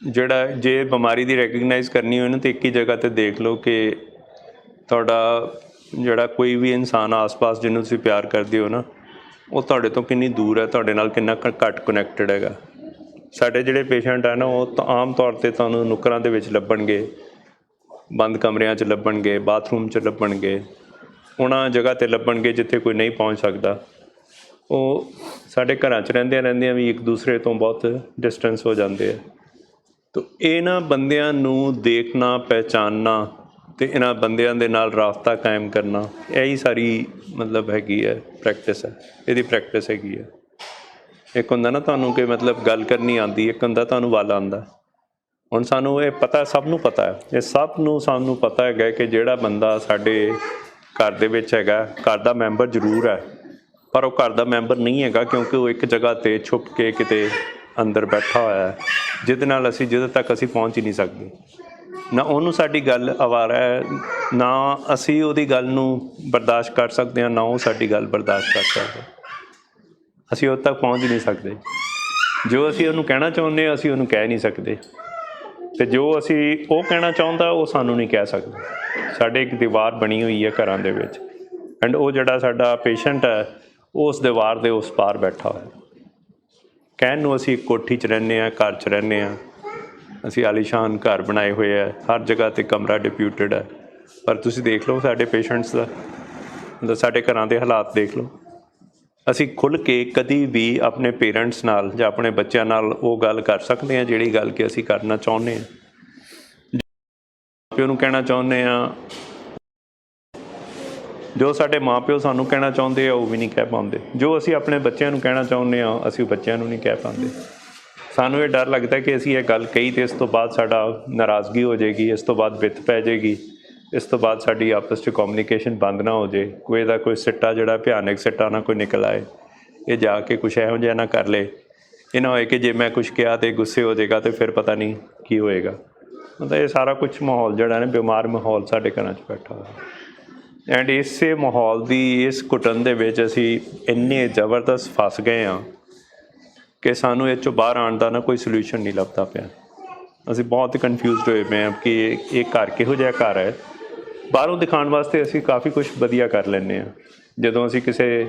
ਜਿਹੜਾ ਜੇ ਬਿਮਾਰੀ ਦੀ ਰੈਕਗਨਾਈਜ਼ ਕਰਨੀ ਹੋਏ ਨਾ ਤਾਂ ਇੱਕ ਹੀ ਜਗ੍ਹਾ 'ਤੇ ਦੇਖ ਲਓ ਕਿ ਤੁਹਾਡਾ ਜਿਹੜਾ ਕੋਈ ਵੀ ਇਨਸਾਨ ਆਸ-ਪਾਸ ਜਿਹਨੂੰ ਤੁਸੀਂ ਪਿਆਰ ਕਰਦੇ ਹੋ ਨਾ, ਉਹ ਤੁਹਾਡੇ ਤੋਂ ਕਿੰਨੀ ਦੂਰ ਹੈ, ਤੁਹਾਡੇ ਨਾਲ ਕਿੰਨਾ ਘੱਟ ਕਨੈਕਟਡ ਹੈਗਾ। ਸਾਡੇ ਜਿਹੜੇ ਪੇਸ਼ੈਂਟ ਹੈ ਨਾ, ਉਹ ਤਾਂ ਆਮ ਤੌਰ 'ਤੇ ਤੁਹਾਨੂੰ ਨੁੱਕਰਾਂ ਦੇ ਵਿੱਚ ਲੱਭਣਗੇ, ਬੰਦ ਕਮਰਿਆਂ 'ਚ ਲੱਭਣਗੇ, ਬਾਥਰੂਮ 'ਚ ਲੱਭਣਗੇ, ਉਹਨਾਂ ਜਗ੍ਹਾ 'ਤੇ ਲੱਭਣਗੇ ਜਿੱਥੇ ਕੋਈ ਨਹੀਂ ਪਹੁੰਚ ਸਕਦਾ। ਉਹ ਸਾਡੇ ਘਰਾਂ 'ਚ ਰਹਿੰਦਿਆਂ ਵੀ ਇੱਕ ਦੂਸਰੇ ਤੋਂ ਬਹੁਤ ਡਿਸਟੈਂਸ ਹੋ ਜਾਂਦੇ ਆ। ਤਾਂ ਇਹਨਾਂ ਬੰਦਿਆਂ ਨੂੰ ਦੇਖਣਾ, ਪਹਿਚਾਨਣਾ ਅਤੇ ਇਹਨਾਂ ਬੰਦਿਆਂ ਦੇ ਨਾਲ ਰਾਬਤਾ ਕਾਇਮ ਕਰਨਾ, ਇਹੀ ਸਾਰੀ ਮਤਲਬ ਹੈਗੀ ਹੈ ਪ੍ਰੈਕਟਿਸ ਹੈ, ਇਹਦੀ ਪ੍ਰੈਕਟਿਸ ਹੈਗੀ ਹੈ। ਇੱਕ ਹੁੰਦਾ ਨਾ ਤੁਹਾਨੂੰ ਕਿ ਮਤਲਬ ਗੱਲ ਕਰਨੀ ਆਉਂਦੀ, ਇੱਕ ਹੁੰਦਾ ਤੁਹਾਨੂੰ ਵੱਲ ਆਉਂਦਾ। ਹੁਣ ਸਾਨੂੰ ਇਹ ਪਤਾ, ਸਭ ਨੂੰ ਪਤਾ ਹੈ, ਇਹ ਸਭ ਨੂੰ ਸਾਨੂੰ ਪਤਾ ਹੈਗਾ ਕਿ ਜਿਹੜਾ ਬੰਦਾ ਸਾਡੇ ਘਰ ਦੇ ਵਿੱਚ ਹੈਗਾ, ਘਰ ਦਾ ਮੈਂਬਰ ਜ਼ਰੂਰ ਹੈ, ਪਰ ਉਹ ਘਰ ਦਾ ਮੈਂਬਰ ਨਹੀਂ ਹੈਗਾ ਕਿਉਂਕਿ ਉਹ ਇੱਕ ਜਗ੍ਹਾ 'ਤੇ ਛੁਪ ਕੇ ਕਿਤੇ ਅੰਦਰ ਬੈਠਾ ਹੋਇਆ ਹੈ, ਜਿਹਦੇ ਤੱਕ ਅਸੀਂ ਪਹੁੰਚ ਹੀ ਨਹੀਂ ਸਕਦੇ। ਨਾ ਉਹਨੂੰ ਸਾਡੀ ਗੱਲ ਆਵਾਰਾ ਹੈ, ਨਾ ਅਸੀਂ ਉਹਦੀ ਗੱਲ ਨੂੰ ਬਰਦਾਸ਼ਤ ਕਰ ਸਕਦੇ ਹਾਂ, ਨਾ ਉਹ ਸਾਡੀ ਗੱਲ ਬਰਦਾਸ਼ਤ ਕਰ ਸਕਦਾ। ਅਸੀਂ ਉਦੋਂ ਤੱਕ ਪਹੁੰਚ ਨਹੀਂ ਸਕਦੇ। ਜੋ ਅਸੀਂ ਉਹਨੂੰ ਕਹਿਣਾ ਚਾਹੁੰਦੇ ਹਾਂ, ਅਸੀਂ ਉਹਨੂੰ ਕਹਿ ਨਹੀਂ ਸਕਦੇ, ਅਤੇ ਜੋ ਅਸੀਂ ਉਹ ਕਹਿਣਾ ਚਾਹੁੰਦਾ ਉਹ ਸਾਨੂੰ ਨਹੀਂ ਕਹਿ ਸਕਦਾ। ਸਾਡੇ ਇੱਕ ਦੀਵਾਰ ਬਣੀ ਹੋਈ ਹੈ ਘਰਾਂ ਦੇ ਵਿੱਚ, ਐਂਡ ਉਹ ਜਿਹੜਾ ਸਾਡਾ ਪੇਸ਼ੈਂਟ ਹੈ, ਉਹ ਉਸ ਦੀਵਾਰ ਦੇ ਉਸ ਪਾਰ ਬੈਠਾ ਹੋਇਆ। ਕਹਿਣ ਨੂੰ ਅਸੀਂ ਇੱਕ ਕੋਠੀ 'ਚ ਰਹਿੰਦੇ ਹਾਂ, ਘਰ 'ਚ ਰਹਿੰਦੇ ਹਾਂ, ਅਸੀਂ ਆਲੀਸ਼ਾਨ ਘਰ ਬਣਾਏ ਹੋਏ ਹੈ, ਹਰ ਜਗ੍ਹਾ 'ਤੇ ਕਮਰਾ ਡਿਪਿਊਟਡ ਹੈ, ਪਰ ਤੁਸੀਂ ਦੇਖ ਲਓ ਸਾਡੇ ਪੇਸ਼ੈਂਟਸ ਦਾ, ਮਤਲਬ ਸਾਡੇ ਘਰਾਂ ਦੇ ਹਾਲਾਤ ਦੇਖ ਲਓ। ਅਸੀਂ ਖੁੱਲ੍ਹ ਕੇ ਕਦੀ ਵੀ ਆਪਣੇ ਪੇਰੈਂਟਸ ਨਾਲ ਜਾਂ ਆਪਣੇ ਬੱਚਿਆਂ ਨਾਲ ਉਹ ਗੱਲ ਕਰ ਸਕਦੇ ਹਾਂ ਜਿਹੜੀ ਗੱਲ ਕਿ ਅਸੀਂ ਕਰਨਾ ਚਾਹੁੰਦੇ ਹਾਂ, ਮਾਂ ਪਿਓ ਨੂੰ ਕਹਿਣਾ ਚਾਹੁੰਦੇ ਹਾਂ। ਜੋ ਸਾਡੇ ਮਾਂ ਪਿਓ ਸਾਨੂੰ ਕਹਿਣਾ ਚਾਹੁੰਦੇ ਆ ਉਹ ਵੀ ਨਹੀਂ ਕਹਿ ਪਾਉਂਦੇ। ਜੋ ਅਸੀਂ ਆਪਣੇ ਬੱਚਿਆਂ ਨੂੰ ਕਹਿਣਾ ਚਾਹੁੰਦੇ ਹਾਂ, ਅਸੀਂ ਬੱਚਿਆਂ ਨੂੰ ਨਹੀਂ ਕਹਿ ਪਾਉਂਦੇ। ਸਾਨੂੰ ਇਹ ਡਰ ਲੱਗਦਾ ਕਿ ਅਸੀਂ ਇਹ ਗੱਲ ਕਹੀ ਅਤੇ ਇਸ ਤੋਂ ਬਾਅਦ ਸਾਡਾ ਨਾਰਾਜ਼ਗੀ ਹੋ ਜਾਏਗੀ, ਇਸ ਤੋਂ ਬਾਅਦ ਬਿੱਥ ਪੈ ਜਾਏਗੀ, ਇਸ ਤੋਂ ਬਾਅਦ ਸਾਡੀ ਆਪਸ 'ਚ ਕਮਿਊਨੀਕੇਸ਼ਨ ਬੰਦ ਨਾ ਹੋ ਜਾਏ, ਕੋਈ ਇਹਦਾ ਕੋਈ ਸਿੱਟਾ ਜਿਹੜਾ ਭਿਆਨਕ ਸਿੱਟਾ ਨਾ ਕੋਈ ਨਿਕਲ ਆਏ, ਇਹ ਜਾ ਕੇ ਕੁਛ ਇਹੋ ਜਿਹਾ ਨਾ ਕਰ ਲਏ। ਇਹ ਨਾ ਹੋਏ ਕਿ ਜੇ ਮੈਂ ਕੁਛ ਕਿਹਾ ਅਤੇ ਗੁੱਸੇ ਹੋ ਜਾਏਗਾ ਅਤੇ ਫਿਰ ਪਤਾ ਨਹੀਂ ਕੀ ਹੋਏਗਾ। ਮਤਲਬ ਇਹ ਸਾਰਾ ਕੁਛ ਮਾਹੌਲ ਜਿਹੜਾ ਨਾ ਬਿਮਾਰ ਮਾਹੌਲ ਸਾਡੇ ਘਰਾਂ 'ਚ ਬੈਠਾ ਹੋਇਆ। ਐਂਡ ਇਸੇ ਮਾਹੌਲ ਦੀ ਇਸ ਘੁਟਨ ਦੇ ਵਿੱਚ ਅਸੀਂ ਇੰਨੇ ਜ਼ਬਰਦਸਤ ਫਸ ਗਏ ਹਾਂ ਕਿ ਸਾਨੂੰ ਇਹ 'ਚੋਂ ਬਾਹਰ ਆਉਣ ਦਾ ਨਾ ਕੋਈ ਸਲਿਊਸ਼ਨ ਨਹੀਂ ਲੱਭਦਾ ਪਿਆ। ਅਸੀਂ ਬਹੁਤ ਕਨਫਿਊਜ਼ਡ ਹੋਏ ਪਏ ਹਾਂ ਕਿ ਇਹ ਘਰ ਕਿਹੋ ਜਿਹਾ ਘਰ ਹੈ। ਬਾਹਰੋਂ ਦਿਖਾਉਣ ਵਾਸਤੇ ਅਸੀਂ ਕਾਫੀ ਕੁਛ ਵਧੀਆ ਕਰ ਲੈਂਦੇ ਹਾਂ। ਜਦੋਂ ਅਸੀਂ ਕਿਸੇ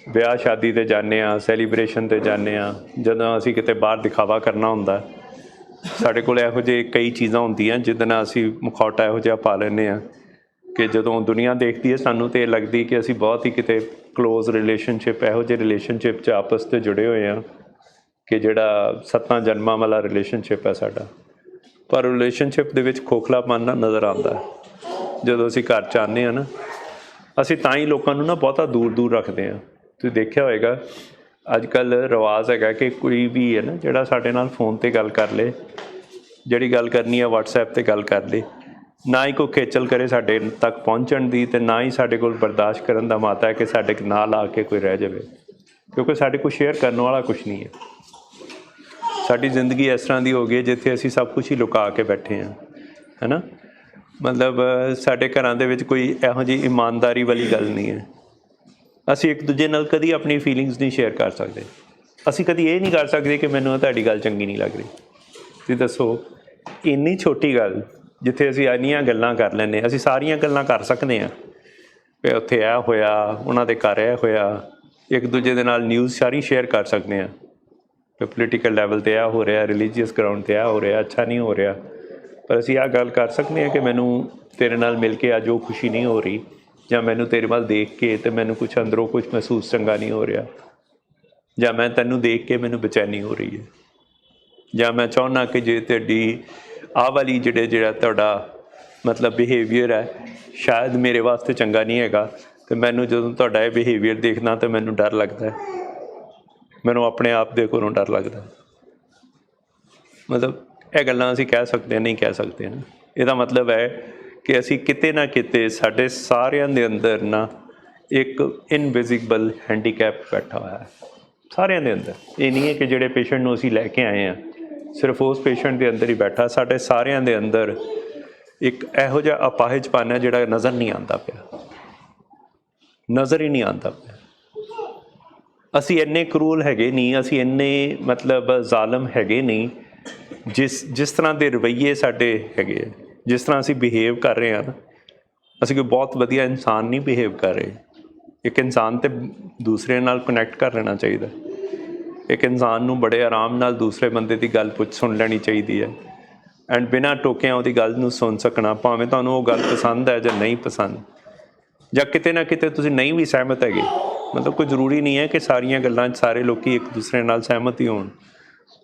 ਵਿਆਹ ਸ਼ਾਦੀ 'ਤੇ ਜਾਂਦੇ ਹਾਂ, ਸੈਲੀਬ੍ਰੇਸ਼ਨ 'ਤੇ ਜਾਂਦੇ ਹਾਂ, ਜਦੋਂ ਅਸੀਂ ਕਿਤੇ ਬਾਹਰ ਦਿਖਾਵਾ ਕਰਨਾ ਹੁੰਦਾ, ਸਾਡੇ ਕੋਲ ਇਹੋ ਜਿਹੇ ਕਈ ਚੀਜ਼ਾਂ ਹੁੰਦੀਆਂ ਜਿਹਦੇ ਨਾਲ ਅਸੀਂ ਮੁਖੌਟਾ ਇਹੋ ਜਿਹਾ ਪਾ ਲੈਂਦੇ ਹਾਂ ਕਿ ਜਦੋਂ ਦੁਨੀਆ ਦੇਖਦੀ ਹੈ ਸਾਨੂੰ ਤਾਂ ਇਹ ਲੱਗਦੀ ਕਿ ਅਸੀਂ ਬਹੁਤ ਹੀ ਕਿਤੇ ਕਲੋਜ਼ ਰਿਲੇਸ਼ਨਸ਼ਿਪ, ਇਹੋ ਜਿਹੇ ਰਿਲੇਸ਼ਨਸ਼ਿਪ 'ਚ ਆਪਸ 'ਤੇ ਜੁੜੇ ਹੋਏ ਹਾਂ ਕਿ ਜਿਹੜਾ 7 ਜਨਮਾਂ ਵਾਲਾ ਰਿਲੇਸ਼ਨਸ਼ਿਪ ਹੈ ਸਾਡਾ। ਪਰ ਰਿਲੇਸ਼ਨਸ਼ਿਪ ਦੇ ਵਿੱਚ ਖੋਖਲਾਪਨ ਨਾ ਨਜ਼ਰ ਆਉਂਦਾ ਜਦੋਂ ਅਸੀਂ ਘਰ 'ਚ ਆਉਂਦੇ ਹਾਂ ਨਾ। ਅਸੀਂ ਤਾਂ ਹੀ ਲੋਕਾਂ ਨੂੰ ਨਾ ਬਹੁਤਾ ਦੂਰ ਦੂਰ ਰੱਖਦੇ ਹਾਂ। ਤੁਸੀਂ ਦੇਖਿਆ ਹੋਏਗਾ ਅੱਜ ਕੱਲ੍ਹ ਰਿਵਾਜ਼ ਹੈਗਾ ਕਿ ਕੋਈ ਵੀ ਹੈ ਨਾ ਜਿਹੜਾ ਸਾਡੇ ਨਾਲ ਫੋਨ 'ਤੇ ਗੱਲ ਕਰ ਲੇ, ਜਿਹੜੀ ਗੱਲ ਕਰਨੀ ਹੈ ਵਟਸਐਪ 'ਤੇ ਗੱਲ ਕਰ ਲੇ, ਨਾ ਹੀ ਕੋਈ ਖੇਚਲ ਕਰੇ ਸਾਡੇ ਤੱਕ ਪਹੁੰਚਣ ਦੀ, ਅਤੇ ਨਾ ਹੀ ਸਾਡੇ ਕੋਲ ਬਰਦਾਸ਼ਤ ਕਰਨ ਦਾ ਮਾਤਾ ਹੈ ਕਿ ਸਾਡੇ ਨਾਲ ਆ ਕੇ ਕੋਈ ਰਹਿ ਜਾਵੇ, ਕਿਉਂਕਿ ਸਾਡੇ ਕੋਲ ਸ਼ੇਅਰ ਕਰਨ ਵਾਲਾ ਕੁਛ ਨਹੀਂ ਹੈ। ਸਾਡੀ ਜ਼ਿੰਦਗੀ ਇਸ ਤਰ੍ਹਾਂ ਦੀ ਹੋ ਗਈ ਜਿੱਥੇ ਅਸੀਂ ਸਭ ਕੁਛ ਹੀ ਲੁਕਾ ਕੇ ਬੈਠੇ ਹਾਂ, ਹੈ ਨਾ। ਮਤਲਬ ਸਾਡੇ ਘਰਾਂ ਦੇ ਵਿੱਚ ਕੋਈ ਇਹੋ ਜਿਹੀ ਇਮਾਨਦਾਰੀ ਵਾਲੀ ਗੱਲ ਨਹੀਂ ਹੈ। ਅਸੀਂ ਇੱਕ ਦੂਜੇ ਨਾਲ ਕਦੀ ਆਪਣੀ ਫੀਲਿੰਗਸ ਨਹੀਂ ਸ਼ੇਅਰ ਕਰ ਸਕਦੇ। ਅਸੀਂ ਕਦੀ ਇਹ ਨਹੀਂ ਕਰ ਸਕਦੇ ਕਿ ਮੈਨੂੰ ਤੁਹਾਡੀ ਗੱਲ ਚੰਗੀ ਨਹੀਂ ਲੱਗ ਰਹੀ। ਤੁਸੀਂ ਦੱਸੋ, ਇੰਨੀ ਛੋਟੀ ਗੱਲ ਜਿੱਥੇ ਅਸੀਂ ਇੰਨੀਆਂ ਗੱਲਾਂ ਕਰ ਲੈਂਦੇ, ਅਸੀਂ ਸਾਰੀਆਂ ਗੱਲਾਂ ਕਰ ਸਕਦੇ ਹਾਂ ਕਿ ਉੱਥੇ ਇਹ ਹੋਇਆ, ਉਹਨਾਂ ਦੇ ਘਰ ਇਹ ਹੋਇਆ, ਇੱਕ ਦੂਜੇ ਦੇ ਨਾਲ ਨਿਊਜ਼ ਸਾਰੀ ਸ਼ੇਅਰ ਕਰ ਸਕਦੇ ਹਾਂ ਕਿ ਪੋਲੀਟੀਕਲ ਲੈਵਲ 'ਤੇ ਇਹ ਹੋ ਰਿਹਾ, ਰਿਲੀਜੀਅਸ ਗਰਾਊਂਡ 'ਤੇ ਇਹ ਹੋ ਰਿਹਾ, ਅੱਛਾ ਨਹੀਂ ਹੋ ਰਿਹਾ। ਪਰ ਅਸੀਂ ਆਹ ਗੱਲ ਕਰ ਸਕਦੇ ਹਾਂ ਕਿ ਮੈਨੂੰ ਤੇਰੇ ਨਾਲ ਮਿਲ ਕੇ ਅੱਜ ਉਹ ਖੁਸ਼ੀ ਨਹੀਂ ਹੋ ਰਹੀ, ਜਾਂ ਮੈਨੂੰ ਤੇਰੇ ਵੱਲ ਦੇਖ ਕੇ ਅਤੇ ਮੈਨੂੰ ਕੁਛ ਅੰਦਰੋਂ ਕੁਛ ਮਹਿਸੂਸ ਚੰਗਾ ਨਹੀਂ ਹੋ ਰਿਹਾ, ਜਾਂ ਮੈਂ ਤੈਨੂੰ ਦੇਖ ਕੇ ਮੈਨੂੰ ਬੇਚੈਨੀ ਹੋ ਰਹੀ ਹੈ, ਜਾਂ ਮੈਂ ਚਾਹੁੰਦਾ ਕਿ ਜੇ ਤੁਹਾਡੀ ਆਹ ਵਾਲੀ ਜਿਹੜਾ ਤੁਹਾਡਾ ਮਤਲਬ ਬਿਹੇਵੀਅਰ ਹੈ ਸ਼ਾਇਦ ਮੇਰੇ ਵਾਸਤੇ ਚੰਗਾ ਨਹੀਂ ਹੈਗਾ, ਅਤੇ ਮੈਨੂੰ ਜਦੋਂ ਤੁਹਾਡਾ ਇਹ ਬਿਹੇਵੀਅਰ ਦੇਖਦਾ ਤਾਂ ਮੈਨੂੰ ਡਰ ਲੱਗਦਾ, ਮੈਨੂੰ ਆਪਣੇ ਆਪ ਦੇ ਕੋਲੋਂ ਡਰ ਲੱਗਦਾ। ਮਤਲਬ ਇਹ ਗੱਲਾਂ ਅਸੀਂ ਕਹਿ ਸਕਦੇ ਹਾਂ, ਨਹੀਂ ਕਹਿ ਸਕਦੇ ਨਾ। ਇਹਦਾ ਮਤਲਬ ਹੈ ਕਿ ਅਸੀਂ ਕਿਤੇ ਨਾ ਕਿਤੇ ਸਾਡੇ ਸਾਰਿਆਂ ਦੇ ਅੰਦਰ ਨਾ ਇੱਕ ਇਨਵਿਜ਼ੀਬਲ ਹੈਂਡੀਕੈਪ ਬੈਠਾ ਹੋਇਆ ਹੈ, ਸਾਰਿਆਂ ਦੇ ਅੰਦਰ। ਇਹ ਨਹੀਂ ਹੈ ਕਿ ਜਿਹੜੇ ਪੇਸ਼ੈਂਟ ਨੂੰ ਅਸੀਂ ਲੈ ਕੇ ਆਏ ਹਾਂ ਸਿਰਫ ਉਸ ਪੇਸ਼ੈਂਟ ਦੇ ਅੰਦਰ ਹੀ ਬੈਠਾ, ਸਾਡੇ ਸਾਰਿਆਂ ਦੇ ਅੰਦਰ ਇੱਕ ਇਹੋ ਜਿਹਾ ਅਪਾਹਿਜਪਨ ਹੈ ਜਿਹੜਾ ਨਜ਼ਰ ਨਹੀਂ ਆਉਂਦਾ ਪਿਆ, ਨਜ਼ਰ ਹੀ ਨਹੀਂ ਆਉਂਦਾ ਪਿਆ। ਅਸੀਂ ਇੰਨੇ ਕਰੂਲ ਹੈਗੇ ਨਹੀਂ, ਅਸੀਂ ਇੰਨੇ ਮਤਲਬ ਜ਼ਾਲਮ ਹੈਗੇ ਨਹੀਂ ਜਿਸ ਤਰ੍ਹਾਂ ਦੇ ਰਵੱਈਏ ਸਾਡੇ ਹੈਗੇ ਆ, ਜਿਸ ਤਰ੍ਹਾਂ ਅਸੀਂ ਬਿਹੇਵ ਕਰ ਰਹੇ ਹਾਂ ਨਾ, ਅਸੀਂ ਕੋਈ ਬਹੁਤ ਵਧੀਆ ਇਨਸਾਨ ਨਹੀਂ ਬਿਹੇਵ ਕਰ ਰਹੇ। ਇੱਕ ਇਨਸਾਨ ਤਾਂ ਦੂਸਰੇ ਨਾਲ ਕਨੈਕਟ ਕਰ ਲੈਣਾ ਚਾਹੀਦਾ। ਇੱਕ ਇਨਸਾਨ ਨੂੰ ਬੜੇ ਆਰਾਮ ਨਾਲ ਦੂਸਰੇ ਬੰਦੇ ਦੀ ਗੱਲ ਸੁਣ ਲੈਣੀ ਚਾਹੀਦੀ ਹੈ ਐਂਡ ਬਿਨਾਂ ਟੋਕਿਆਂ ਉਹਦੀ ਗੱਲ ਨੂੰ ਸੁਣ ਸਕਣਾ, ਭਾਵੇਂ ਤੁਹਾਨੂੰ ਉਹ ਗੱਲ ਪਸੰਦ ਹੈ ਜਾਂ ਨਹੀਂ ਪਸੰਦ, ਜਾਂ ਕਿਤੇ ਨਾ ਕਿਤੇ ਤੁਸੀਂ ਨਹੀਂ ਵੀ ਸਹਿਮਤ ਹੈਗੇ। ਮਤਲਬ ਕੋਈ ਜ਼ਰੂਰੀ ਨਹੀਂ ਹੈ ਕਿ ਸਾਰੀਆਂ ਗੱਲਾਂ 'ਚ ਸਾਰੇ ਲੋਕ ਇੱਕ ਦੂਸਰੇ ਨਾਲ ਸਹਿਮਤ ਹੀ ਹੋਣ,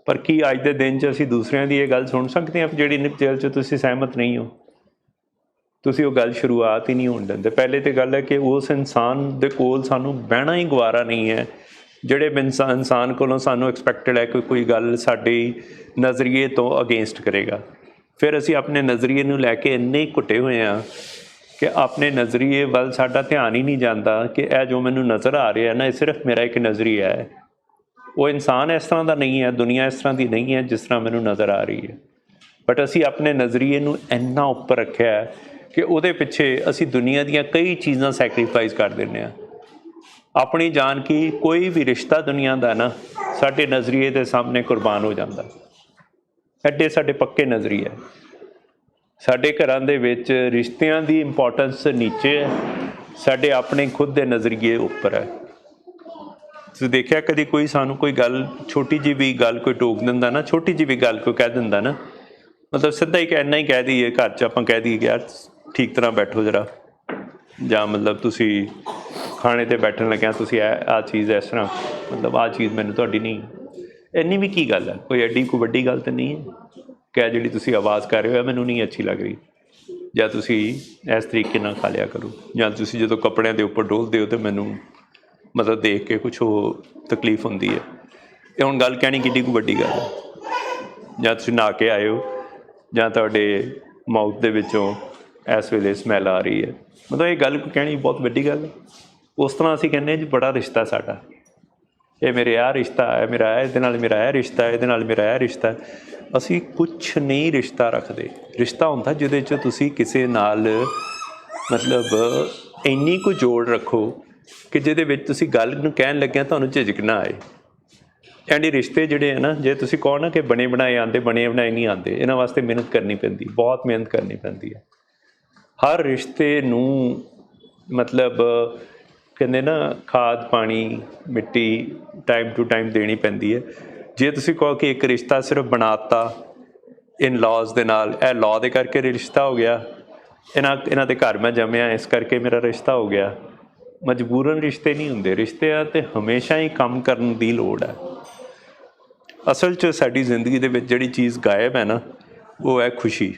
ਪਰ ਕੀ ਅੱਜ ਦੇ ਦਿਨ 'ਚ ਅਸੀਂ ਦੂਸਰਿਆਂ ਦੀ ਇਹ ਗੱਲ ਸੁਣ ਸਕਦੇ ਹਾਂ ਜਿਹੜੀ ਨਿੱਜਲ 'ਚ ਤੁਸੀਂ ਸਹਿਮਤ ਨਹੀਂ ਹੋ? ਤੁਸੀਂ ਉਹ ਗੱਲ ਸ਼ੁਰੂਆਤ ਹੀ ਨਹੀਂ ਹੋਣ ਦਿੰਦੇ। ਪਹਿਲੇ ਤਾਂ ਗੱਲ ਹੈ ਕਿ ਉਸ ਇਨਸਾਨ ਦੇ ਕੋਲ ਸਾਨੂੰ ਬਹਿਣਾ ਹੀ ਗਵਾਰਾ ਨਹੀਂ ਹੈ ਜਿਹੜੇ ਇਨਸਾਨ ਕੋਲੋਂ ਸਾਨੂੰ ਐਕਸਪੈਕਟਡ ਹੈ ਕਿ ਕੋਈ ਗੱਲ ਸਾਡੀ ਨਜ਼ਰੀਏ ਤੋਂ ਅਗੇਂਸਟ ਕਰੇਗਾ। ਫਿਰ ਅਸੀਂ ਆਪਣੇ ਨਜ਼ਰੀਏ ਨੂੰ ਲੈ ਕੇ ਇੰਨੇ ਘੁੱਟੇ ਹੋਏ ਹਾਂ ਕਿ ਆਪਣੇ ਨਜ਼ਰੀਏ ਵੱਲ ਸਾਡਾ ਧਿਆਨ ਹੀ ਨਹੀਂ ਜਾਂਦਾ ਕਿ ਇਹ ਜੋ ਮੈਨੂੰ ਨਜ਼ਰ ਆ ਰਿਹਾ ਨਾ, ਇਹ ਸਿਰਫ ਮੇਰਾ ਇੱਕ ਨਜ਼ਰੀਆ ਹੈ। ਉਹ ਇਨਸਾਨ ਇਸ ਤਰ੍ਹਾਂ ਦਾ ਨਹੀਂ ਹੈ, ਦੁਨੀਆ ਇਸ ਤਰ੍ਹਾਂ ਦੀ ਨਹੀਂ ਹੈ ਜਿਸ ਤਰ੍ਹਾਂ ਮੈਨੂੰ ਨਜ਼ਰ ਆ ਰਹੀ ਹੈ। ਬਟ ਅਸੀਂ ਆਪਣੇ ਨਜ਼ਰੀਏ ਨੂੰ ਇੰਨਾ ਉੱਪਰ ਰੱਖਿਆ ਹੈ ਕਿ ਉਹਦੇ ਪਿੱਛੇ ਅਸੀਂ ਦੁਨੀਆ ਦੀਆਂ ਕਈ ਚੀਜ਼ਾਂ ਸੈਕਰੀਫਾਈਸ ਕਰ ਦਿੰਦੇ ਹਾਂ। ਆਪਣੀ ਜਾਨ ਕੀ, ਕੋਈ ਵੀ ਰਿਸ਼ਤਾ ਦੁਨੀਆ ਦਾ ਨਾ ਸਾਡੇ ਨਜ਼ਰੀਏ ਦੇ ਸਾਹਮਣੇ ਕੁਰਬਾਨ ਹੋ ਜਾਂਦਾ। ਐਡੇ ਸਾਡੇ ਪੱਕੇ ਨਜ਼ਰੀਏ। ਸਾਡੇ ਘਰਾਂ ਦੇ ਵਿੱਚ ਰਿਸ਼ਤਿਆਂ ਦੀ ਇੰਪੋਰਟੈਂਸ ਨੀਚੇ ਹੈ, ਸਾਡੇ ਆਪਣੇ ਖੁਦ ਦੇ ਨਜ਼ਰੀਏ ਉੱਪਰ ਹੈ। ਤੁਸੀਂ ਦੇਖਿਆ ਕਦੀ ਕੋਈ ਸਾਨੂੰ ਕੋਈ ਗੱਲ, ਛੋਟੀ ਜਿਹੀ ਵੀ ਗੱਲ ਕੋਈ ਟੋਕ ਦਿੰਦਾ ਨਾ, ਛੋਟੀ ਜਿਹੀ ਵੀ ਗੱਲ ਕੋਈ ਕਹਿ ਦਿੰਦਾ ਨਾ, ਮਤਲਬ ਸਿੱਧਾ ਹੀ ਇੰਨਾ ਹੀ ਕਹਿ ਦਈਏ, ਘਰ 'ਚ ਆਪਾਂ ਕਹਿ ਦਈਏ ਕਿ ਯਾਰ ਠੀਕ ਤਰ੍ਹਾਂ ਬੈਠੋ ਜ਼ਰਾ, ਜਾਂ ਮਤਲਬ ਤੁਸੀਂ ਖਾਣੇ 'ਤੇ ਬੈਠਣ ਲੱਗਿਆ ਤੁਸੀਂ ਆਹ ਚੀਜ਼ ਇਸ ਤਰ੍ਹਾਂ, ਮਤਲਬ ਆਹ ਚੀਜ਼ ਮੈਨੂੰ ਤੁਹਾਡੀ ਨਹੀਂ, ਇੰਨੀ ਵੀ ਕੀ ਗੱਲ ਹੈ? ਕੋਈ ਐਡੀ ਕੋਈ ਵੱਡੀ ਗੱਲ ਤਾਂ ਨਹੀਂ ਹੈ ਕਿ ਜਿਹੜੀ ਤੁਸੀਂ ਆਵਾਜ਼ ਕਰ ਰਹੇ ਹੋ ਮੈਨੂੰ ਨਹੀਂ ਅੱਛੀ ਲੱਗ ਰਹੀ, ਜਾਂ ਤੁਸੀਂ ਇਸ ਤਰੀਕੇ ਨਾਲ ਖਾ ਲਿਆ ਕਰੋ, ਜਾਂ ਤੁਸੀਂ ਜਦੋਂ ਕੱਪੜਿਆਂ ਦੇ ਉੱਪਰ ਡੋਲਦੇ ਹੋ ਤਾਂ ਮੈਨੂੰ ਮਤਲਬ ਦੇਖ ਕੇ ਕੁਛ ਉਹ ਤਕਲੀਫ ਹੁੰਦੀ ਹੈ। ਇਹ ਹੁਣ ਗੱਲ ਕਹਿਣੀ ਕਿੱਡੀ ਕੁ ਵੱਡੀ ਗੱਲ ਹੈ? ਜਾਂ ਤੁਸੀਂ ਨਹਾ ਕੇ ਆਏ ਹੋ, ਜਾਂ ਤੁਹਾਡੇ ਮਾਊਥ ਦੇ ਵਿੱਚੋਂ ਇਸ ਵੇਲੇ ਸਮੈਲ ਆ ਰਹੀ ਹੈ, ਮਤਲਬ ਇਹ ਗੱਲ ਕਹਿਣੀ ਬਹੁਤ ਵੱਡੀ ਗੱਲ ਹੈ। ਉਸ ਤਰ੍ਹਾਂ ਅਸੀਂ ਕਹਿੰਦੇ ਹਾਂ ਜੀ ਬੜਾ ਰਿਸ਼ਤਾ ਸਾਡਾ, ਇਹ ਮੇਰੇ ਆਹ ਰਿਸ਼ਤਾ ਹੈ, ਮੇਰਾ ਇਹਦੇ ਨਾਲ ਮੇਰਾ ਇਹ ਰਿਸ਼ਤਾ ਹੈ, ਇਹਦੇ ਨਾਲ ਮੇਰਾ ਇਹ ਰਿਸ਼ਤਾ। ਅਸੀਂ ਕੁਛ ਨਹੀਂ ਰਿਸ਼ਤਾ ਰੱਖਦੇ। ਰਿਸ਼ਤਾ ਹੁੰਦਾ ਜਿਹਦੇ 'ਚ ਤੁਸੀਂ ਕਿਸੇ ਨਾਲ ਮਤਲਬ ਇੰਨੀ ਕੁ ਜੋੜ ਰੱਖੋ ਕਿ ਜਿਹਦੇ ਵਿੱਚ ਤੁਸੀਂ ਗੱਲ ਨੂੰ ਕਹਿਣ ਲੱਗਿਆ ਤੁਹਾਨੂੰ ਝਿਜਕ ਨਾ ਆਏ। ਐਂਡ ਇਹ ਰਿਸ਼ਤੇ ਜਿਹੜੇ ਹੈ ਨਾ, ਜੇ ਤੁਸੀਂ ਕਹੋ ਨਾ ਕਿ ਬਣੇ ਬਣਾਏ ਆਉਂਦੇ, ਬਣੇ ਬਣਾਏ ਨਹੀਂ ਆਉਂਦੇ, ਇਹਨਾਂ ਵਾਸਤੇ ਮਿਹਨਤ ਕਰਨੀ ਪੈਂਦੀ, ਬਹੁਤ ਮਿਹਨਤ ਕਰਨੀ ਪੈਂਦੀ ਹੈ। ਹਰ ਰਿਸ਼ਤੇ ਨੂੰ ਮਤਲਬ ਕਹਿੰਦੇ ਨਾ ਖਾਦ ਪਾਣੀ ਮਿੱਟੀ ਟਾਈਮ ਟੂ ਟਾਈਮ ਦੇਣੀ ਪੈਂਦੀ ਹੈ। ਜੇ ਤੁਸੀਂ ਕਹੋ ਕਿ ਇੱਕ ਰਿਸ਼ਤਾ ਸਿਰਫ ਬਣਾ ਤਾ ਇਨ ਲਾਜ਼ ਦੇ ਨਾਲ, ਇਹ ਲਾਅ ਦੇ ਕਰਕੇ ਰਿਸ਼ਤਾ ਹੋ ਗਿਆ, ਇਹਨਾਂ ਦੇ ਘਰ ਮੈਂ ਜੰਮਿਆ ਇਸ ਕਰਕੇ ਮੇਰਾ ਰਿਸ਼ਤਾ ਹੋ ਗਿਆ, ਮਜਬੂਰਨ ਰਿਸ਼ਤੇ ਨਹੀਂ ਹੁੰਦੇ। ਰਿਸ਼ਤਿਆਂ 'ਤੇ ਹਮੇਸ਼ਾ ਹੀ ਕੰਮ ਕਰਨ ਦੀ ਲੋੜ ਹੈ। ਅਸਲ 'ਚ ਸਾਡੀ ਜ਼ਿੰਦਗੀ ਦੇ ਵਿੱਚ ਜਿਹੜੀ ਚੀਜ਼ ਗਾਇਬ ਹੈ ਨਾ, ਉਹ ਹੈ ਖੁਸ਼ੀ।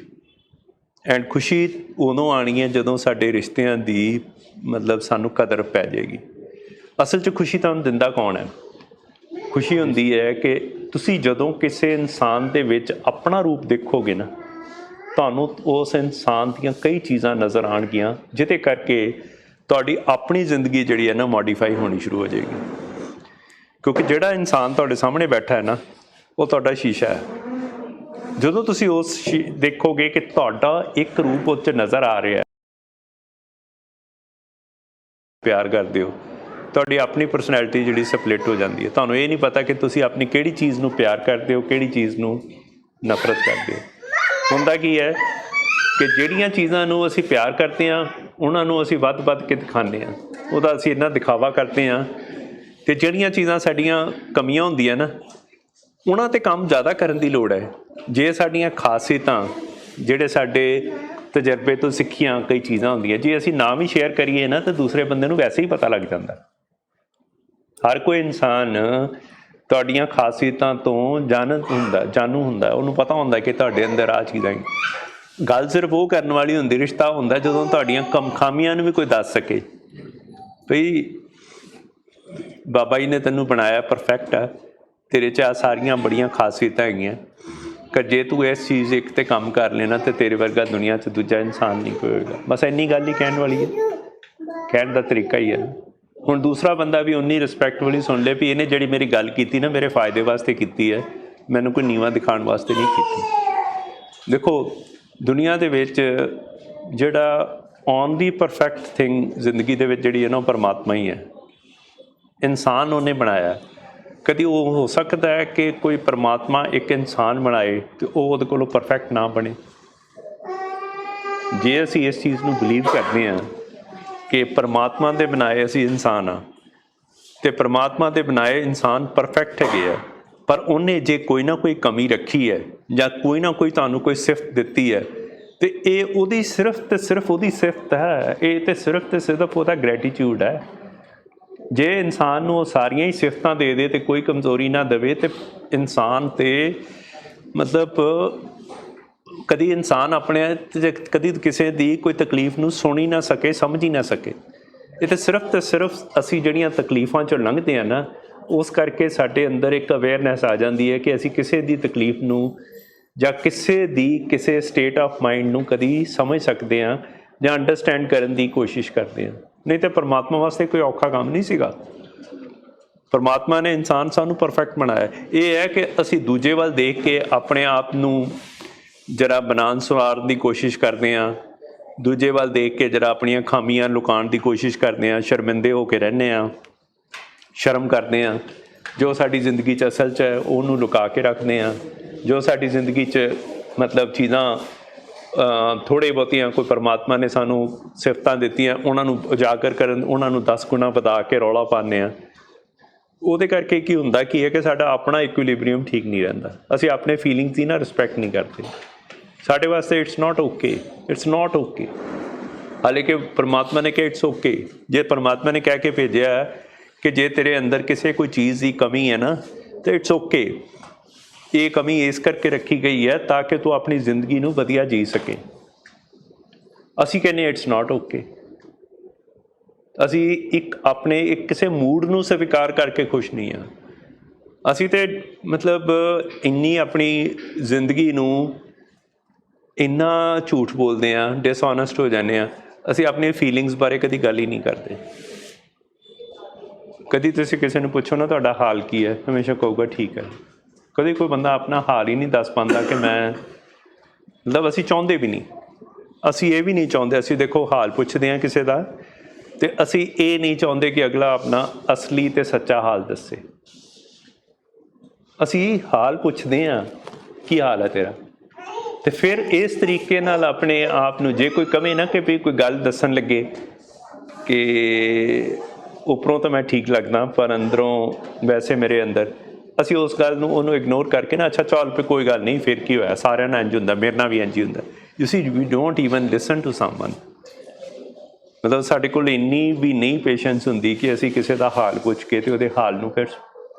ਐਂਡ ਖੁਸ਼ੀ ਉਦੋਂ ਆਉਣੀ ਹੈ ਜਦੋਂ ਸਾਡੇ ਰਿਸ਼ਤਿਆਂ ਦੀ ਮਤਲਬ ਸਾਨੂੰ ਕਦਰ ਪੈ ਜਾਏਗੀ। ਅਸਲ 'ਚ ਖੁਸ਼ੀ ਤੁਹਾਨੂੰ ਦਿੰਦਾ ਕੌਣ ਹੈ? ਖੁਸ਼ੀ ਹੁੰਦੀ ਹੈ ਕਿ ਤੁਸੀਂ ਜਦੋਂ ਕਿਸੇ ਇਨਸਾਨ ਦੇ ਵਿੱਚ ਆਪਣਾ ਰੂਪ ਦੇਖੋਗੇ ਨਾ, ਤੁਹਾਨੂੰ ਉਸ ਇਨਸਾਨ ਦੀਆਂ ਕਈ ਚੀਜ਼ਾਂ ਨਜ਼ਰ ਆਉਣਗੀਆਂ ਜਿਹਦੇ ਕਰਕੇ ਤੁਹਾਡੀ ਆਪਣੀ ਜ਼ਿੰਦਗੀ ਜਿਹੜੀ ਹੈ ਨਾ ਮੋਡੀਫਾਈ ਹੋਣੀ ਸ਼ੁਰੂ ਹੋ ਜਾਏਗੀ। ਕਿਉਂਕਿ ਜਿਹੜਾ ਇਨਸਾਨ ਤੁਹਾਡੇ ਸਾਹਮਣੇ ਬੈਠਾ ਹੈ ਨਾ, ਉਹ ਤੁਹਾਡਾ ਸ਼ੀਸ਼ਾ ਹੈ। ਜਦੋਂ ਤੁਸੀਂ ਉਸ ਦੇਖੋਗੇ ਕਿ ਤੁਹਾਡਾ ਇੱਕ ਰੂਪ ਉਹ 'ਚ ਨਜ਼ਰ ਆ ਰਿਹਾ, ਪਿਆਰ ਕਰਦੇ ਹੋ, ਤੁਹਾਡੀ ਆਪਣੀ ਪਰਸਨੈਲਿਟੀ ਜਿਹੜੀ ਸਪਲਿਟ ਹੋ ਜਾਂਦੀ ਹੈ। ਤੁਹਾਨੂੰ ਇਹ ਨਹੀਂ ਪਤਾ ਕਿ ਤੁਸੀਂ ਆਪਣੀ ਕਿਹੜੀ ਚੀਜ਼ ਨੂੰ ਪਿਆਰ ਕਰਦੇ ਹੋ, ਕਿਹੜੀ ਚੀਜ਼ ਨੂੰ ਨਫ਼ਰਤ ਕਰਦੇ ਹੋ। ਹੁੰਦਾ ਕੀ ਹੈ ਕਿ ਜਿਹੜੀਆਂ ਚੀਜ਼ਾਂ ਨੂੰ ਅਸੀਂ ਪਿਆਰ ਕਰਦੇ ਹਾਂ ਉਹਨਾਂ ਨੂੰ ਅਸੀਂ ਵੱਧ ਕੇ ਦਿਖਾਉਂਦੇ ਹਾਂ, ਉਹਦਾ ਅਸੀਂ ਇੰਨਾ ਦਿਖਾਵਾ ਕਰਦੇ ਹਾਂ। ਅਤੇ ਜਿਹੜੀਆਂ ਚੀਜ਼ਾਂ ਸਾਡੀਆਂ ਕਮੀਆਂ ਹੁੰਦੀਆਂ ਨਾ, ਉਹਨਾਂ 'ਤੇ ਕੰਮ ਜ਼ਿਆਦਾ ਕਰਨ ਦੀ ਲੋੜ ਹੈ। ਜੇ ਸਾਡੀਆਂ ਖਾਸੀਅਤਾਂ, ਜਿਹੜੇ ਸਾਡੇ ਤਜਰਬੇ ਤੋਂ ਸਿੱਖੀਆਂ ਕਈ ਚੀਜ਼ਾਂ ਹੁੰਦੀਆਂ, ਜੇ ਅਸੀਂ ਨਾ ਵੀ ਸ਼ੇਅਰ ਕਰੀਏ ਨਾ ਤਾਂ ਦੂਸਰੇ ਬੰਦੇ ਨੂੰ ਵੈਸੇ ਹੀ ਪਤਾ ਲੱਗ ਜਾਂਦਾ। ਹਰ ਕੋਈ ਇਨਸਾਨ ਤੁਹਾਡੀਆਂ ਖਾਸੀਅਤਾਂ ਤੋਂ ਜਾਣੂ ਹੁੰਦਾ, ਉਹਨੂੰ ਪਤਾ ਹੁੰਦਾ ਕਿ ਤੁਹਾਡੇ ਅੰਦਰ ਆਹ ਚੀਜ਼ਾਂ। ਗੱਲ ਸਿਰਫ ਉਹ ਕਰਨ ਵਾਲੀ ਹੁੰਦੀ, ਰਿਸ਼ਤਾ ਹੁੰਦਾ ਜਦੋਂ ਤੁਹਾਡੀਆਂ ਖਾਮੀਆਂ ਨੂੰ ਵੀ ਕੋਈ ਦੱਸ ਸਕੇ, ਭਈ ਬਾਬਾ ਜੀ ਨੇ ਤੈਨੂੰ ਬਣਾਇਆ ਪਰਫੈਕਟ ਆ, ਤੇਰੇ 'ਚ ਆ ਸਾਰੀਆਂ ਬੜੀਆਂ ਖਾਸੀਅਤਾਂ ਹੈਗੀਆਂ, ਕਿ ਜੇ ਤੂੰ ਇਸ ਚੀਜ਼ ਇੱਕ 'ਤੇ ਕੰਮ ਕਰ ਲੈਣਾ ਤਾਂ ਤੇਰੇ ਵਰਗਾ ਦੁਨੀਆ 'ਚ ਦੂਜਾ ਇਨਸਾਨ ਨਹੀਂ ਕੋਈ ਹੋਏਗਾ। ਬਸ ਇੰਨੀ ਗੱਲ ਹੀ ਕਹਿਣ ਵਾਲੀ ਹੈ, ਕਹਿਣ ਦਾ ਤਰੀਕਾ ਹੀ ਹੈ। ਹੁਣ ਦੂਸਰਾ ਬੰਦਾ ਵੀ ਉਨੀ ਰਿਸਪੈਕਟਫੁਲੀ ਸੁਣ ਲੇ ਵੀ ਇਹਨੇ ਜਿਹੜੀ ਮੇਰੀ ਗੱਲ ਕੀਤੀ ਨਾ ਮੇਰੇ ਫਾਇਦੇ ਵਾਸਤੇ ਕੀਤੀ ਹੈ, ਮੈਨੂੰ ਕੋਈ ਨੀਵਾਂ ਦਿਖਾਉਣ ਵਾਸਤੇ ਨਹੀਂ ਕੀਤੀ। ਦੇਖੋ ਦੁਨੀਆ ਦੇ ਵਿੱਚ ਜਿਹੜਾ ਓਨਲੀ ਪਰਫੈਕਟ ਥਿੰਗ ਜ਼ਿੰਦਗੀ ਦੇ ਵਿੱਚ ਜਿਹੜੀ ਹੈ ਨਾ, ਉਹ ਪਰਮਾਤਮਾ ਹੀ ਹੈ। ਇਨਸਾਨ ਉਹਨੇ ਬਣਾਇਆ, ਕਦੀ ਉਹ ਹੋ ਸਕਦਾ ਹੈ ਕਿ ਕੋਈ ਪਰਮਾਤਮਾ ਇੱਕ ਇਨਸਾਨ ਬਣਾਏ ਅਤੇ ਉਹ ਉਹਦੇ ਕੋਲੋਂ ਪਰਫੈਕਟ ਨਾ ਬਣੇ। ਜੇ ਅਸੀਂ ਇਸ ਚੀਜ਼ ਨੂੰ ਬਿਲੀਵ ਕਰਦੇ ਹਾਂ ਕਿ ਪਰਮਾਤਮਾ ਦੇ ਬਣਾਏ ਅਸੀਂ ਇਨਸਾਨ ਹਾਂ ਅਤੇ ਪਰਮਾਤਮਾ ਦੇ ਬਣਾਏ ਇਨਸਾਨ ਪਰਫੈਕਟ ਹੈਗੇ ਆ, ਪਰ ਉਹਨੇ ਜੇ ਕੋਈ ਨਾ ਕੋਈ ਕਮੀ ਰੱਖੀ ਹੈ ਜਾਂ ਕੋਈ ਨਾ ਕੋਈ ਤੁਹਾਨੂੰ ਕੋਈ ਸਿਫਤ ਦਿੱਤੀ ਹੈ ਅਤੇ ਇਹ ਉਹਦੀ ਸਿਰਫ ਅਤੇ ਸਿਰਫ ਉਹਦੀ ਸਿਫਤ ਹੈ, ਇਹ ਤਾਂ ਸਿਰਫ ਅਤੇ ਸਿਰਫ ਉਹਦਾ ਗ੍ਰੈਟੀਟਿਊਡ ਹੈ। ਜੇ ਇਨਸਾਨ ਨੂੰ ਉਹ ਸਾਰੀਆਂ ਹੀ ਸਿਫਤਾਂ ਦੇ ਦੇ ਅਤੇ ਕੋਈ ਕਮਜ਼ੋਰੀ ਨਾ ਦੇਵੇ ਤਾਂ ਇਨਸਾਨ ਤਾਂ ਮਤਲਬ ਕਦੀ ਇਨਸਾਨ ਆਪਣੇ ਕਦੀ ਕਿਸੇ ਦੀ ਕੋਈ ਤਕਲੀਫ ਨੂੰ ਸੁਣ ਹੀ ਨਾ ਸਕੇ, ਸਮਝ ਹੀ ਨਾ ਸਕੇ। ਇਹ ਤਾਂ ਸਿਰਫ ਅਤੇ ਸਿਰਫ ਅਸੀਂ ਜਿਹੜੀਆਂ ਤਕਲੀਫਾਂ 'ਚੋਂ ਲੰਘਦੇ ਹਾਂ ਨਾ, ਉਸ ਕਰਕੇ ਸਾਡੇ ਅੰਦਰ ਇੱਕ ਅਵੇਅਰਨੈਸ ਆ ਜਾਂਦੀ ਹੈ ਕਿ ਅਸੀਂ ਕਿਸੇ ਦੀ ਤਕਲੀਫ ਨੂੰ ਜਾਂ ਕਿਸੇ ਸਟੇਟ ਆਫ ਮਾਈਂਡ ਨੂੰ ਕਦੀ ਸਮਝ ਸਕਦੇ ਹਾਂ ਜਾਂ ਅੰਡਰਸਟੈਂਡ ਕਰਨ ਦੀ ਕੋਸ਼ਿਸ਼ ਕਰਦੇ ਹਾਂ। ਨਹੀਂ ਤਾਂ ਪਰਮਾਤਮਾ ਵਾਸਤੇ ਕੋਈ ਔਖਾ ਕੰਮ ਨਹੀਂ ਸੀਗਾ। ਪਰਮਾਤਮਾ ਨੇ ਇਨਸਾਨ ਸਾਨੂੰ ਪਰਫੈਕਟ ਬਣਾਇਆ। ਇਹ ਹੈ ਕਿ ਅਸੀਂ ਦੂਜੇ ਵੱਲ ਦੇਖ ਕੇ ਆਪਣੇ ਆਪ ਨੂੰ ਜਰਾ ਬਣਾਉਣ ਸੰਵਾਰਨ ਦੀ ਕੋਸ਼ਿਸ਼ ਕਰਦੇ ਹਾਂ, ਦੂਜੇ ਵੱਲ ਦੇਖ ਕੇ ਜਰਾ ਆਪਣੀਆਂ ਖਾਮੀਆਂ ਲੁਕਾਉਣ ਦੀ ਕੋਸ਼ਿਸ਼ ਕਰਦੇ ਹਾਂ, ਸ਼ਰਮਿੰਦੇ ਹੋ ਕੇ ਰਹਿੰਦੇ ਹਾਂ, ਸ਼ਰਮ ਕਰਦੇ ਹਾਂ। ਜੋ ਸਾਡੀ ਜ਼ਿੰਦਗੀ 'ਚ ਅਸਲ 'ਚ ਹੈ ਉਹਨੂੰ ਲੁਕਾ ਕੇ ਰੱਖਦੇ ਹਾਂ। ਜੋ ਸਾਡੀ ਜ਼ਿੰਦਗੀ 'ਚ ਮਤਲਬ ਚੀਜ਼ਾਂ ਥੋੜ੍ਹੇ ਬਹੁਤੀਆਂ ਕੋਈ ਪਰਮਾਤਮਾ ਨੇ ਸਾਨੂੰ ਸਿਫਤਾਂ ਦਿੱਤੀਆਂ, ਉਹਨਾਂ ਨੂੰ ਉਜਾਗਰ ਕਰਨ, ਉਹਨਾਂ ਨੂੰ 10 ਗੁਣਾ ਵਧਾ ਕੇ ਰੌਲਾ ਪਾਉਂਦੇ ਹਾਂ। ਉਹਦੇ ਕਰਕੇ ਕੀ ਹੁੰਦਾ ਕੀ ਹੈ ਕਿ ਸਾਡਾ ਆਪਣਾ ਇਕੁਇਲਿਬਰੀਅਮ ਠੀਕ ਨਹੀਂ ਰਹਿੰਦਾ। ਅਸੀਂ ਆਪਣੇ ਫੀਲਿੰਗਸ ਦੀ ਨਾ ਰਿਸਪੈਕਟ ਨਹੀਂ ਕਰਦੇ। ਸਾਡੇ ਵਾਸਤੇ it's not okay, it's not okay. ਹਾਲੇ ਕਿ ਪਰਮਾਤਮਾ ਨੇ ਕਿਹਾ ਇਟਸ ਓਕੇ। ਜੇ ਪਰਮਾਤਮਾ ਨੇ ਕਹਿ ਕੇ ਭੇਜਿਆ ਕਿ ਜੇ ਤੇਰੇ ਅੰਦਰ ਕਿਸੇ ਕੋਈ ਚੀਜ਼ ਦੀ ਕਮੀ ਹੈ ਨਾ ਤਾਂ ਇਟਸ ਓਕੇ। ਇਹ ਕਮੀ ਇਸ ਕਰਕੇ ਰੱਖੀ ਗਈ ਹੈ ਤਾਂ ਕਿ ਤੂੰ ਆਪਣੀ ਜ਼ਿੰਦਗੀ ਨੂੰ ਵਧੀਆ ਜੀ ਸਕੇ। ਅਸੀਂ ਕਹਿੰਦੇ ਇਟਸ ਨਾਟ ਓਕੇ। ਅਸੀਂ ਆਪਣੇ ਕਿਸੇ ਮੂਡ ਨੂੰ ਸਵੀਕਾਰ ਕਰਕੇ ਖੁਸ਼ ਨਹੀਂ ਹਾਂ। ਅਸੀਂ ਤਾਂ ਮਤਲਬ ਇੰਨੀ ਆਪਣੀ ਜ਼ਿੰਦਗੀ ਨੂੰ ਇੰਨਾ ਝੂਠ ਬੋਲਦੇ ਹਾਂ, ਡਿਸਔਨੈਸਟ ਹੋ ਜਾਂਦੇ ਹਾਂ। ਅਸੀਂ ਆਪਣੀ ਫੀਲਿੰਗਸ ਬਾਰੇ ਕਦੀ ਗੱਲ ਹੀ ਨਹੀਂ ਕਰਦੇ। ਕਦੀ ਤੁਸੀਂ ਕਿਸੇ ਨੂੰ ਪੁੱਛੋ ਨਾ ਤੁਹਾਡਾ ਹਾਲ ਕੀ ਹੈ, ਹਮੇਸ਼ਾ ਕਹੂਗਾ ਠੀਕ ਹੈ। ਕਦੀ ਕੋਈ ਬੰਦਾ ਆਪਣਾ ਹਾਲ ਹੀ ਨਹੀਂ ਦੱਸ ਪਾਉਂਦਾ ਕਿ ਮੈਂ ਮਤਲਬ ਅਸੀਂ ਚਾਹੁੰਦੇ ਵੀ ਨਹੀਂ। ਅਸੀਂ ਇਹ ਵੀ ਨਹੀਂ ਚਾਹੁੰਦੇ। ਅਸੀਂ ਦੇਖੋ ਹਾਲ ਪੁੱਛਦੇ ਹਾਂ ਕਿਸੇ ਦਾ ਅਤੇ ਅਸੀਂ ਇਹ ਨਹੀਂ ਚਾਹੁੰਦੇ ਕਿ ਅਗਲਾ ਆਪਣਾ ਅਸਲੀ ਅਤੇ ਸੱਚਾ ਹਾਲ ਦੱਸੇ। ਅਸੀਂ ਹਾਲ ਪੁੱਛਦੇ ਹਾਂ ਕੀ ਹਾਲ ਹੈ ਤੇਰਾ, ਅਤੇ ਫਿਰ ਇਸ ਤਰੀਕੇ ਨਾਲ ਆਪਣੇ ਆਪ ਨੂੰ ਜੇ ਕੋਈ ਕਵੇ ਨਾ ਕਿ ਵੀ ਕੋਈ ਗੱਲ ਦੱਸਣ ਲੱਗੇ ਕਿ ਉੱਪਰੋਂ ਤਾਂ ਮੈਂ ਠੀਕ ਲੱਗਦਾ ਪਰ ਅੰਦਰੋਂ ਵੈਸੇ ਮੇਰੇ ਅੰਦਰ, ਅਸੀਂ ਉਸ ਗੱਲ ਨੂੰ ਉਹਨੂੰ ਇਗਨੋਰ ਕਰਕੇ ਨਾ ਅੱਛਾ ਚੱਲ ਪਈ ਕੋਈ ਗੱਲ ਨਹੀਂ, ਫਿਰ ਕੀ ਹੋਇਆ, ਸਾਰਿਆਂ ਨਾਲ ਇੰਝ ਹੁੰਦਾ, ਮੇਰੇ ਨਾਲ ਵੀ ਇੰਝ ਹੀ ਹੁੰਦਾ। You see we don't even listen to someone. ਮਤਲਬ ਸਾਡੇ ਕੋਲ ਇੰਨੀ ਵੀ ਨਹੀਂ ਪੇਸ਼ੈਂਸ ਹੁੰਦੀ ਕਿ ਅਸੀਂ ਕਿਸੇ ਦਾ ਹਾਲ ਪੁੱਛ ਕੇ ਅਤੇ ਉਹਦੇ ਹਾਲ ਨੂੰ ਫਿਰ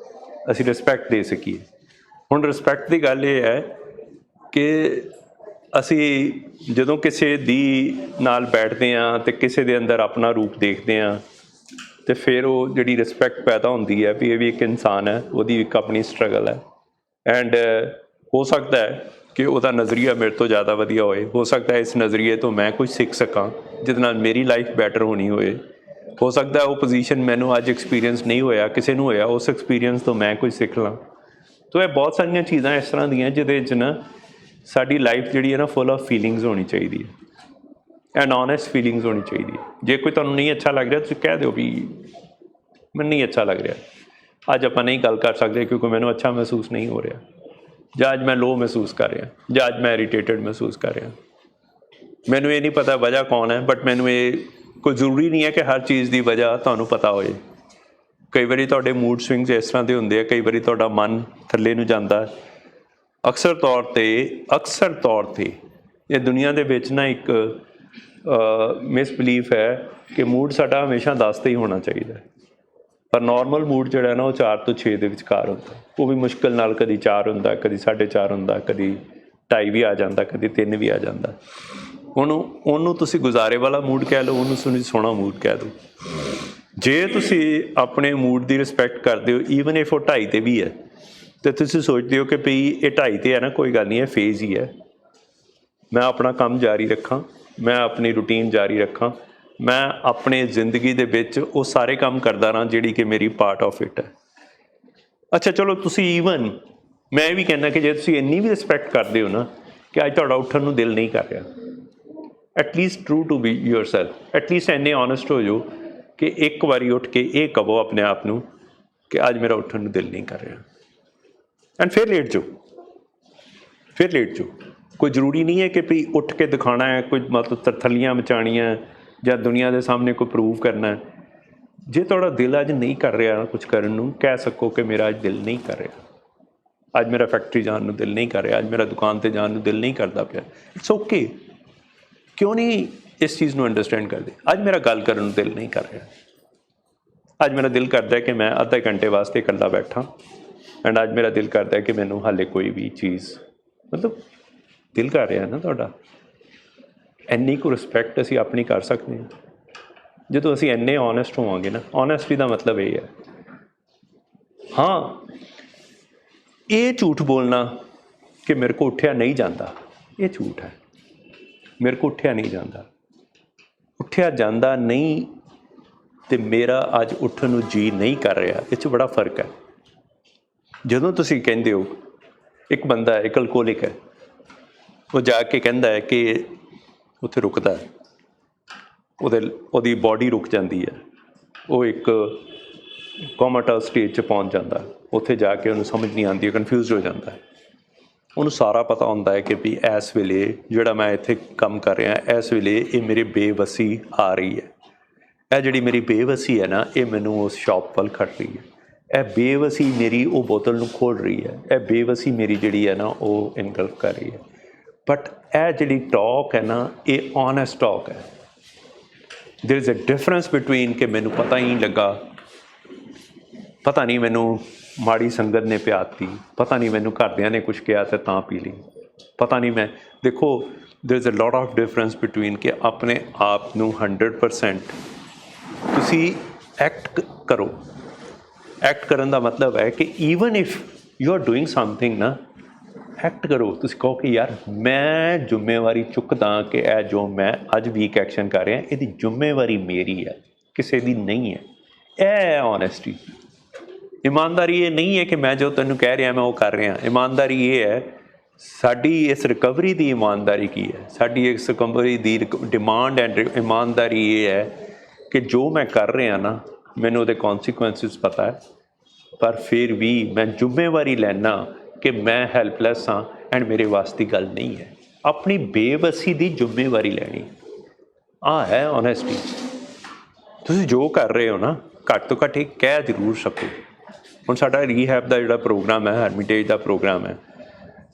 ਅਸੀਂ ਰਿਸਪੈਕਟ ਦੇ ਸਕੀਏ। ਹੁਣ ਰਿਸਪੈਕਟ ਦੀ ਗੱਲ ਇਹ ਹੈ ਕਿ ਅਸੀਂ ਜਦੋਂ ਕਿਸੇ ਦੀ ਨਾਲ ਬੈਠਦੇ ਹਾਂ ਅਤੇ ਕਿਸੇ ਦੇ ਅੰਦਰ ਆਪਣਾ ਰੂਪ ਦੇਖਦੇ ਹਾਂ ਅਤੇ ਫਿਰ ਉਹ ਜਿਹੜੀ ਰਿਸਪੈਕਟ ਪੈਦਾ ਹੁੰਦੀ ਹੈ ਵੀ ਇਹ ਵੀ ਇੱਕ ਇਨਸਾਨ ਹੈ, ਉਹਦੀ ਇੱਕ ਆਪਣੀ ਸਟਰਗਲ ਹੈ। ਐਂਡ ਹੋ ਸਕਦਾ ਹੈ ਕਿ ਉਹਦਾ ਨਜ਼ਰੀਆ ਮੇਰੇ ਤੋਂ ਜ਼ਿਆਦਾ ਵਧੀਆ ਹੋਏ। ਹੋ ਸਕਦਾ ਇਸ ਨਜ਼ਰੀਏ ਤੋਂ ਮੈਂ ਕੁਝ ਸਿੱਖ ਸਕਾਂ ਜਿਹਦੇ ਨਾਲ ਮੇਰੀ ਲਾਈਫ ਬੈਟਰ ਹੋਣੀ ਹੋਏ। ਹੋ ਸਕਦਾ ਉਹ ਪੋਜੀਸ਼ਨ ਮੈਨੂੰ ਅੱਜ ਐਕਸਪੀਰੀਅੰਸ ਨਹੀਂ ਹੋਇਆ, ਕਿਸੇ ਨੂੰ ਹੋਇਆ, ਉਸ ਐਕਸਪੀਰੀਅੰਸ ਤੋਂ ਮੈਂ ਕੁਝ ਸਿੱਖ ਲਾਂ। ਤੋ ਇਹ ਬਹੁਤ ਸਾਰੀਆਂ ਚੀਜ਼ਾਂ ਇਸ ਤਰ੍ਹਾਂ ਦੀਆਂ ਜਿਹਦੇ 'ਚ ਨਾ ਸਾਡੀ ਲਾਈਫ ਜਿਹੜੀ ਹੈ ਨਾ ਫੁੱਲ ਆਫ ਫੀਲਿੰਗਸ ਹੋਣੀ ਚਾਹੀਦੀ ਹੈ ਐਂਡ ਓਨੈਸਟ ਫੀਲਿੰਗਸ ਹੋਣੀ ਚਾਹੀਦੀ ਹੈ। ਜੇ ਕੋਈ ਤੁਹਾਨੂੰ ਨਹੀਂ ਅੱਛਾ ਲੱਗ ਰਿਹਾ ਤੁਸੀਂ ਕਹਿ ਦਿਓ ਵੀ ਮੈਨੂੰ ਨਹੀਂ ਅੱਛਾ ਲੱਗ ਰਿਹਾ, ਅੱਜ ਆਪਾਂ ਨਹੀਂ ਗੱਲ ਕਰ ਸਕਦੇ ਕਿਉਂਕਿ ਮੈਨੂੰ ਅੱਛਾ ਮਹਿਸੂਸ ਨਹੀਂ ਹੋ ਰਿਹਾ, ਜਾਂ ਅੱਜ ਮੈਂ ਲੋਅ ਮਹਿਸੂਸ ਕਰ ਰਿਹਾ, ਜਾਂ ਅੱਜ ਮੈਂ ਇਰੀਟੇਟਡ ਮਹਿਸੂਸ ਕਰ ਰਿਹਾ। ਮੈਨੂੰ ਇਹ ਨਹੀਂ ਪਤਾ ਵਜ੍ਹਾ ਕੌਣ ਹੈ, ਬਟ ਮੈਨੂੰ ਇਹ ਕੋਈ ਜ਼ਰੂਰੀ ਨਹੀਂ ਹੈ ਕਿ ਹਰ ਚੀਜ਼ ਦੀ ਵਜ੍ਹਾ ਤੁਹਾਨੂੰ ਪਤਾ ਹੋਏ। ਕਈ ਵਾਰੀ ਤੁਹਾਡੇ ਮੂਡ ਸਵਿੰਗਸ ਇਸ ਤਰ੍ਹਾਂ ਦੇ ਹੁੰਦੇ ਆ, ਕਈ ਵਾਰੀ ਤੁਹਾਡਾ ਮਨ ਥੱਲੇ ਨੂੰ ਜਾਂਦਾ। ਅਕਸਰ ਤੌਰ 'ਤੇ ਇਹ ਦੁਨੀਆ ਦੇ ਵਿੱਚ ਨਾ ਇੱਕ ਮਿਸਬਲੀਫ ਹੈ ਕਿ ਮੂਡ ਸਾਡਾ ਹਮੇਸ਼ਾ 10 'ਤੇ ਹੀ ਹੋਣਾ ਚਾਹੀਦਾ, ਪਰ ਨੋਰਮਲ ਮੂਡ ਜਿਹੜਾ ਨਾ ਉਹ 4 ਤੋਂ 6 ਦੇ ਵਿਚਕਾਰ ਹੁੰਦਾ। ਉਹ ਵੀ ਮੁਸ਼ਕਿਲ ਨਾਲ ਕਦੀ 4 ਹੁੰਦਾ, ਕਦੀ 4.5 ਹੁੰਦਾ, ਕਦੀ 2.5 ਵੀ ਆ ਜਾਂਦਾ, ਕਦੀ 3 ਵੀ ਆ ਜਾਂਦਾ। ਉਹਨੂੰ ਤੁਸੀਂ ਗੁਜ਼ਾਰੇ ਵਾਲਾ ਮੂਡ ਕਹਿ ਲਓ, ਉਹਨੂੰ ਤੁਸੀਂ ਸੋਹਣਾ ਮੂਡ ਕਹਿ ਦਿਓ। ਜੇ ਤੁਸੀਂ ਆਪਣੇ ਮੂਡ ਦੀ ਰਿਸਪੈਕਟ ਕਰਦੇ ਹੋ ਈਵਨ ਇਫ ਉਹ 2.5 'ਤੇ ਵੀ ਹੈ ਅਤੇ ਤੁਸੀਂ ਸੋਚਦੇ ਹੋ ਕਿ ਭਈ ਇਹ 2.5 'ਤੇ ਹੈ ਨਾ, ਕੋਈ ਗੱਲ ਨਹੀਂ, ਇਹ ਫੇਜ਼ ਹੀ ਹੈ, ਮੈਂ ਆਪਣਾ ਕੰਮ ਜਾਰੀ ਰੱਖਾਂ, ਮੈਂ ਆਪਣੀ ਰੂਟੀਨ ਜਾਰੀ ਰੱਖਾਂ, ਮੈਂ ਆਪਣੇ ਜ਼ਿੰਦਗੀ ਦੇ ਵਿੱਚ ਉਹ ਸਾਰੇ ਕੰਮ ਕਰਦਾ ਰਹਾਂ ਜਿਹੜੀ ਕਿ ਮੇਰੀ ਪਾਰਟ ਆਫ ਇਟ ਹੈ। ਅੱਛਾ ਚਲੋ ਤੁਸੀਂ ਈਵਨ ਮੈਂ ਇਹ ਵੀ ਕਹਿੰਦਾ ਕਿ ਜੇ ਤੁਸੀਂ ਇੰਨੀ ਵੀ ਰਿਸਪੈਕਟ ਕਰਦੇ ਹੋ ਨਾ ਕਿ ਅੱਜ ਤੁਹਾਡਾ ਉੱਠਣ ਨੂੰ ਦਿਲ ਨਹੀਂ ਕਰ ਰਿਹਾ, at least true to be yourself, at least ਇੰਨੇ ਓਨੈਸਟ ਹੋ ਜਾਓ ਕਿ ਇੱਕ ਵਾਰੀ ਉੱਠ ਕੇ ਇਹ ਕਹੋ ਆਪਣੇ ਆਪ ਨੂੰ कि अज मेरा उठन ਨੂੰ दिल नहीं कर रहा, एंड फिर लेट जाओ, फिर लेट जाओ। कोई जरूरी नहीं है कि भी उठ के दिखाना है, कोई मतलब तरथलियां मचाणियां ਜਾਂ दुनिया के सामने कोई प्रूव करना है। जे थोड़ा दिल अज नहीं कर रहा कुछ करन नूं, कह सको कि मेरा अज दिल नहीं कर रहा, अज मेरा फैक्ट्री जाण नूं दिल नहीं कर रहा, अज मेरा दुकान पर जाण नूं दिल नहीं करता पिया, इट्स ओके। क्यों नहीं इस चीज़ नूं अंडरस्टैंड करते? अज मेरा गल करन नूं दिल नहीं कर रहा, अज मेरा दिल करता है कि मैं आधे घंटे वास्ते इकल्ला बैठा, एंड अज मेरा दिल करता है कि मैनू हाले कोई भी चीज़ मतलब दिल कर रहा ना तुहाडा, इन्नी को रिस्पैक्ट असीं अपनी कर सकते हैं जो असीं इन्ने ऑनैसट होवांगे ना। ऑनैसटी का मतलब ये है, हाँ ये झूठ बोलना कि मेरे को उठिया नहीं जाता, ये झूठ है। मेरे को उठिया नहीं जाता, उठिया जाता नहीं तो मेरा अज उठन नूं जी नहीं कर रहा, इस बड़ा फर्क है। जदों तुसीं कहंदे हो एक बंदा है, एक अल्कोहलिक है, वो जाके कहता है कि उत्थे रुकता है, ਉਹਦੀ बॉडी रुक जाती है, वो एक ਕੋਮਾਟਸ स्टेज 'ਚ पहुँच जाता, उत्थे जाके उन्होंने समझ नहीं आती, कन्फ्यूज हो जाता है। उन्होंने सारा पता होंदा है कि भी इस वेले जिहड़ा मैं इत्थे काम कर रहा, इस वेले ये मेरी बेवसी आ रही है, यह जिहड़ी मेरी बेवसी है ना, ये मैनू उस शॉप वाल खड़ रही है, यह बेवसी मेरी वो बोतल नूं खोल रही है, यह बेवसी मेरी जिहड़ी है ना वो इनगल्फ कर रही है। बट यह जिहड़ी टॉक है ना, ये ऑनैसट टॉक है। There is a difference between कि मैनू पता ही नहीं लगा, पता नहीं मैनू माड़ी संगत ने प्याती, पता नहीं मैनू घरदियां ने कुछ कहा तो तां पी ली, पता नहीं मैं देखो there is a lot of difference between कि अपने आप नूं 100% तुसी एक्ट करो। एक्ट करन दा मतलब है कि even if you are doing something ना, एक्ट करो। तुसी कहो कि यार मैं जिम्मेवारी चुकदा कि यह जो मैं अज वीक एक्शन कर रहा, इसकी जिम्मेवारी मेरी है, किसी दी नहीं है। यह ऑनैसटी। ईमानदारी ये नहीं है कि मैं जो तेनों कह रहा मैं वो कर रहा। ईमानदारी ये है, साडी इस रिकवरी की ईमानदारी की है, साडी इस रिकवरी की डिमांड एंड ईमानदारी ये है कि जो मैं कर रहा ना, मैनू उहदे कॉन्सीक्वेंसिस पता है, पर फिर भी मैं जिम्मेवारी लैना कि मैं हैल्पलैस हाँ एंड मेरे वास्ते गल नहीं है। अपनी बेबसी की जिम्मेवारी लैनी आ है ऑनैसटी। तुसीं जो कर रहे हो ना, घट तो घट एक कह जरूर सको। हुण साडा रीहैब का जिहड़ा प्रोग्राम है, हैरमिटेज का प्रोग्राम है,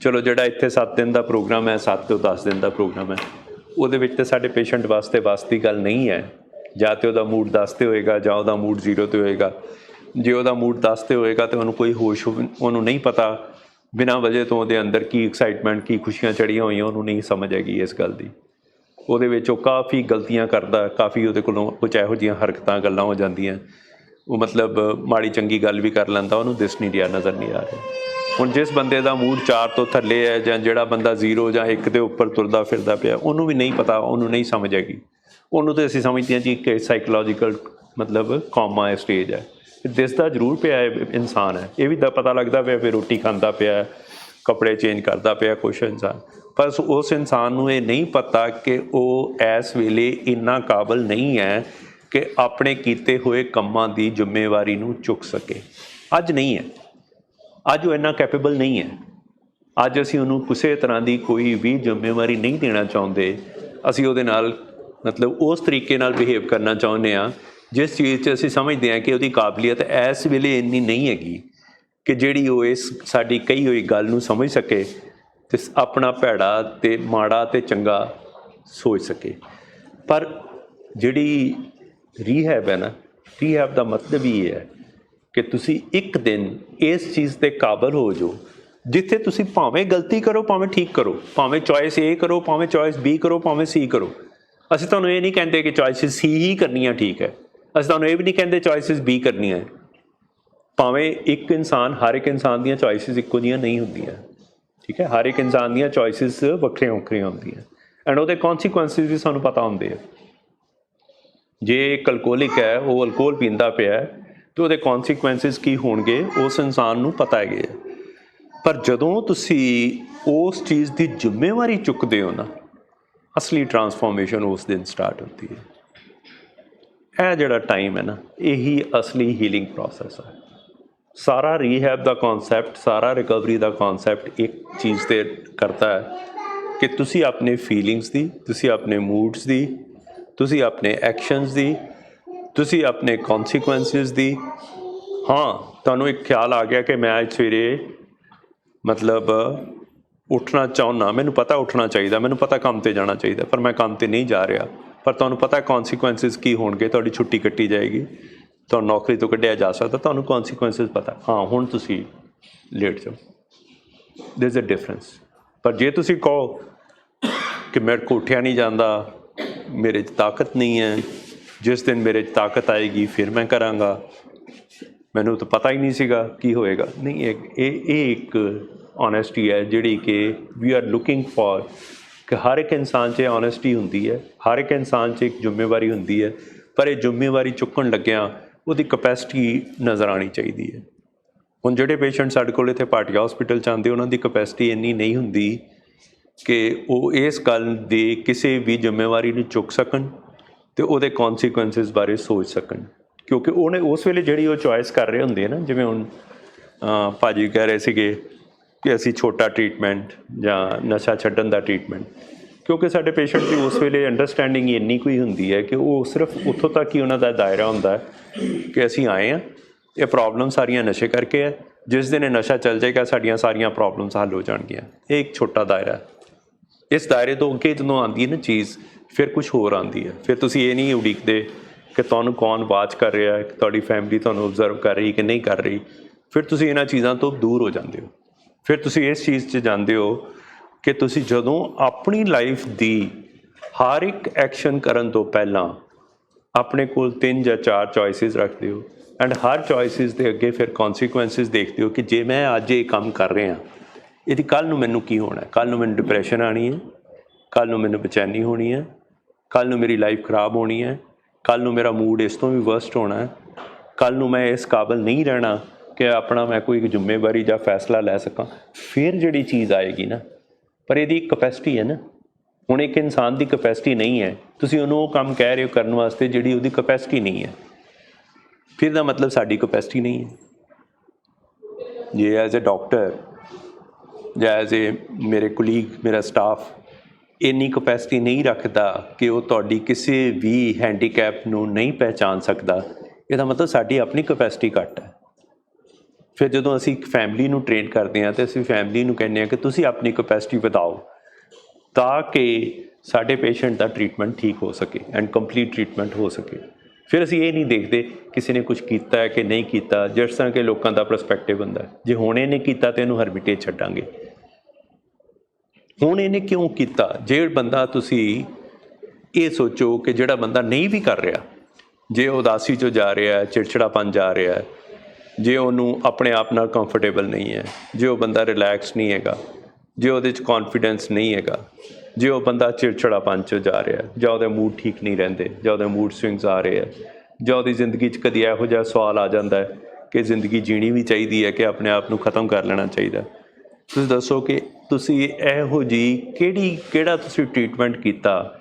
चलो जिहड़ा इत्थे 7 दिन का प्रोग्राम है, 7 तो 10 दिन का प्रोग्राम है, उहदे विच ते साडे पेशेंट वास्ते वास्ती गल नहीं है। जां ते उहदा मूड 10 ते होएगा, जां उहदा मूड 0 ते होएगा। जे उहदा मूड 10 ते होएगा तो उहनूं कोई होश उहनूं नहीं पता बिना वजह तो उहदे अंदर की एक्साइटमेंट की खुशियां चढ़ियां होईयां, उहनूं नहीं समझ आएगी इस गल दी। ਉਹਦੇ ਵਿੱਚ ਉਹ ਕਾफ़ੀ ਗਲਤੀਆਂ ਕਰਦਾ, ਕਾफ़ੀ ਉਹਦੇ ਕੋਲੋਂ ਕੁਝ ਇਹੋ ਜਿਹੀਆਂ ਹਰਕਤਾਂ ਗੱਲਾਂ ਹੋ ਜਾਂਦੀਆਂ, ਉਹ ਮਤਲਬ ਮਾੜੀ ਚੰਗੀ ਗੱਲ ਵੀ ਕਰ ਲੈਂਦਾ, ਉਹਨੂੰ ਦਿਸ ਨਹੀਂ ਰਿਹਾ, ਨਜ਼ਰ ਨਹੀਂ ਆ ਰਿਹਾ। ਹੁਣ ਜਿਸ ਬੰਦੇ ਦਾ ਮੂਡ 4 ਤੋਂ ਥੱਲੇ ਹੈ, ਜਾਂ ਜਿਹੜਾ ਬੰਦਾ 0 ਜਾਂ 1 ਦੇ ਉੱਪਰ ਤੁਰਦਾ ਫਿਰਦਾ ਪਿਆ, ਉਹਨੂੰ ਵੀ ਨਹੀਂ ਪਤਾ, ਉਹਨੂੰ ਨਹੀਂ ਸਮਝ ਆਏਗੀ। ਉਹਨੂੰ ਤਾਂ ਅਸੀਂ ਸਮਝਦੇ ਹਾਂ ਜੀ ਕਿ ਸਾਈਕੋਲੋਜੀਕਲ ਮਤਲਬ ਕੌਮਾ ਸਟੇਜ ਹੈ। ਦਿਸਦਾ ਜ਼ਰੂਰ ਪਿਆ ਇਨਸਾਨ ਹੈ, ਇਹ ਵੀ ਤਾਂ ਪਤਾ ਲੱਗਦਾ ਪਿਆ ਫਿਰ ਰੋਟੀ ਖਾਂਦਾ ਪਿਆ, ਕੱਪੜੇ ਚੇਂਜ ਕਰਦਾ ਪਿਆ ਕੁਛ ਇਨਸਾਨ, पर उस इंसान नूं ये नहीं पता कि वह इस वेले इन्ना काबिल नहीं है कि अपने कीते हुए कामां दी जिम्मेवारी नूं चुक सके। अज नहीं है, अज वो इन्ना कैपेबल नहीं है। अज असीं उहनूं किसी तरह की कोई भी जिम्मेवारी नहीं देना चाहुंदे। असीं उहदे नाल मतलब उस तरीके नाल बिहेव करना चाहुंदे आ जिस चीज़ 'च असीं समझदे आ कि उहदी काबलियत इस वेले इन्नी नहीं हैगी कि जिहड़ी वो इस साडी कही हुई गल नूं समझ सके ਤੇ ਆਪਣਾ ਭੈੜਾ ਤੇ ਮਾੜਾ ਤੇ ਚੰਗਾ ਸੋਚ ਸਕੇ। ਪਰ ਜਿਹੜੀ ਰੀਹੈਬ ਹੈ ਨਾ, ਰੀਹੈਬ ਦਾ ਮਤਲਬ ਹੀ ਇਹ ਹੈ ਕਿ ਤੁਸੀਂ ਇੱਕ ਦਿਨ ਇਸ ਚੀਜ਼ ਤੇ ਕਾਬਲ ਹੋ ਜਾਓ ਜਿੱਥੇ ਤੁਸੀਂ ਭਾਵੇਂ ਗਲਤੀ ਕਰੋ, ਭਾਵੇਂ ਠੀਕ ਕਰੋ, ਭਾਵੇਂ ਚੋਇਸ A ਕਰੋ, ਭਾਵੇਂ ਚੋਇਸ B ਕਰੋ, ਭਾਵੇਂ C ਕਰੋ। ਅਸੀਂ ਤੁਹਾਨੂੰ ਇਹ ਨਹੀਂ ਕਹਿੰਦੇ ਕਿ ਚੋਇਸਿਸ C ਹੀ ਕਰਨੀਆਂ ਠੀਕ ਹੈ, ਅਸੀਂ ਤੁਹਾਨੂੰ ਇਹ ਵੀ ਨਹੀਂ ਕਹਿੰਦੇ ਚੋਇਸਿਸ B ਕਰਨੀਆਂ ਹੈ। ਭਾਵੇਂ ਇੱਕ ਇਨਸਾਨ, ਹਰ ਇੱਕ ਇਨਸਾਨ ਦੀਆਂ ਚੋਇਸਿਸ ਇੱਕੋ ਜਿਹੀਆਂ ਨਹੀਂ ਹੁੰਦੀਆਂ, ठीक है। हर एक इंसान दी चॉइसिस वक्रिया वक्रिया होंदियां एंड उहदे कॉन्सीक्वेंसिस भी सानूं पता होंदे आ। जे एक अल्कोहलिक है, वो अल्कोहल पींदा पिया तो उहदे कॉन्सीक्वेंसिस की होणगे उस इंसान नूं पता है। पर जदों तुसीं उस चीज़ की जिम्मेवारी चुकदे हो ना, असली ट्रांसफॉर्मेशन उस दिन स्टार्ट होती है। यह जिहड़ा टाइम है ना, यही असली हीलिंग प्रोसैस है। ਸਾਰਾ ਰੀਹੈਬ ਦਾ ਕਨਸੈਪਟ, ਸਾਰਾ ਰਿਕਵਰੀ ਦਾ ਕਨਸੈਪਟ ਇੱਕ ਚੀਜ਼ 'ਤੇ ਕਰਦਾ ਹੈ ਕਿ ਤੁਸੀਂ ਆਪਣੇ ਫੀਲਿੰਗਸ ਦੀ, ਤੁਸੀਂ ਆਪਣੇ ਮੂਡਸ ਦੀ, ਤੁਸੀਂ ਆਪਣੇ ਐਕਸ਼ਨਸ ਦੀ, ਤੁਸੀਂ ਆਪਣੇ ਕੌਨਸੀਕੁਐਂਸਿਸ ਦੀ। ਹਾਂ, ਤੁਹਾਨੂੰ ਇੱਕ ਖਿਆਲ ਆ ਗਿਆ ਕਿ ਮੈਂ ਅੱਜ ਸਵੇਰੇ ਮਤਲਬ ਉੱਠਣਾ ਚਾਹੁੰਦਾ, ਮੈਨੂੰ ਪਤਾ ਉੱਠਣਾ ਚਾਹੀਦਾ, ਮੈਨੂੰ ਪਤਾ ਕੰਮ 'ਤੇ ਜਾਣਾ ਚਾਹੀਦਾ, ਪਰ ਮੈਂ ਕੰਮ 'ਤੇ ਨਹੀਂ ਜਾ ਰਿਹਾ। ਪਰ ਤੁਹਾਨੂੰ ਪਤਾ ਕੌਨਸੀਕੁਐਂਸਿਸ ਕੀ ਹੋਣਗੇ, ਤੁਹਾਡੀ ਛੁੱਟੀ ਕੱਟੀ ਜਾਏਗੀ, ਤੁਹਾਨੂੰ ਨੌਕਰੀ ਤੋਂ ਕੱਢਿਆ ਜਾ ਸਕਦਾ, ਤੁਹਾਨੂੰ ਕੌਨਸੀਕੁਐਂਸਿਸ ਪਤਾ। ਹਾਂ, ਹੁਣ ਤੁਸੀਂ ਲੇਟ ਜਾਓ, ਦੇयर ਇਜ਼ ਅ ਡਿਫਰੈਂਸ। ਪਰ ਜੇ ਤੁਸੀਂ ਕਹੋ ਕਿ ਮੇਰੇ ਕੋਲ ਉੱਠਿਆ ਨਹੀਂ ਜਾਂਦਾ, ਮੇਰੇ 'ਚ ਤਾਕਤ ਨਹੀਂ ਹੈ, ਜਿਸ ਦਿਨ ਮੇਰੇ 'ਚ ਤਾਕਤ ਆਏਗੀ ਫਿਰ ਮੈਂ ਕਰਾਂਗਾ, ਮੈਨੂੰ ਤਾਂ ਪਤਾ ਹੀ ਨਹੀਂ ਸੀਗਾ ਕੀ ਹੋਏਗਾ, ਨਹੀਂ, ਇਹ ਇੱਕ ਓਨੈਸਟੀ ਹੈ ਜਿਹੜੀ ਕਿ ਵੀ ਆਰ ਲੁਕਿੰਗ ਫॉर, ਕਿ ਹਰ ਇੱਕ ਇਨਸਾਨ 'ਚ ਓਨੈਸਟੀ ਹੁੰਦੀ ਹੈ, ਹਰ ਇੱਕ ਇਨਸਾਨ 'ਚ ਇੱਕ ਜ਼ਿੰਮੇਵਾਰੀ ਹੁੰਦੀ ਹੈ, ਪਰ ਇਹ ਜ਼ਿੰਮੇਵਾਰੀ ਚੁੱਕਣ ਲੱਗਿਆਂ ਉਹਦੀ ਕਪੈਸਿਟੀ ਨਜ਼ਰ ਆਉਣੀ ਚਾਹੀਦੀ ਹੈ। ਹੁਣ ਜਿਹੜੇ ਪੇਸ਼ੈਂਟ ਸਾਡੇ ਕੋਲ ਇੱਥੇ ਭਾਟੀਆ ਹਸਪੀਟਲ 'ਚ ਆਉਂਦੇ, ਉਹਨਾਂ ਦੀ ਕਪੈਸਿਟੀ ਇੰਨੀ ਨਹੀਂ ਹੁੰਦੀ ਕਿ ਉਹ ਇਸ ਗੱਲ ਦੀ ਕਿਸੇ ਵੀ ਜ਼ਿੰਮੇਵਾਰੀ ਨੂੰ ਚੁੱਕ ਸਕਣ ਅਤੇ ਉਹਦੇ ਕੌਨਸੀਕੁਐਂਸਿਸ ਬਾਰੇ ਸੋਚ ਸਕਣ, ਕਿਉਂਕਿ ਉਹਨੇ ਉਸ ਵੇਲੇ ਜਿਹੜੀ ਉਹ ਚੋਇਸ ਕਰ ਰਹੇ ਹੁੰਦੇ ਆ ਨਾ, ਜਿਵੇਂ ਹੁਣ ਭਾਜੀ ਕਹਿ ਰਹੇ ਸੀਗੇ ਕਿ ਅਸੀਂ ਛੋਟਾ ਟਰੀਟਮੈਂਟ ਜਾਂ ਨਸ਼ਾ ਛੱਡਣ ਦਾ ਟਰੀਟਮੈਂਟ, ਕਿਉਂਕਿ ਸਾਡੇ ਪੇਸ਼ੈਂਟ ਦੀ ਉਸ ਵੇਲੇ ਅੰਡਰਸਟੈਂਡਿੰਗ ਇੰਨੀ ਕੋਈ ਹੁੰਦੀ ਹੈ ਕਿ ਉਹ ਸਿਰਫ ਉੱਥੋਂ ਤੱਕ ਹੀ ਉਹਨਾਂ ਦਾ ਦਾਇਰਾ ਹੁੰਦਾ ਹੈ ਕਿ ਅਸੀਂ ਆਏ ਹਾਂ, ਇਹ ਪ੍ਰੋਬਲਮ ਸਾਰੀਆਂ ਨਸ਼ੇ ਕਰਕੇ ਹੈ, ਜਿਸ ਦਿਨ ਇਹ ਨਸ਼ਾ ਚੱਲ ਜਾਏਗਾ ਸਾਡੀਆਂ ਸਾਰੀਆਂ ਪ੍ਰੋਬਲਮਸ ਹੱਲ ਹੋ ਜਾਣਗੀਆਂ। ਇਹ ਇੱਕ ਛੋਟਾ ਦਾਇਰਾ ਹੈ। ਇਸ ਦਾਇਰੇ ਤੋਂ ਅੱਗੇ ਜਦੋਂ ਆਉਂਦੀ ਹੈ ਨਾ ਚੀਜ਼, ਫਿਰ ਕੁਛ ਹੋਰ ਆਉਂਦੀ ਹੈ। ਫਿਰ ਤੁਸੀਂ ਇਹ ਨਹੀਂ ਉਡੀਕਦੇ ਕਿ ਤੁਹਾਨੂੰ ਕੌਣ ਵਾਚ ਕਰ ਰਿਹਾ, ਕਿ ਤੁਹਾਡੀ ਫੈਮਿਲੀ ਤੁਹਾਨੂੰ ਓਬਜ਼ਰਵ ਕਰ ਰਹੀ ਕਿ ਨਹੀਂ ਕਰ ਰਹੀ। ਫਿਰ ਤੁਸੀਂ ਇਹਨਾਂ ਚੀਜ਼ਾਂ ਤੋਂ ਦੂਰ ਹੋ ਜਾਂਦੇ ਹੋ। ਫਿਰ ਤੁਸੀਂ ਇਸ ਚੀਜ਼ 'ਚ ਜਾਂਦੇ ਹੋ ਕਿ ਤੁਸੀਂ ਜਦੋਂ ਆਪਣੀ ਲਾਈਫ ਦੀ ਹਰ ਇੱਕ ਐਕਸ਼ਨ ਕਰਨ ਤੋਂ ਪਹਿਲਾਂ ਆਪਣੇ ਕੋਲ 3 ਜਾਂ 4 ਚੋਇਸਿਸ ਰੱਖਦੇ ਹੋ, ਐਂਡ ਹਰ ਚੋਇਸਿਸ ਦੇ ਅੱਗੇ ਫਿਰ ਕੌਨਸੀਕੁਐਂਸਿਸ ਦੇਖਦੇ ਹੋ ਕਿ ਜੇ ਮੈਂ ਅੱਜ ਇਹ ਕੰਮ ਕਰ ਰਿਹਾ, ਇਹਦੀ ਕੱਲ੍ਹ ਨੂੰ ਮੈਨੂੰ ਕੀ ਹੋਣਾ। ਕੱਲ੍ਹ ਨੂੰ ਮੈਨੂੰ ਡਿਪਰੈਸ਼ਨ ਆਉਣੀ ਹੈ, ਕੱਲ੍ਹ ਨੂੰ ਮੈਨੂੰ ਬੇਚੈਨੀ ਹੋਣੀ ਹੈ, ਕੱਲ੍ਹ ਨੂੰ ਮੇਰੀ ਲਾਈਫ ਖਰਾਬ ਹੋਣੀ ਹੈ, ਕੱਲ੍ਹ ਨੂੰ ਮੇਰਾ ਮੂਡ ਇਸ ਤੋਂ ਵੀ ਵਰਸਟ ਹੋਣਾ ਹੈ, ਕੱਲ੍ਹ ਨੂੰ ਮੈਂ ਇਸ ਕਾਬਲ ਨਹੀਂ ਰਹਿਣਾ ਕਿ ਆਪਣਾ ਮੈਂ ਕੋਈ ਇੱਕ ਜ਼ਿੰਮੇਵਾਰੀ ਜਾਂ ਫੈਸਲਾ ਲੈ ਸਕਾਂ। ਫਿਰ ਜਿਹੜੀ ਚੀਜ਼ ਆਏਗੀ ਨਾ, ਪਰ ਇਹਦੀ ਇੱਕ ਕਪੈਸਿਟੀ ਹੈ ਨਾ। ਹੁਣ ਇੱਕ ਇਨਸਾਨ ਦੀ ਕਪੈਸਿਟੀ ਨਹੀਂ ਹੈ, ਤੁਸੀਂ ਉਹਨੂੰ ਉਹ ਕੰਮ ਕਹਿ ਰਹੇ ਹੋ ਕਰਨ ਵਾਸਤੇ ਜਿਹੜੀ ਉਹਦੀ ਕਪੈਸਿਟੀ ਨਹੀਂ ਹੈ, ਫਿਰ ਦਾ ਮਤਲਬ ਸਾਡੀ ਕਪੈਸਿਟੀ ਨਹੀਂ ਹੈ। ਜੇ ਐਜ਼ ਏ ਡਾਕਟਰ ਜਾਂ ਐਜ਼ ਏ ਮੇਰੇ ਕੁਲੀਗ, ਮੇਰਾ ਸਟਾਫ ਇੰਨੀ ਕਪੈਸਿਟੀ ਨਹੀਂ ਰੱਖਦਾ ਕਿ ਉਹ ਤੁਹਾਡੀ ਕਿਸੇ ਵੀ ਹੈਂਡੀਕੈਪ ਨੂੰ ਨਹੀਂ ਪਹਿਚਾਣ ਸਕਦਾ, ਇਹਦਾ ਮਤਲਬ ਸਾਡੀ ਆਪਣੀ ਕਪੈਸਿਟੀ ਘੱਟ ਹੈ। ਫਿਰ ਜਦੋਂ ਅਸੀਂ ਇੱਕ ਫੈਮਿਲੀ ਨੂੰ ਟ੍ਰੇਨ ਕਰਦੇ ਹਾਂ ਤਾਂ ਅਸੀਂ ਫੈਮਿਲੀ ਨੂੰ ਕਹਿੰਦੇ ਹਾਂ ਕਿ ਤੁਸੀਂ ਆਪਣੀ ਕਪੈਸਿਟੀ ਵਧਾਓ ਤਾਂ ਕਿ ਸਾਡੇ ਪੇਸ਼ੈਂਟ ਦਾ ਟਰੀਟਮੈਂਟ ਠੀਕ ਹੋ ਸਕੇ ਐਂਡ ਕੰਪਲੀਟ ਟਰੀਟਮੈਂਟ ਹੋ ਸਕੇ। ਫਿਰ ਅਸੀਂ ਇਹ ਨਹੀਂ ਦੇਖਦੇ ਕਿਸੇ ਨੇ ਕੁਝ ਕੀਤਾ ਹੈ ਕਿ ਨਹੀਂ ਕੀਤਾ, ਜਿਸ ਤਰ੍ਹਾਂ ਕਿ ਲੋਕਾਂ ਦਾ ਪਰਸਪੈਕਟਿਵ ਹੁੰਦਾ, ਜੇ ਹੁਣ ਇਹਨੇ ਕੀਤਾ ਤਾਂ ਇਹਨੂੰ ਹਰਬਿਟੇਜ ਛੱਡਾਂਗੇ। ਹੁਣ ਇਹਨੇ ਕਿਉਂ ਕੀਤਾ? ਜੇ ਬੰਦਾ, ਤੁਸੀਂ ਇਹ ਸੋਚੋ ਕਿ ਜਿਹੜਾ ਬੰਦਾ ਨਹੀਂ ਵੀ ਕਰ ਰਿਹਾ, ਜੇ ਉਦਾਸੀ 'ਚੋਂ ਜਾ ਰਿਹਾ, ਚਿੜਚਿੜਾਪਨ ਜਾ ਰਿਹਾ, ਜੇ ਉਹਨੂੰ ਆਪਣੇ ਆਪ ਨਾਲ ਕੰਫਰਟੇਬਲ ਨਹੀਂ ਹੈ, ਜੇ ਉਹ ਬੰਦਾ ਰਿਲੈਕਸ ਨਹੀਂ ਹੈਗਾ, ਜੇ ਉਹਦੇ 'ਚ ਕੌਨਫੀਡੈਂਸ ਨਹੀਂ ਹੈਗਾ, ਜੇ ਉਹ ਬੰਦਾ ਚਿੜਚਿੜਾਪਨ 'ਚ ਜਾ ਰਿਹਾ, ਜਾਂ ਉਹਦੇ ਮੂਡ ਠੀਕ ਨਹੀਂ ਰਹਿੰਦੇ, ਜਾਂ ਉਹਦੇ ਮੂਡ ਸਵਿੰਗਸ ਆ ਰਹੇ ਹੈ, ਜਾਂ ਉਹਦੀ ਜ਼ਿੰਦਗੀ 'ਚ ਕਦੀ ਇਹੋ ਜਿਹਾ ਸਵਾਲ ਆ ਜਾਂਦਾ ਹੈ ਕਿ ਜ਼ਿੰਦਗੀ ਜੀਣੀ ਵੀ ਚਾਹੀਦੀ ਹੈ ਕਿ ਆਪਣੇ ਆਪ ਨੂੰ ਖ਼ਤਮ ਕਰ ਲੈਣਾ ਚਾਹੀਦਾ। ਤੁਸੀਂ ਦੱਸੋ ਕਿ ਤੁਸੀਂ ਇਹੋ ਜਿਹੀ ਕਿਹੜਾ ਤੁਸੀਂ ਟਰੀਟਮੈਂਟ ਕੀਤਾ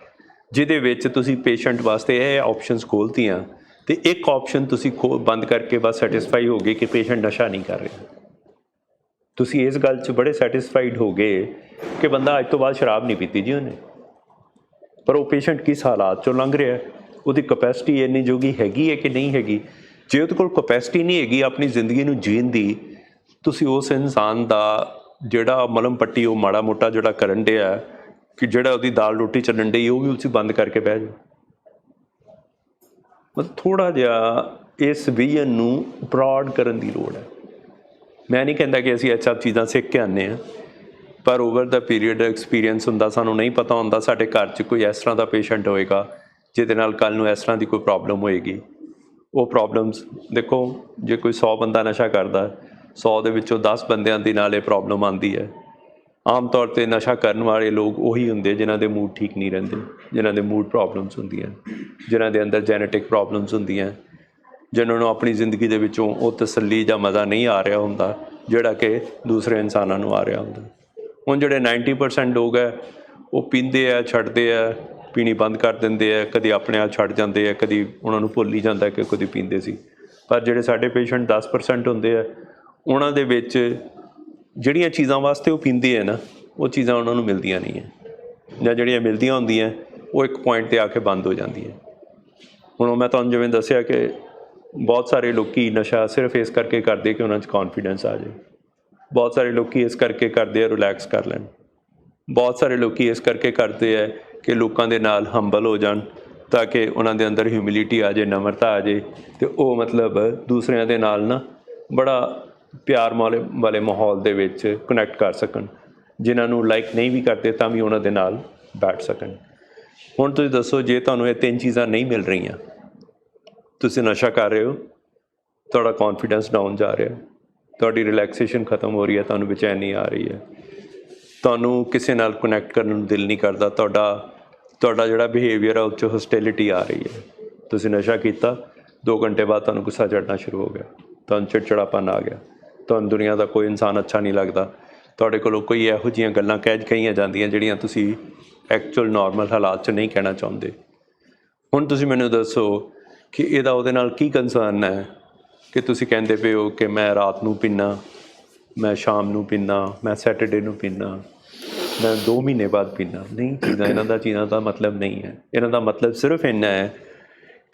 ਜਿਹਦੇ ਵਿੱਚ ਤੁਸੀਂ ਪੇਸ਼ੈਂਟ ਵਾਸਤੇ ਇਹ ਆਪਸ਼ਨਸ ਖੋਲ੍ਹਤੀਆਂ ਅਤੇ ਇੱਕ ਆਪਸ਼ਨ ਤੁਸੀਂ ਬੰਦ ਕਰਕੇ ਬਸ ਸੈਟਿਸਫਾਈ ਹੋ ਗਏ ਕਿ ਪੇਸ਼ੈਂਟ ਨਸ਼ਾ ਨਹੀਂ ਕਰ ਰਿਹਾ। ਤੁਸੀਂ ਇਸ ਗੱਲ 'ਚ ਬੜੇ ਸੈਟਿਸਫਾਈਡ ਹੋ ਗਏ ਕਿ ਬੰਦਾ ਅੱਜ ਤੋਂ ਬਾਅਦ ਸ਼ਰਾਬ ਨਹੀਂ ਪੀਤੀ ਜੀ ਉਹਨੇ, ਪਰ ਉਹ ਪੇਸ਼ੈਂਟ ਕਿਸ ਹਾਲਾਤ 'ਚੋਂ ਲੰਘ ਰਿਹਾ, ਉਹਦੀ ਕਪੈਸਿਟੀ ਇੰਨੀ ਜੋਗੀ ਹੈਗੀ ਹੈ ਕਿ ਨਹੀਂ ਹੈਗੀ। ਜੇ ਉਹਦੇ ਕੋਲ ਕਪੈਸਿਟੀ ਨਹੀਂ ਹੈਗੀ ਆਪਣੀ ਜ਼ਿੰਦਗੀ ਨੂੰ ਜੀਣ ਦੀ, ਤੁਸੀਂ ਉਸ ਇਨਸਾਨ ਦਾ ਜਿਹੜਾ ਮਲਮ ਪੱਟੀ ਉਹ ਮਾੜਾ ਮੋਟਾ ਜਿਹੜਾ ਕਰਨ ਡਿਆ, ਕਿ ਜਿਹੜਾ ਉਹਦੀ ਦਾਲ ਰੋਟੀ ਚੱਲਣ ਡਈ, ਉਹ ਵੀ ਤੁਸੀਂ ਬੰਦ ਕਰਕੇ ਬਹਿ ਜਾਓ। ਮਤਲਬ ਥੋੜ੍ਹਾ ਜਿਹਾ ਇਸ ਵਿਜ਼ਨ ਨੂੰ ਬਰੋਡ ਕਰਨ ਦੀ ਲੋੜ ਹੈ। ਮੈਂ ਨਹੀਂ ਕਹਿੰਦਾ ਕਿ ਅਸੀਂ ਇਹ ਸਭ ਚੀਜ਼ਾਂ ਸਿੱਖ ਕੇ ਆਉਂਦੇ ਹਾਂ, ਪਰ ਓਵਰ ਦਾ ਪੀਰੀਅਡ ਐਕਸਪੀਰੀਅੰਸ ਹੁੰਦਾ, ਸਾਨੂੰ ਨਹੀਂ ਪਤਾ ਹੁੰਦਾ ਸਾਡੇ ਘਰ 'ਚ ਕੋਈ ਇਸ ਤਰ੍ਹਾਂ ਦਾ ਪੇਸ਼ੈਂਟ ਹੋਏਗਾ ਜਿਹਦੇ ਨਾਲ ਕੱਲ੍ਹ ਨੂੰ ਇਸ ਤਰ੍ਹਾਂ ਦੀ ਕੋਈ ਪ੍ਰੋਬਲਮ ਹੋਏਗੀ। ਉਹ ਪ੍ਰੋਬਲਮਸ ਦੇਖੋ, ਜੇ ਕੋਈ 100 ਬੰਦਾ ਨਸ਼ਾ ਕਰਦਾ, 100 ਦੇ ਵਿੱਚੋਂ 10 ਬੰਦਿਆਂ ਦੇ ਨਾਲ ਇਹ ਪ੍ਰੋਬਲਮ ਆਉਂਦੀ ਹੈ। ਆਮ ਤੌਰ 'ਤੇ ਨਸ਼ਾ ਕਰਨ ਵਾਲੇ ਲੋਕ ਉਹੀ ਹੁੰਦੇ ਜਿਨ੍ਹਾਂ ਦੇ ਮੂਡ ਠੀਕ ਨਹੀਂ ਰਹਿੰਦੇ, ਜਿਨ੍ਹਾਂ ਦੇ ਮੂਡ ਪ੍ਰੋਬਲਮਸ ਹੁੰਦੀਆਂ, ਜਿਨ੍ਹਾਂ ਦੇ ਅੰਦਰ ਜੈਨੇਟਿਕ ਪ੍ਰੋਬਲਮਸ ਹੁੰਦੀਆਂ, ਜਿਨ੍ਹਾਂ ਨੂੰ ਆਪਣੀ ਜ਼ਿੰਦਗੀ ਦੇ ਵਿੱਚੋਂ ਉਹ ਤਸੱਲੀ ਜਾਂ ਮਜ਼ਾ ਨਹੀਂ ਆ ਰਿਹਾ ਹੁੰਦਾ ਜਿਹੜਾ ਕਿ ਦੂਸਰੇ ਇਨਸਾਨਾਂ ਨੂੰ ਆ ਰਿਹਾ ਹੁੰਦਾ। ਹੁਣ ਜਿਹੜੇ 90% ਲੋਕ ਹੈ ਉਹ ਪੀਂਦੇ ਆ, ਛੱਡਦੇ ਆ, ਪੀਣੀ ਬੰਦ ਕਰ ਦਿੰਦੇ ਆ, ਕਦੇ ਆਪਣੇ ਆਪ ਛੱਡ ਜਾਂਦੇ ਆ, ਕਦੀ ਉਹਨਾਂ ਨੂੰ ਭੁੱਲ ਹੀ ਜਾਂਦਾ ਕਿ ਕਦੀ ਪੀਂਦੇ ਸੀ। ਪਰ ਜਿਹੜੇ ਸਾਡੇ ਪੇਸ਼ੈਂਟ 10% ਹੁੰਦੇ ਆ ਉਹਨਾਂ ਦੇ ਵਿੱਚ ਜਿਹੜੀਆਂ ਚੀਜ਼ਾਂ ਵਾਸਤੇ ਉਹ ਪੀਂਦੇ ਆ ਨਾ ਉਹ ਚੀਜ਼ਾਂ ਉਹਨਾਂ ਨੂੰ ਮਿਲਦੀਆਂ ਨਹੀਂ ਹੈ, ਜਾਂ ਜਿਹੜੀਆਂ ਮਿਲਦੀਆਂ ਹੁੰਦੀਆਂ ਉਹ ਇੱਕ ਪੁਆਇੰਟ 'ਤੇ ਆ ਕੇ ਬੰਦ ਹੋ ਜਾਂਦੀਆਂ। ਹੁਣ ਮੈਂ ਤੁਹਾਨੂੰ ਜਿਵੇਂ ਦੱਸਿਆ ਕਿ ਬਹੁਤ ਸਾਰੇ ਲੋਕ ਨਸ਼ਾ ਸਿਰਫ ਇਸ ਕਰਕੇ ਕਰਦੇ ਕਿ ਉਹਨਾਂ 'ਚ ਕੌਨਫੀਡੈਂਸ ਆ ਜਾਏ, ਬਹੁਤ ਸਾਰੇ ਲੋਕ ਇਸ ਕਰਕੇ ਕਰਦੇ ਆ ਰਿਲੈਕਸ ਕਰ ਲੈਣ, ਬਹੁਤ ਸਾਰੇ ਲੋਕ ਇਸ ਕਰਕੇ ਕਰਦੇ ਆ ਕਿ ਲੋਕਾਂ ਦੇ ਨਾਲ ਹੰਬਲ ਹੋ ਜਾਣ ਤਾਂ ਕਿ ਉਹਨਾਂ ਦੇ ਅੰਦਰ ਹਿਊਮਿਲਿਟੀ ਆ ਜਾਏ, ਨਮਰਤਾ ਆ ਜਾਏ, ਅਤੇ ਉਹ ਮਤਲਬ ਦੂਸਰਿਆਂ ਦੇ ਨਾਲ ਨਾ ਬੜਾ ਪਿਆਰ ਵਾਲੇ ਮਾਹੌਲ ਦੇ ਵਿੱਚ ਕਨੈਕਟ ਕਰ ਸਕਣ, ਜਿਨ੍ਹਾਂ ਨੂੰ ਲਾਈਕ ਨਹੀਂ ਵੀ ਕਰਦੇ ਤਾਂ ਵੀ ਉਹਨਾਂ ਦੇ ਨਾਲ ਬੈਠ ਸਕਣ। ਹੁਣ ਤੁਸੀਂ ਦੱਸੋ, ਜੇ ਤੁਹਾਨੂੰ ਇਹ 3 ਚੀਜ਼ਾਂ ਨਹੀਂ ਮਿਲ ਰਹੀਆਂ, ਤੁਸੀਂ ਨਸ਼ਾ ਕਰ ਰਹੇ ਹੋ, ਤੁਹਾਡਾ ਕੌਨਫੀਡੈਂਸ ਡਾਊਨ ਜਾ ਰਿਹਾ, ਤੁਹਾਡੀ ਰਿਲੈਕਸੇਸ਼ਨ ਖਤਮ ਹੋ ਰਹੀ ਹੈ, ਤੁਹਾਨੂੰ ਬੇਚੈਨੀ ਆ ਰਹੀ ਹੈ, ਤੁਹਾਨੂੰ ਕਿਸੇ ਨਾਲ ਕਨੈਕਟ ਕਰਨ ਨੂੰ ਦਿਲ ਨਹੀਂ ਕਰਦਾ, ਤੁਹਾਡਾ ਜਿਹੜਾ ਬਿਹੇਵੀਅਰ ਆ ਉਹ 'ਚ ਹੋਸਟੈਲਿਟੀ ਆ ਰਹੀ ਹੈ, ਤੁਸੀਂ ਨਸ਼ਾ ਕੀਤਾ 2 ਘੰਟੇ ਬਾਅਦ ਤੁਹਾਨੂੰ ਗੁੱਸਾ ਚੜ੍ਹਨਾ ਸ਼ੁਰੂ ਹੋ ਗਿਆ, ਤੁਹਾਨੂੰ ਚਿੜਚਿੜਾਪਨ ਆ ਗਿਆ, ਤੁਹਾਨੂੰ ਦੁਨੀਆ ਦਾ ਕੋਈ ਇਨਸਾਨ ਅੱਛਾ ਨਹੀਂ ਲੱਗਦਾ, ਤੁਹਾਡੇ ਕੋਲੋਂ ਕੋਈ ਇਹੋ ਜਿਹੀਆਂ ਗੱਲਾਂ ਕਹੀਆਂ ਜਾਂਦੀਆਂ ਜਿਹੜੀਆਂ ਤੁਸੀਂ ਐਕਚੁਅਲ ਨੋਰਮਲ ਹਾਲਾਤ 'ਚ ਨਹੀਂ ਕਹਿਣਾ ਚਾਹੁੰਦੇ। ਹੁਣ ਤੁਸੀਂ ਮੈਨੂੰ ਦੱਸੋ ਕਿ ਇਹਦਾ ਉਹਦੇ ਨਾਲ ਕੀ ਕੰਸਰਨ ਹੈ ਕਿ ਤੁਸੀਂ ਕਹਿੰਦੇ ਪਏ ਹੋ ਕਿ ਮੈਂ ਰਾਤ ਨੂੰ ਪੀਨਾ, ਮੈਂ ਸ਼ਾਮ ਨੂੰ ਪੀਨਾ, ਮੈਂ ਸੈਟਰਡੇ ਨੂੰ ਪੀਨਾ, ਮੈਂ 2 ਮਹੀਨੇ ਬਾਅਦ ਪੀਨਾ। ਨਹੀਂ, ਚੀਜ਼ਾਂ ਦਾ ਮਤਲਬ ਨਹੀਂ ਹੈ। ਇਹਨਾਂ ਦਾ ਮਤਲਬ ਸਿਰਫ ਇੰਨਾ ਹੈ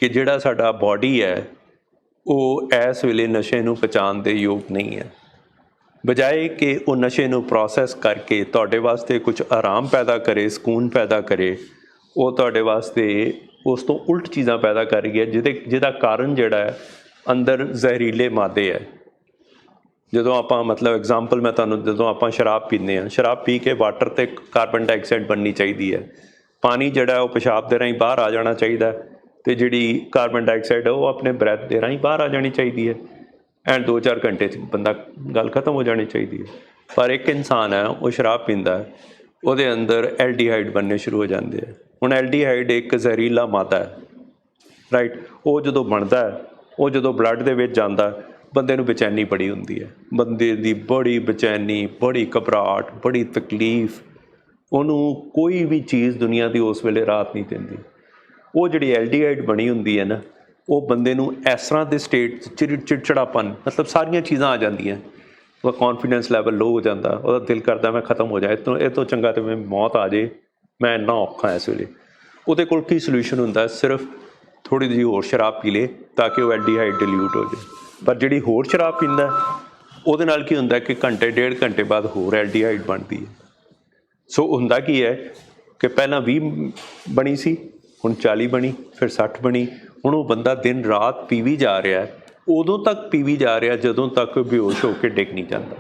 ਕਿ ਜਿਹੜਾ ਸਾਡਾ ਬਾਡੀ ਹੈ ਉਹ ਇਸ ਵੇਲੇ ਨਸ਼ੇ ਨੂੰ ਪਚਾਉਣ ਦੇ ਯੋਗ ਨਹੀਂ ਹੈ। ਬਜਾਏ ਕਿ ਉਹ ਨਸ਼ੇ ਨੂੰ ਪ੍ਰੋਸੈਸ ਕਰਕੇ ਤੁਹਾਡੇ ਵਾਸਤੇ ਕੁਝ ਆਰਾਮ ਪੈਦਾ ਕਰੇ, ਸਕੂਨ ਪੈਦਾ ਕਰੇ, ਉਹ ਤੁਹਾਡੇ ਵਾਸਤੇ ਉਸ ਤੋਂ ਉਲਟ ਚੀਜ਼ਾਂ ਪੈਦਾ ਕਰ ਰਹੀ ਹੈ, ਜਿਹਦਾ ਕਾਰਨ ਜਿਹੜਾ ਹੈ ਅੰਦਰ ਜ਼ਹਿਰੀਲੇ ਮਾਦੇ ਹੈ। ਜਦੋਂ ਆਪਾਂ ਮਤਲਬ ਐਗਜ਼ਾਮਪਲ ਮੈਂ ਤੁਹਾਨੂੰ, ਜਦੋਂ ਆਪਾਂ ਸ਼ਰਾਬ ਪੀਂਦੇ ਹਾਂ, ਸ਼ਰਾਬ ਪੀ ਕੇ ਵਾਟਰ 'ਤੇ ਕਾਰਬਨ ਡਾਈਆਕਸਾਈਡ ਬਣਨੀ ਚਾਹੀਦੀ ਹੈ, ਪਾਣੀ ਜਿਹੜਾ ਉਹ ਪਿਸ਼ਾਬ ਦੇ ਰਾਹੀਂ ਬਾਹਰ ਆ ਜਾਣਾ ਚਾਹੀਦਾ, ਅਤੇ ਜਿਹੜੀ ਕਾਰਬਨ ਡਾਈਆਕਸਾਈਡ ਹੈ ਉਹ ਆਪਣੇ ਬ੍ਰੈਥ ਦੇ ਰਾਹੀਂ ਬਾਹਰ ਆ ਜਾਣੀ ਚਾਹੀਦੀ ਹੈ, ਐਂਡ 2-4 ਘੰਟੇ 'ਚ ਬੰਦਾ ਗੱਲ ਖਤਮ ਹੋ ਜਾਣੀ ਚਾਹੀਦੀ ਹੈ। ਪਰ ਇੱਕ ਇਨਸਾਨ ਹੈ, ਉਹ ਸ਼ਰਾਬ ਪੀਂਦਾ, ਉਹਦੇ ਅੰਦਰ ਐਲਡੀਹਾਈਡ ਬਣਨੇ ਸ਼ੁਰੂ ਹੋ ਜਾਂਦੇ ਆ। ਹੁਣ ਐਲਡੀਹਾਈਡ ਇੱਕ ਜ਼ਹਿਰੀਲਾ ਮਾਦਾ ਹੈ, ਰਾਈਟ। ਉਹ ਜਦੋਂ ਬਣਦਾ, ਉਹ ਜਦੋਂ ਬਲੱਡ ਦੇ ਵਿੱਚ ਜਾਂਦਾ, ਬੰਦੇ ਨੂੰ ਬੇਚੈਨੀ ਬੜੀ ਹੁੰਦੀ ਹੈ, ਬੰਦੇ ਦੀ ਬੜੀ ਬੇਚੈਨੀ, ਬੜੀ ਘਬਰਾਹਟ, ਬੜੀ ਤਕਲੀਫ, ਉਹਨੂੰ ਕੋਈ ਵੀ ਚੀਜ਼ ਦੁਨੀਆ ਦੀ ਉਸ ਵੇਲੇ ਰਾਹਤ ਨਹੀਂ ਦਿੰਦੀ। ਉਹ ਜਿਹੜੀ ਐਲਡੀਹਾਈਡ ਬਣੀ ਹੁੰਦੀ ਹੈ ਨਾ, ਉਹ ਬੰਦੇ ਨੂੰ ਇਸ ਤਰ੍ਹਾਂ ਦੇ ਸਟੇਟ ਚਿੜਚਿੜਾਪਨ, ਮਤਲਬ ਸਾਰੀਆਂ ਚੀਜ਼ਾਂ ਆ ਜਾਂਦੀਆਂ, ਉਹਦਾ ਕੌਨਫੀਡੈਂਸ ਲੈਵਲ ਲੋ ਹੋ ਜਾਂਦਾ, ਉਹਦਾ ਦਿਲ ਕਰਦਾ ਮੈਂ ਖਤਮ ਹੋ ਜਾਏ, ਇਹ ਤੋਂ ਚੰਗਾ ਤਾਂ ਮੈਂ ਮੌਤ ਆ ਜਾਏ, ਮੈਂ ਇੰਨਾ ਔਖਾ ਇਸ ਵੇਲੇ। ਉਹਦੇ ਕੋਲ ਕੀ ਸੋਲਿਊਸ਼ਨ ਹੁੰਦਾ? ਸਿਰਫ ਥੋੜ੍ਹੀ ਜਿਹੀ ਹੋਰ ਸ਼ਰਾਬ ਪੀ ਲੇ ਤਾਂ ਕਿ ਉਹ ਐਲਡੀਹਾਈਡ ਡਿਲਿਊਟ ਹੋ ਜਾਏ। ਪਰ ਜਿਹੜੀ ਹੋਰ ਸ਼ਰਾਬ ਪੀਂਦਾ, ਉਹਦੇ ਨਾਲ ਕੀ ਹੁੰਦਾ ਕਿ ਘੰਟੇ 1.5 ਘੰਟੇ ਬਾਅਦ ਹੋਰ ਐਲਡੀਹਾਈਡ ਬਣਦੀ ਹੈ। ਸੋ ਹੁੰਦਾ ਕੀ ਹੈ ਕਿ ਪਹਿਲਾਂ 20 ਬਣੀ ਸੀ, ਹੁਣ 40 ਬਣੀ, ਫਿਰ 60 ਬਣੀ। ਹੁਣ ਉਹ ਬੰਦਾ ਦਿਨ ਰਾਤ ਪੀਵੀ ਜਾ ਰਿਹਾ, ਉਦੋਂ ਤੱਕ ਪੀਵੀ ਜਾ ਰਿਹਾ ਜਦੋਂ ਤੱਕ ਬੇਹੋਸ਼ ਹੋ ਕੇ ਡਿੱਗ ਨਹੀਂ ਜਾਂਦਾ।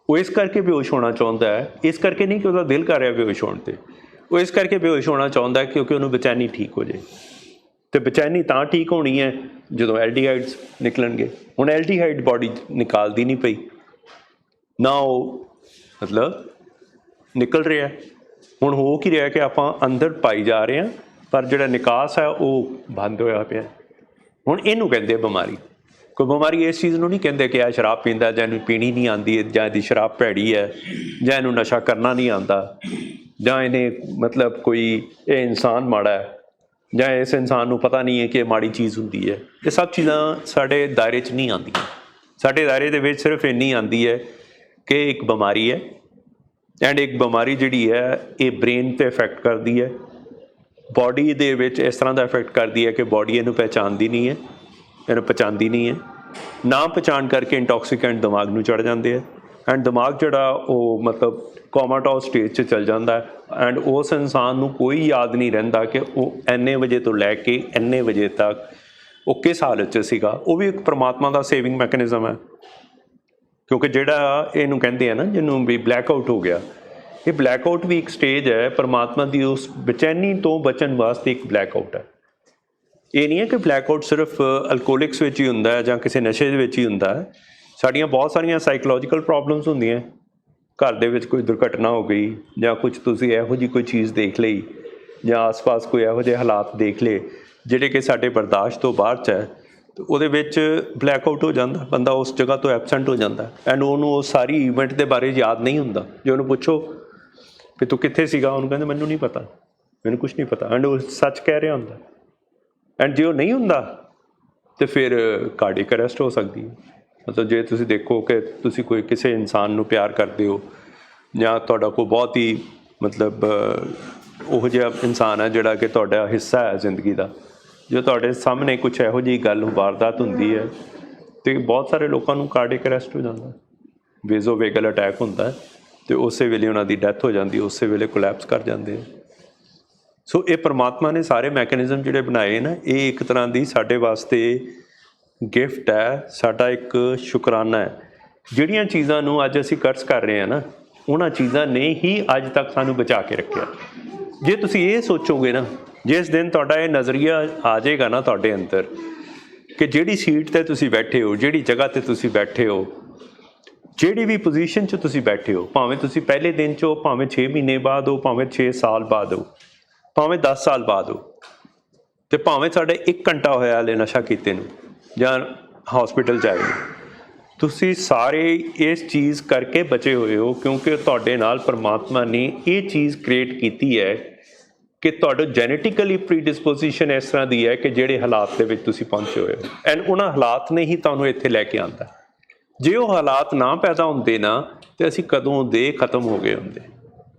ਉਹ ਇਸ ਕਰਕੇ ਬੇਹੋਸ਼ ਹੋਣਾ ਚਾਹੁੰਦਾ ਹੈ, ਇਸ ਕਰਕੇ ਨਹੀਂ ਕਿ ਉਹਦਾ ਦਿਲ ਕਰ ਰਿਹਾ ਬੇਹੋਸ਼ ਹੋਣ 'ਤੇ, ਉਹ ਇਸ ਕਰਕੇ ਬੇਹੋਸ਼ ਹੋਣਾ ਚਾਹੁੰਦਾ ਕਿਉਂਕਿ ਉਹਨੂੰ ਬੇਚੈਨੀ ਠੀਕ ਹੋ ਜਾਏ। ਅਤੇ ਬੇਚੈਨੀ ਤਾਂ ਠੀਕ ਹੋਣੀ ਹੈ ਜਦੋਂ ਐਲਡੀਹਾਈਡਸ ਨਿਕਲਣਗੇ। ਹੁਣ ਐਲਡੀਹਾਈਡ ਬਾਡੀ ਨਿਕਾਲਦੀ ਨਹੀਂ ਪਈ, ਨਾ ਉਹ ਮਤਲਬ ਨਿਕਲ ਰਿਹਾ। ਹੁਣ ਹੋ ਕੀ ਰਿਹਾ ਕਿ ਆਪਾਂ ਅੰਦਰ ਪਾਈ ਜਾ ਰਹੇ ਹਾਂ, ਪਰ ਜਿਹੜਾ ਨਿਕਾਸ ਹੈ ਉਹ ਬੰਦ ਹੋਇਆ ਪਿਆ। ਹੁਣ ਇਹਨੂੰ ਕਹਿੰਦੇ ਬਿਮਾਰੀ। ਕੋਈ ਬਿਮਾਰੀ ਇਸ ਚੀਜ਼ ਨੂੰ ਨਹੀਂ ਕਹਿੰਦੇ ਕਿ ਇਹ ਸ਼ਰਾਬ ਪੀਂਦਾ, ਜਾਂ ਇਹਨੂੰ ਪੀਣੀ ਨਹੀਂ ਆਉਂਦੀ, ਜਾਂ ਇਹਦੀ ਸ਼ਰਾਬ ਭੈੜੀ ਹੈ, ਜਾਂ ਇਹਨੂੰ ਨਸ਼ਾ ਕਰਨਾ ਨਹੀਂ ਆਉਂਦਾ, ਜਾਂ ਇਹਨੇ ਮਤਲਬ ਕੋਈ ਇਹ ਇਨਸਾਨ ਮਾੜਾ ਹੈ, ਜਾਂ ਇਸ ਇਨਸਾਨ ਨੂੰ ਪਤਾ ਨਹੀਂ ਹੈ ਕਿ ਇਹ ਮਾੜੀ ਚੀਜ਼ ਹੁੰਦੀ ਹੈ। ਇਹ ਸਭ ਚੀਜ਼ਾਂ ਸਾਡੇ ਦਾਇਰੇ 'ਚ ਨਹੀਂ ਆਉਂਦੀਆਂ। ਸਾਡੇ ਦਾਇਰੇ ਦੇ ਵਿੱਚ ਸਿਰਫ ਇੰਨੀ ਆਉਂਦੀ ਹੈ ਕਿ ਇੱਕ ਬਿਮਾਰੀ ਹੈ, ਐਂਡ ਇੱਕ ਬਿਮਾਰੀ ਜਿਹੜੀ ਹੈ ਇਹ ਬ੍ਰੇਨ 'ਤੇ ਇਫੈਕਟ ਕਰਦੀ ਹੈ, ਬਾਡੀ ਦੇ ਵਿੱਚ ਇਸ ਤਰ੍ਹਾਂ ਦਾ ਇਫੈਕਟ ਕਰਦੀ ਹੈ ਕਿ ਬਾਡੀ ਇਹਨੂੰ ਪਹਿਚਾਣਦੀ ਨਹੀਂ ਹੈ, ਇਹਨੂੰ ਪਛਾਣਦੀ ਨਹੀਂ ਹੈ। ਨਾ ਪਛਾਣ ਕਰਕੇ ਇੰਟੌਕਸੀਕੈਂਟ ਦਿਮਾਗ ਨੂੰ ਚੜ੍ਹ ਜਾਂਦੇ ਆ, ਐਂਡ ਦਿਮਾਗ ਜਿਹੜਾ ਉਹ ਮਤਲਬ ਕੋਮਾਟੋਸ ਸਟੇਜ 'ਚ ਚੱਲ ਜਾਂਦਾ, ਐਂਡ ਉਸ ਇਨਸਾਨ ਨੂੰ ਕੋਈ ਯਾਦ ਨਹੀਂ ਰਹਿੰਦਾ ਕਿ ਉਹ ਇੰਨੇ ਵਜੇ ਤੋਂ ਲੈ ਕੇ ਇੰਨੇ ਵਜੇ ਤੱਕ ਉਹ ਕਿਸ ਹਾਲਤ 'ਚ ਸੀਗਾ। ਉਹ ਵੀ ਇੱਕ ਪਰਮਾਤਮਾ ਦਾ ਸੇਵਿੰਗ ਮੈਕੈਨਿਜ਼ਮ ਹੈ, ਕਿਉਂਕਿ ਜਿਹੜਾ ਇਹਨੂੰ ਕਹਿੰਦੇ ਆ ਨਾ, ਜਿਹਨੂੰ ਵੀ ਬਲੈਕ ਆਊਟ ਹੋ ਗਿਆ, ਇਹ ਬਲੈਕ ਆਊਟ ਵੀ ਇੱਕ ਸਟੇਜ ਹੈ ਪਰਮਾਤਮਾ ਦੀ ਉਸ ਬੇਚੈਨੀ ਤੋਂ ਬਚਣ ਵਾਸਤੇ। ਇੱਕ ਬਲੈਕ ਆਊਟ ਹੈ, ਇਹ ਨਹੀਂ ਹੈ ਕਿ ਬਲੈਕ ਆਊਟ ਸਿਰਫ ਅਲਕੋਹਲਿਕਸ ਵਿੱਚ ਹੀ ਹੁੰਦਾ ਹੈ ਜਾਂ ਕਿਸੇ ਨਸ਼ੇ ਦੇ ਵਿੱਚ ਹੀ ਹੁੰਦਾ ਹੈ। ਸਾਡੀਆਂ ਬਹੁਤ ਸਾਰੀਆਂ ਸਾਈਕੋਲੋਜੀਕਲ ਪ੍ਰੋਬਲਮਸ ਹੁੰਦੀਆਂ, ਘਰ ਦੇ ਵਿੱਚ ਕੋਈ ਦੁਰਘਟਨਾ ਹੋ ਗਈ, ਜਾਂ ਕੁਝ ਤੁਸੀਂ ਇਹੋ ਜਿਹੀ ਕੋਈ ਚੀਜ਼ ਦੇਖ ਲਈ, ਜਾਂ ਆਸ-ਪਾਸ ਕੋਈ ਇਹੋ ਜਿਹੇ ਹਾਲਾਤ ਦੇਖ ਲਏ ਜਿਹੜੇ ਕਿ ਸਾਡੇ ਬਰਦਾਸ਼ਤ ਤੋਂ ਬਾਹਰ 'ਚ ਹੈ, ਅਤੇ ਉਹਦੇ ਵਿੱਚ ਬਲੈਕ ਆਊਟ ਹੋ ਜਾਂਦਾ, ਬੰਦਾ ਉਸ ਜਗ੍ਹਾ ਤੋਂ ਐਬਸੈਂਟ ਹੋ ਜਾਂਦਾ, ਐਂਡ ਉਹਨੂੰ ਉਹ ਸਾਰੀ ਈਵੈਂਟ ਦੇ ਬਾਰੇ ਯਾਦ ਨਹੀਂ ਹੁੰਦਾ। ਜੇ ਉਹਨੂੰ ਪੁੱਛੋ ਕਿ ਤੂੰ ਕਿੱਥੇ ਸੀਗਾ, ਉਹਨੂੰ ਕਹਿੰਦੇ ਮੈਨੂੰ ਨਹੀਂ ਪਤਾ, ਮੈਨੂੰ ਕੁਛ ਨਹੀਂ ਪਤਾ, ਐਂਡ ਉਹ ਸੱਚ ਕਹਿ ਰਿਹਾ ਹੁੰਦਾ। ਐਂਡ ਜੇ ਉਹ ਨਹੀਂ ਹੁੰਦਾ तो फिर कार्डियक अरेस्ट हो सकती है। मतलब जे तुसी देखो कि तुसी कोई किसी इंसान नूं प्यार करते हो ਜਾਂ ਤੁਹਾਡਾ ਕੋਈ ਬਹੁਤ ਹੀ ਮਤਲਬ ਉਹ ਜਿਹਾ ਇਨਸਾਨ ਹੈ ਜਿਹੜਾ ਕਿ ਤੁਹਾਡਾ ਹਿੱਸਾ ਹੈ ਜ਼ਿੰਦਗੀ ਦਾ, ਜੋ ਤੁਹਾਡੇ ਸਾਹਮਣੇ ਕੁਛ ਇਹੋ ਜਿਹੀ ਗੱਲ ਵਾਰਦਾਤ ਹੁੰਦੀ ਹੈ ਅਤੇ ਬਹੁਤ ਸਾਰੇ ਲੋਕਾਂ ਨੂੰ ਕਾਰਡਿਕ ਅਰੈਸਟ ਹੋ ਜਾਂਦਾ, ਵੇਜ਼ੋਵੇਗਲ ਅਟੈਕ ਹੁੰਦਾ ਅਤੇ ਉਸੇ ਵੇਲੇ ਉਹਨਾਂ ਦੀ ਡੈਥ ਹੋ ਜਾਂਦੀ, ਉਸੇ ਵੇਲੇ ਕੋਲੈਪਸ ਕਰ ਜਾਂਦੇ ਆ। ਸੋ ਇਹ ਪਰਮਾਤਮਾ ਨੇ ਸਾਰੇ ਮੈਕੈਨਿਜ਼ਮ ਜਿਹੜੇ ਬਣਾਏ ਨਾ, ਇਹ ਇੱਕ ਤਰ੍ਹਾਂ ਦੀ ਸਾਡੇ ਵਾਸਤੇ ਗਿਫਟ ਹੈ, ਸਾਡਾ ਇੱਕ ਸ਼ੁਕਰਾਨਾ ਹੈ। ਜਿਹੜੀਆਂ ਚੀਜ਼ਾਂ ਨੂੰ ਅੱਜ ਅਸੀਂ ਕਰਸ ਕਰ ਰਹੇ ਹਾਂ ਨਾ, ਉਹਨਾਂ ਚੀਜ਼ਾਂ ਨੇ ਹੀ ਅੱਜ ਤੱਕ ਸਾਨੂੰ ਬਚਾ ਕੇ ਰੱਖਿਆ। ਜੇ ਤੁਸੀਂ ਇਹ ਸੋਚੋਗੇ ਨਾ, ਜਿਸ ਦਿਨ ਤੁਹਾਡਾ ਇਹ ਨਜ਼ਰੀਆ ਆ ਜਾਏਗਾ ਨਾ ਤੁਹਾਡੇ ਅੰਦਰ ਕਿ ਜਿਹੜੀ ਸੀਟ 'ਤੇ ਤੁਸੀਂ ਬੈਠੇ ਹੋ, ਜਿਹੜੀ ਜਗ੍ਹਾ 'ਤੇ ਤੁਸੀਂ ਬੈਠੇ ਹੋ, ਜਿਹੜੀ ਵੀ ਪੋਜੀਸ਼ਨ 'ਚ ਤੁਸੀਂ ਬੈਠੇ ਹੋ, ਭਾਵੇਂ ਤੁਸੀਂ ਪਹਿਲੇ ਦਿਨ 'ਚ ਹੋ, ਭਾਵੇਂ 6 ਮਹੀਨੇ ਬਾਅਦ ਹੋ, ਭਾਵੇਂ 6 ਸਾਲ ਬਾਅਦ ਹੋ, ਭਾਵੇਂ 10 ਸਾਲ ਬਾਅਦ ਹੋ, ਅਤੇ ਭਾਵੇਂ ਸਾਡੇ 1 ਘੰਟਾ ਹੋਇਆ ਹਾਲੇ ਨਸ਼ਾ ਕੀਤੇ ਨੂੰ ਜਾਂ ਹੌਸਪੀਟਲ 'ਚ ਆਏ ਨੂੰ, ਤੁਸੀਂ ਸਾਰੇ ਇਸ ਚੀਜ਼ ਕਰਕੇ ਬਚੇ ਹੋਏ ਹੋ ਕਿਉਂਕਿ ਤੁਹਾਡੇ ਨਾਲ ਪਰਮਾਤਮਾ ਨੇ ਇਹ ਚੀਜ਼ ਕ੍ਰੀਏਟ ਕੀਤੀ ਹੈ ਕਿ ਤੁਹਾਡਾ ਜੈਨੇਟਿਕਲੀ ਪ੍ਰੀਡਿਸਪੋਜੀਸ਼ਨ ਇਸ ਤਰ੍ਹਾਂ ਦੀ ਹੈ ਕਿ ਜਿਹੜੇ ਹਾਲਾਤ ਦੇ ਵਿੱਚ ਤੁਸੀਂ ਪਹੁੰਚੇ ਹੋਏ ਹੋ, ਐਂਡ ਉਹਨਾਂ ਹਾਲਾਤ ਨੇ ਹੀ ਤੁਹਾਨੂੰ ਇੱਥੇ ਲੈ ਕੇ ਆਉਂਦਾ। ਜੇ ਉਹ ਹਾਲਾਤ ਨਾ ਪੈਦਾ ਹੁੰਦੇ ਨਾ ਤਾਂ ਅਸੀਂ ਕਦੋਂ ਦੇ ਖਤਮ ਹੋ ਗਏ ਹੁੰਦੇ।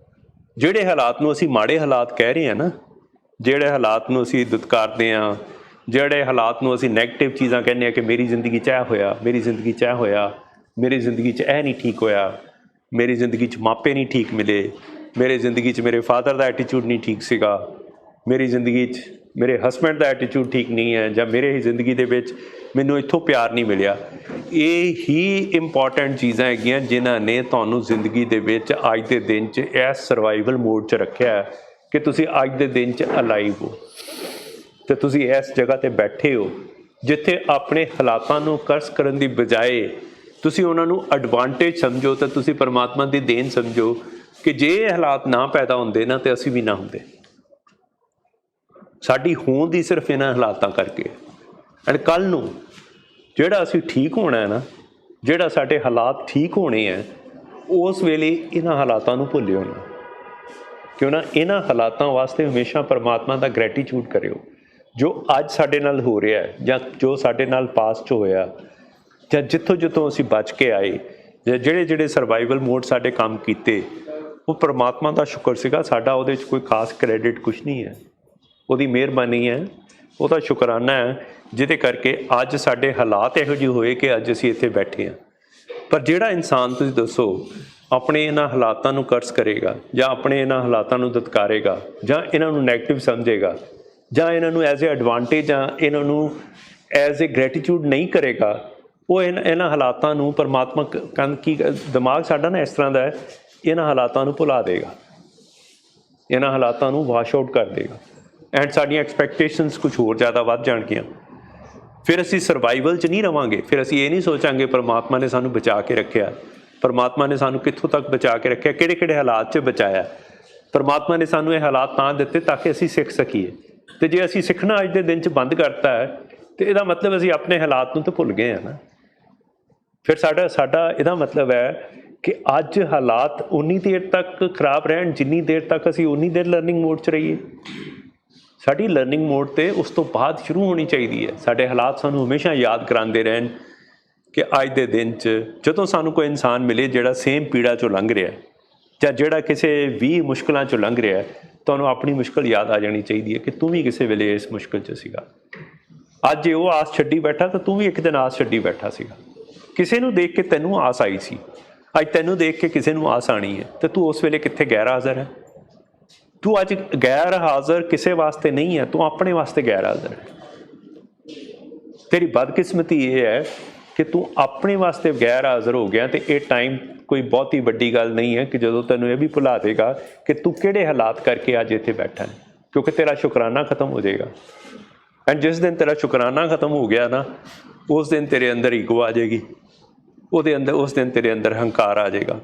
ਜਿਹੜੇ ਹਾਲਾਤ ਨੂੰ ਅਸੀਂ ਮਾੜੇ ਹਾਲਾਤ ਕਹਿ ਰਹੇ ਹਾਂ ਨਾ, ਜਿਹੜੇ ਹਾਲਾਤ ਨੂੰ ਅਸੀਂ ਦੁਤਕਾਰਦੇ ਹਾਂ, ਜਿਹੜੇ ਹਾਲਾਤ ਨੂੰ ਅਸੀਂ ਨੈਗੇਟਿਵ ਚੀਜ਼ਾਂ ਕਹਿੰਦੇ ਹਾਂ ਕਿ ਮੇਰੀ ਜ਼ਿੰਦਗੀ 'ਚ ਇਹ ਹੋਇਆ, ਮੇਰੀ ਜ਼ਿੰਦਗੀ 'ਚ ਇਹ ਹੋਇਆ, ਮੇਰੀ ਜ਼ਿੰਦਗੀ 'ਚ ਇਹ ਨਹੀਂ ਠੀਕ ਹੋਇਆ, ਮੇਰੀ ਜ਼ਿੰਦਗੀ 'ਚ ਮਾਪੇ ਨਹੀਂ ਠੀਕ ਮਿਲੇ, ਮੇਰੀ ਜ਼ਿੰਦਗੀ 'ਚ ਮੇਰੇ ਫਾਦਰ ਦਾ ਐਟੀਟਿਊਡ ਨਹੀਂ ਠੀਕ ਸੀਗਾ, ਮੇਰੀ ਜ਼ਿੰਦਗੀ 'ਚ ਮੇਰੇ ਹਸਬੈਂਡ ਦਾ ਐਟੀਟਿਊਡ ਠੀਕ ਨਹੀਂ ਹੈ, ਜਾਂ ਮੇਰੇ ਜ਼ਿੰਦਗੀ ਦੇ ਵਿੱਚ ਮੈਨੂੰ ਇੱਥੋਂ ਪਿਆਰ ਨਹੀਂ ਮਿਲਿਆ। ਇਹ ਹੀ ਇੰਪੋਰਟੈਂਟ ਚੀਜ਼ਾਂ ਹੈਗੀਆਂ ਜਿਨ੍ਹਾਂ ਨੇ ਤੁਹਾਨੂੰ ਜ਼ਿੰਦਗੀ ਦੇ ਵਿੱਚ ਅੱਜ ਦੇ ਦਿਨ 'ਚ ਇਸ ਸਰਵਾਈਵਲ ਮੋਡ 'ਚ ਰੱਖਿਆ ਕਿ ਤੁਸੀਂ ਅੱਜ ਦੇ ਦਿਨ 'ਚ ਅਲਾਈਵ ਹੋ ਅਤੇ ਤੁਸੀਂ ਇਸ ਜਗ੍ਹਾ 'ਤੇ ਬੈਠੇ ਹੋ ਜਿੱਥੇ ਆਪਣੇ ਹਾਲਾਤਾਂ ਨੂੰ ਕਰਸ ਕਰਨ ਦੀ ਬਜਾਏ ਤੁਸੀਂ ਉਹਨਾਂ ਨੂੰ ਐਡਵਾਂਟੇਜ ਸਮਝੋ ਅਤੇ ਤੁਸੀਂ ਪਰਮਾਤਮਾ ਦੀ ਦੇਣ ਸਮਝੋ ਕਿ ਜੇ ਇਹ ਹਾਲਾਤ ਨਾ ਪੈਦਾ ਹੁੰਦੇ ਨਾ ਤਾਂ ਅਸੀਂ ਵੀ ਨਾ ਹੁੰਦੇ। ਸਾਡੀ ਹੋਂਦ ਹੀ ਸਿਰਫ ਇਹਨਾਂ ਹਾਲਾਤਾਂ ਕਰਕੇ। ਐਂਡ ਕੱਲ੍ਹ ਨੂੰ ਜਿਹੜਾ ਅਸੀਂ ਠੀਕ ਹੋਣਾ ਹੈ ਨਾ, ਜਿਹੜਾ ਸਾਡੇ ਹਾਲਾਤ ਠੀਕ ਹੋਣੇ ਹੈ, ਉਸ ਵੇਲੇ ਇਹਨਾਂ ਹਾਲਾਤਾਂ ਨੂੰ ਭੁੱਲਿਓ ਨਾ। ਕਿਉਂ ਨਾ ਇਹਨਾਂ ਹਾਲਾਤਾਂ ਵਾਸਤੇ ਹਮੇਸ਼ਾ ਪਰਮਾਤਮਾ ਦਾ ਗ੍ਰੈਟੀਟਿਊਡ ਕਰਿਓ। ਜੋ ਅੱਜ ਸਾਡੇ ਨਾਲ ਹੋ ਰਿਹਾ ਜਾਂ ਜੋ ਸਾਡੇ ਨਾਲ ਪਾਸਟ 'ਚ ਹੋਇਆ ਜਾਂ ਜਿੱਥੋਂ ਜਿੱਥੋਂ ਅਸੀਂ ਬਚ ਕੇ ਆਏ ਜਾਂ ਜਿਹੜੇ ਸਰਵਾਈਵਲ ਮੋਡ ਸਾਡੇ ਕੰਮ ਕੀਤੇ, ਉਹ ਪਰਮਾਤਮਾ ਦਾ ਸ਼ੁਕਰ ਸੀਗਾ। ਸਾਡਾ ਉਹਦੇ 'ਚ ਕੋਈ ਖਾਸ ਕ੍ਰੈਡਿਟ ਕੁਛ ਨਹੀਂ ਹੈ, ਉਹਦੀ ਮਿਹਰਬਾਨੀ ਹੈ, ਉਹਦਾ ਸ਼ੁਕਰਾਨਾ ਹੈ ਜਿਹਦੇ ਕਰਕੇ ਅੱਜ ਸਾਡੇ ਹਾਲਾਤ ਇਹੋ ਜਿਹੇ ਹੋਏ ਕਿ ਅੱਜ ਅਸੀਂ ਇੱਥੇ ਬੈਠੇ ਹਾਂ। ਪਰ ਜਿਹੜਾ ਇਨਸਾਨ ਤੁਸੀਂ ਦੱਸੋ ਆਪਣੇ ਇਹਨਾਂ ਹਾਲਾਤਾਂ ਨੂੰ ਕਰਸ ਕਰੇਗਾ ਜਾਂ ਆਪਣੇ ਇਹਨਾਂ ਹਾਲਾਤਾਂ ਨੂੰ ਦੁਤਕਾਰੇਗਾ ਜਾਂ ਇਹਨਾਂ ਨੂੰ ਨੈਗੇਟਿਵ ਸਮਝੇਗਾ ਜਾਂ ਇਹਨਾਂ ਨੂੰ ਐਜ਼ ਏ ਐਡਵਾਂਟੇਜ ਜਾਂ ਇਹਨਾਂ ਨੂੰ ਐਜ਼ ਏ ਗ੍ਰੈਟੀਟਿਊਡ ਨਹੀਂ ਕਰੇਗਾ, ਉਹ ਇਹਨਾਂ ਹਾਲਾਤਾਂ ਨੂੰ ਪਰਮਾਤਮਾ ਕੀ ਦਿਮਾਗ ਸਾਡਾ ਨਾ ਇਸ ਤਰ੍ਹਾਂ ਦਾ ਹੈ, ਇਹਨਾਂ ਹਾਲਾਤਾਂ ਨੂੰ ਭੁਲਾ ਦੇਗਾ, ਇਹਨਾਂ ਹਾਲਾਤਾਂ ਨੂੰ ਵਾਸ਼ ਆਊਟ ਕਰ ਦੇਗਾ ਐਂਡ ਸਾਡੀਆਂ ਐਕਸਪੈਕਟੇਸ਼ਨਸ ਕੁਛ ਹੋਰ ਜ਼ਿਆਦਾ ਵੱਧ ਜਾਣਗੀਆਂ। ਫਿਰ ਅਸੀਂ ਸਰਵਾਈਵਲ 'ਚ ਨਹੀਂ ਰਵਾਂਗੇ। ਫਿਰ ਅਸੀਂ ਇਹ ਨਹੀਂ ਸੋਚਾਂਗੇ ਪਰਮਾਤਮਾ ਨੇ ਸਾਨੂੰ ਬਚਾ ਕੇ ਰੱਖਿਆ, ਪਰਮਾਤਮਾ ਨੇ ਸਾਨੂੰ ਕਿੱਥੋਂ ਤੱਕ ਬਚਾ ਕੇ ਰੱਖਿਆ, ਕਿਹੜੇ ਕਿਹੜੇ ਹਾਲਾਤ 'ਚ ਬਚਾਇਆ। ਪਰਮਾਤਮਾ ਨੇ ਸਾਨੂੰ ਇਹ ਹਾਲਾਤ ਤਾਂ ਦਿੱਤੇ ਤਾਂ ਕਿ ਅਸੀਂ ਸਿੱਖ ਸਕੀਏ, ਅਤੇ ਜੇ ਅਸੀਂ ਸਿੱਖਣਾ ਅੱਜ ਦੇ ਦਿਨ 'ਚ ਬੰਦ ਕਰਤਾ ਹੈ ਤਾਂ ਇਹਦਾ ਮਤਲਬ ਅਸੀਂ ਆਪਣੇ ਹਾਲਾਤ ਨੂੰ ਤਾਂ ਭੁੱਲ ਗਏ ਹਾਂ ਨਾ। ਫਿਰ ਸਾਡਾ ਇਹਦਾ ਮਤਲਬ ਹੈ ਕਿ ਅੱਜ ਹਾਲਾਤ ਉਨੀ ਦੇਰ ਤੱਕ ਖਰਾਬ ਰਹਿਣ ਜਿੰਨੀ ਦੇਰ ਤੱਕ ਅਸੀਂ ਉਨੀ ਦੇਰ ਲਰਨਿੰਗ ਮੋਡ 'ਚ ਰਹੀਏ। ਸਾਡੀ ਲਰਨਿੰਗ ਮੋਡ ਤਾਂ ਉਸ ਤੋਂ ਬਾਅਦ ਸ਼ੁਰੂ ਹੋਣੀ ਚਾਹੀਦੀ ਹੈ। ਸਾਡੇ ਹਾਲਾਤ ਸਾਨੂੰ ਹਮੇਸ਼ਾ ਯਾਦ ਕਰਾਉਂਦੇ ਰਹਿਣ ਕਿ ਅੱਜ ਦੇ ਦਿਨ 'ਚ ਜਦੋਂ ਸਾਨੂੰ ਕੋਈ ਇਨਸਾਨ ਮਿਲੇ ਜਿਹੜਾ ਸੇਮ ਪੀੜਾ 'ਚੋਂ ਲੰਘ ਰਿਹਾ ਜਾਂ ਜਿਹੜਾ ਕਿਸੇ ਵੀ ਮੁਸ਼ਕਿਲਾਂ 'ਚੋਂ ਲੰਘ ਰਿਹਾ, ਤੁਹਾਨੂੰ ਆਪਣੀ ਮੁਸ਼ਕਿਲ ਯਾਦ ਆ ਜਾਣੀ ਚਾਹੀਦੀ ਹੈ ਕਿ ਤੂੰ ਵੀ ਕਿਸੇ ਵੇਲੇ ਇਸ ਮੁਸ਼ਕਿਲ 'ਚ ਸੀਗਾ। ਅੱਜ ਜੇ ਉਹ ਆਸ ਛੱਡੀ ਬੈਠਾ ਤਾਂ ਤੂੰ ਵੀ ਇੱਕ ਦਿਨ ਆਸ ਛੱਡੀ ਬੈਠਾ ਸੀਗਾ। ਕਿਸੇ ਨੂੰ ਦੇਖ ਕੇ ਤੈਨੂੰ ਆਸ ਆਈ ਸੀ, ਅੱਜ ਤੈਨੂੰ ਦੇਖ ਕੇ ਕਿਸੇ ਨੂੰ ਆਸ ਆਣੀ ਹੈ, ਅਤੇ ਤੂੰ ਉਸ ਵੇਲੇ ਕਿੱਥੇ ਗੈਰ ਹਾਜ਼ਰ ਹੈ। ਤੂੰ ਅੱਜ ਗੈਰ ਹਾਜ਼ਰ ਕਿਸੇ ਵਾਸਤੇ ਨਹੀਂ ਹੈ, ਤੂੰ ਆਪਣੇ ਵਾਸਤੇ ਗੈਰ ਹਾਜ਼ਰ ਹੈ। ਤੇਰੀ ਬਦਕਿਸਮਤੀ ਇਹ ਹੈ ਕਿ ਤੂੰ ਆਪਣੇ ਵਾਸਤੇ ਗੈਰ ਹਾਜ਼ਰ ਹੋ ਗਿਆ, ਅਤੇ ਇਹ ਟਾਈਮ ਕੋਈ ਬਹੁਤੀ ਵੱਡੀ ਗੱਲ ਨਹੀਂ ਹੈ ਕਿ ਜਦੋਂ ਤੈਨੂੰ ਇਹ ਵੀ ਭੁਲਾ ਦੇਗਾ ਕਿ ਤੂੰ ਕਿਹੜੇ ਹਾਲਾਤ ਕਰਕੇ ਅੱਜ ਇੱਥੇ ਬੈਠਾ ਹੈ, ਕਿਉਂਕਿ ਤੇਰਾ ਸ਼ੁਕਰਾਨਾ ਖਤਮ ਹੋ ਜਾਏਗਾ। ਐਂਡ ਜਿਸ ਦਿਨ ਤੇਰਾ ਸ਼ੁਕਰਾਨਾ ਖਤਮ ਹੋ ਗਿਆ ਨਾ, ਉਸ ਦਿਨ ਤੇਰੇ ਅੰਦਰ ਈਗੋ ਆ ਜਾਏਗੀ, ਉਸ ਦਿਨ ਤੇਰੇ ਅੰਦਰ ਹੰਕਾਰ ਆ ਜਾਏਗਾ।